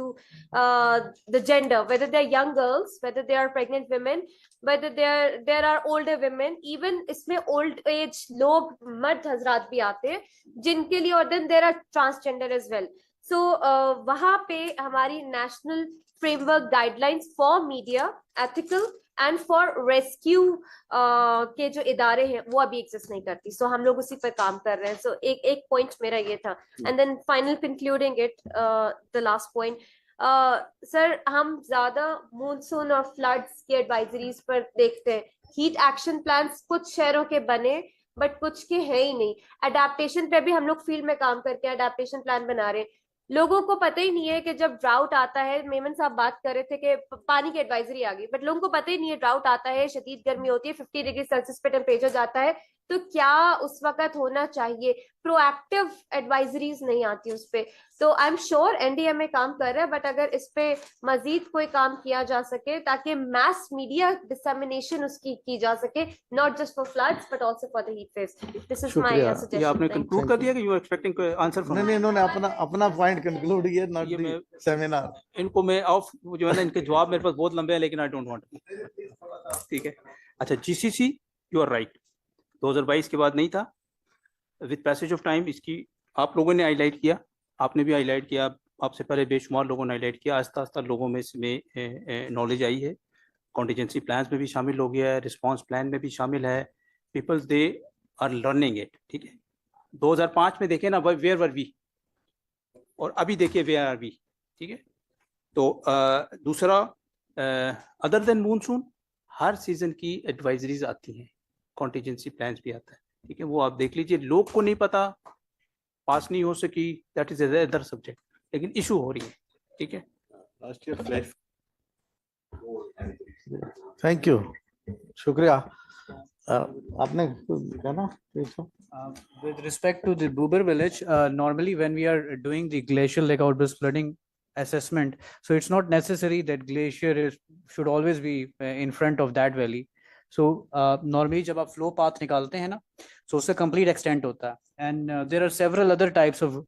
the gender, whether they're young girls, whether they are pregnant women, whether there are older women, even इसमें old age लोग मर्द हजरात भी आते हैं जिनके लिए, और then there are transgender as well. So वहाँ पे हमारी national framework guidelines for media, ethical and for rescue के जो इदारे हैं वो अभी एग्जिस्ट नहीं करती. सो हम लोग उसी पर काम कर रहे हैं. सो एक पॉइंट मेरा ये था. And then final concluding it, the last point, sir हम ज्यादा मानसून और फ्लड्स की एडवाइजरीज पर देखते हैं. हीट एक्शन प्लान्स कुछ शहरों के बने बट कुछ के है ही नहीं. अडेप्टेशन पे भी हम लोग फील्ड में काम करके अडेप्टेशन प्लान बना रहे हैं. लोगों को पता ही नहीं है कि जब ड्राउट आता है, मेमन साहब बात कर रहे थे कि पानी की एडवाइजरी आ गई, बट लोगों को पता ही नहीं है ड्राउट आता है, शदीद गर्मी होती है, 50 डिग्री सेल्सियस पे टेम्परेचर जाता है, तो क्या उस वक्त होना चाहिए. प्रोएक्टिव एडवाइजरीज नहीं आती उस पे. तो आई एम श्योर एनडीएमए काम कर रहा है, बट अगर इस पे मजीद कोई काम किया जा सके ताकि मैस मीडिया डिसेमिनेशन उसकी की जा सके, not just for floods but also for the heat waves. This is my शुक्रिया. ये आपने सजेशन. कंक्लूड कर दिया कि you are expecting answer from? नहीं, इन्होंने अपना अपना पॉइंट कंक्लूड किया, नॉट ये दी मैं सेमिनार. इनको मैं ऑफ जो है ना, इनके जवाब मेरे पास बहुत लंबे हैं, लेकिन आई डोंट वांट. ठीक है. अच्छा, जीसीसी, यू आर राइट, 2022 के बाद नहीं था. विद पैसेज ऑफ टाइम इसकी आप लोगों ने हाईलाइट किया, आपने भी हाईलाइट किया, आपसे पहले बेशुमार लोगों ने हाईलाइट किया. आस्ता आस्ता लोगों में इसमें नॉलेज आई है. कॉन्टीजेंसी प्लान्स में भी शामिल हो गया है, रिस्पांस प्लान में भी शामिल है. People they are learning it. ठीक है. 2005 में देखे ना, वेयर वर वी, और अभी देखिए वेयर आर वी. ठीक है. तो दूसरा, अदर देन मानसून हर सीजन की एडवाइजरीज आती हैं, कॉन्टीजेंसी प्लान्स भी आता है. ठीक है. वो आप देख लीजिए. लोग को नहीं पता, पास नहीं हो सकी, दैट इज अदर सब्जेक्ट, लेकिन इशू हो रही है. ठीक है. Last year flash. Thank you. शुक्रिया. आपने कहना with respect to the Buber village, normally when we are doing the glacial lake outburst flooding assessment, so it's not necessary that glacier should always be in front of that valley. So normally जब आप flow path निकालते हैं ना, so उससे complete extent होता है. And there are several other types of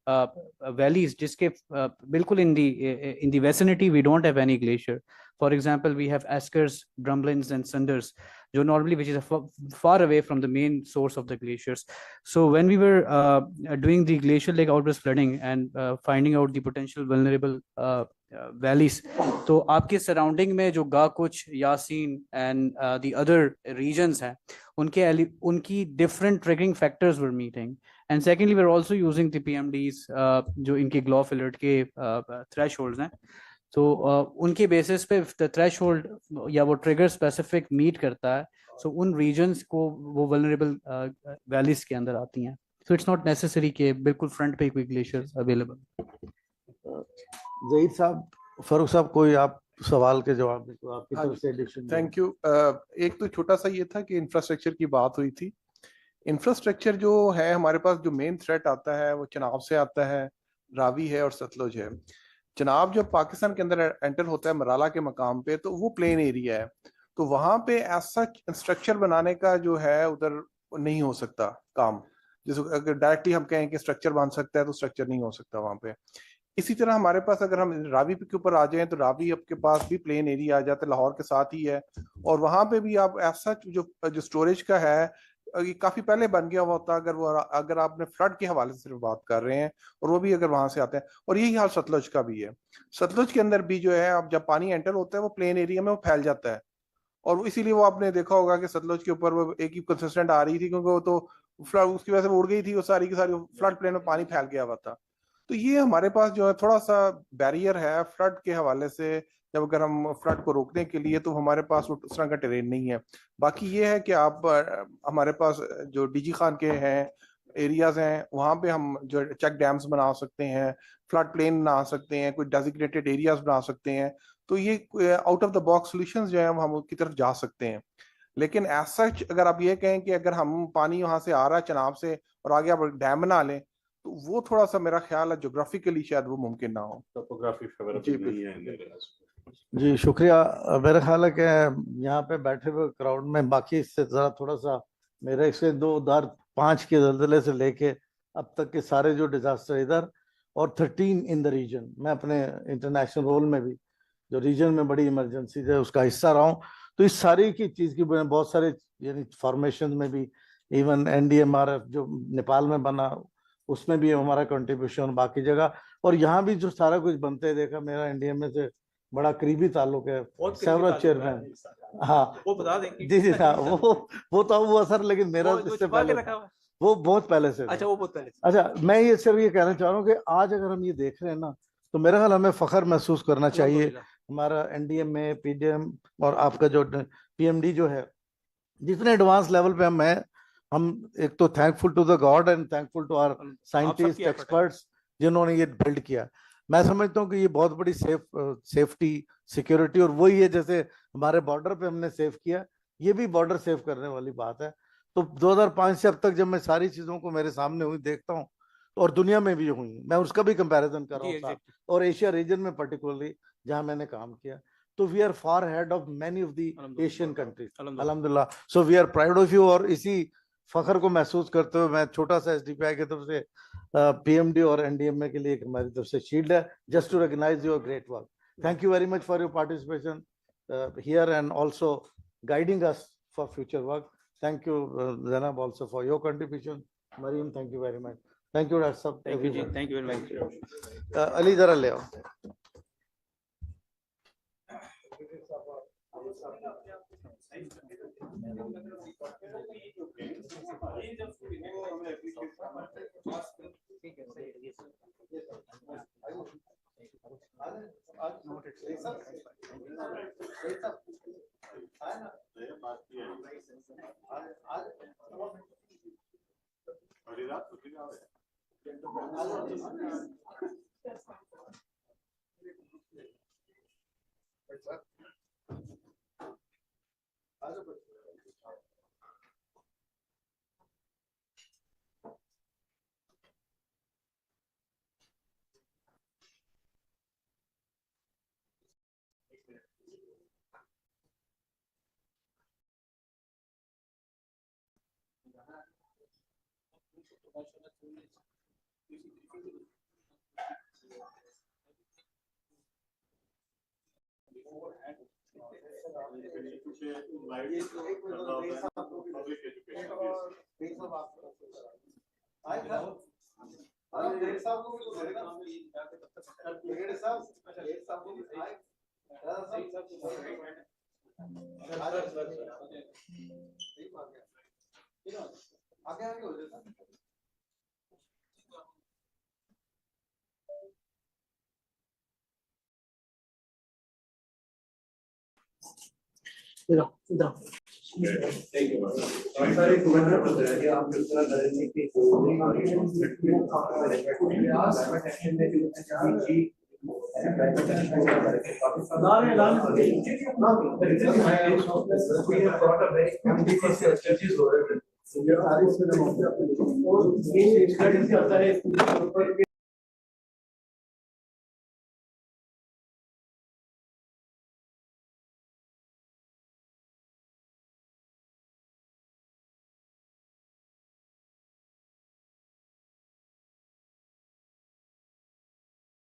valleys जिसके बिल्कुल in the vicinity we don't have any glacier. For example, we have Askers, Drumlins, and Sundars, normally which is far away from the main source of the glaciers. So when we were doing the glacial lake outburst flooding and finding out the potential vulnerable valleys, तो आपके surrounding में जो गाकुच, Yasin and the other regions हैं, उनकी different triggering factors were meeting. And secondly, we're also using the PMDs जो इनके ग्लोफ alert के thresholds हैं. तो उनके बेसिस पे द थ्रेशहोल्ड या वो ट्रिगर स्पेसिफिक मीट करता है, सो उन रीजन्स को वो वल्नरेबल वैलीज के अंदर आती हैं. सो इट्स नॉट नेसेसरी कि बिल्कुल फ्रंट पे कोई ग्लेशियर अवेलेबल. ज़हीर साहब, फारूक साहब, कोई आप सवाल के जवाब दें तो आपकी तरफ से एडिशन. Thank you. एक तो छोटा सा ये था कि इंफ्रास्ट्रक्चर की बात हुई थी. इंफ्रास्ट्रक्चर जो है हमारे पास, जो मेन थ्रेट आता है वो चनाब से आता है, रावी है और सतलुज है. चनाब जब पाकिस्तान के अंदर एंटर होता है मराला के मकाम पे, तो वो प्लेन एरिया है, तो वहां पे ऐसा स्ट्रक्चर बनाने का जो है उधर नहीं हो सकता काम. जैसे अगर डायरेक्टली हम कहें कि स्ट्रक्चर बन सकता है, तो स्ट्रक्चर नहीं हो सकता वहां पे. इसी तरह हमारे पास अगर हम रावी के ऊपर आ जाएं, तो रावी आपके पास भी प्लेन एरिया आ जाता है, लाहौर के साथ ही है, और वहां पे भी आप ऐसा जो स्टोरेज का है ये काफी पहले बन गया हुआ होता. अगर आपने फ्लड के हवाले से सिर्फ बात कर रहे हैं, और वो भी अगर वहां से आते हैं, और यही हाल सतलुज का भी है. सतलुज के अंदर भी जो है, अब जब पानी एंटर होता है वो प्लेन एरिया में वो फैल जाता है, और इसीलिए वो आपने देखा होगा कि सतलुज के ऊपर वो एक ही कंसिस्टेंट आ रही थी, क्योंकि वो तो फ्लड उसकी वजह से उड़ गई थी, वो सारी की सारी फ्लड प्लेन में पानी फैल गया हुआ था. तो ये हमारे पास जो है थोड़ा सा बैरियर है फ्लड के हवाले से. जब अगर हम फ्लड को रोकने के लिए, तो हमारे पास उस तरह का टेरेन नहीं है. बाकी ये है कि आप हमारे पास जो डीजी खान के हैं एरियाज हैं, वहाँ पे हम जो चेक डैम्स बना सकते हैं, फ्लड प्लेन बना सकते हैं, कोई डेजिग्नेटेड एरियाज बना सकते हैं. तो ये out of the box solutions जो है हम की तरफ जा सकते हैं. लेकिन ऐसा अगर आप ये कहें कि अगर हम पानी वहां से आ रहा है चनाब से और आगे आप डैम बना लें, तो वो थोड़ा सा मेरा ख्याल है जोग्राफिकली शायद वो मुमकिन ना हो। टोपोग्राफी फेवरेबल नहीं है इन एरियाज। जी शुक्रिया। मेरा ख्याल है कि यहाँ पे बैठे हुए क्राउड में बाकी इससे ज़रा थोड़ा सा मेरे से 2005 के ज़लज़ले से लेके अब तक के सारे जो डिजास्टर इधर और 13 इन द रीजन, मैं अपने इंटरनेशनल रोल में भी जो रीजन में बड़ी इमरजेंसी है उसका हिस्सा रहा हूँ। तो इस सारी की चीज़ की बहुत सारे यानी फॉर्मेशन में भी इवन NDMRF जो नेपाल में बना उसमें भी हमारा कंट्रीब्यूशन, बाकी जगह और यहाँ भी जो सारा कुछ बनते देखा, मेरा NDMA से बड़ा करीबी ताल्लुक है, सेवरल चेयरमैन। हाँ वो बता दें जी जी हाँ, वो तो वो असर, लेकिन मेरा इससे पहले वो बहुत पहले से। अच्छा वो बहुत पहले। अच्छा मैं ये सिर्फ ये कहना चाह रहा हूँ कि आज अगर हम ये देख रहे हैं ना, तो मेरा ख्याल हमें फख्र महसूस करना चाहिए। हमारा NDMA PDM और आपका जो PMD जो है, जितने एडवांस लेवल पे हम एक तो thankful to the god and thankful to our scientist experts जिन्होंने ये बिल्ड किया। मैं समझता हूँ कि ये बहुत बड़ी सेफ्टी सिक्योरिटी, और वही है जैसे हमारे बॉर्डर पे हमने सेव किया, ये भी बॉर्डर सेव करने वाली बात है। तो 2005 से अब तक जब मैं सारी चीजों को मेरे सामने हुई देखता हूँ, और दुनिया में भी हुई, मैं उसका भी कंपैरिजन कर रहा हूँ साथ, और एशिया रीजन में पर्टिकुलरली जहाँ मैंने काम किया, तो we are far ahead of many of the Asian countries अल्हम्दुलिल्लाह। So we are proud of you, और इसी फखर को महसूस करते हुए मैं छोटा सा SDPI की तरफ से PMD और NDMA के लिए एक हमारी तरफ से शील्ड है, just to recognise your great work. Thank you very much for your participation here and also guiding us for future work. Thank you Zainab also for your contribution. Mariam, thank you very much. Thank you Dr. Sab. Thank you जी, thank you very much. Ali जरा ले आओ।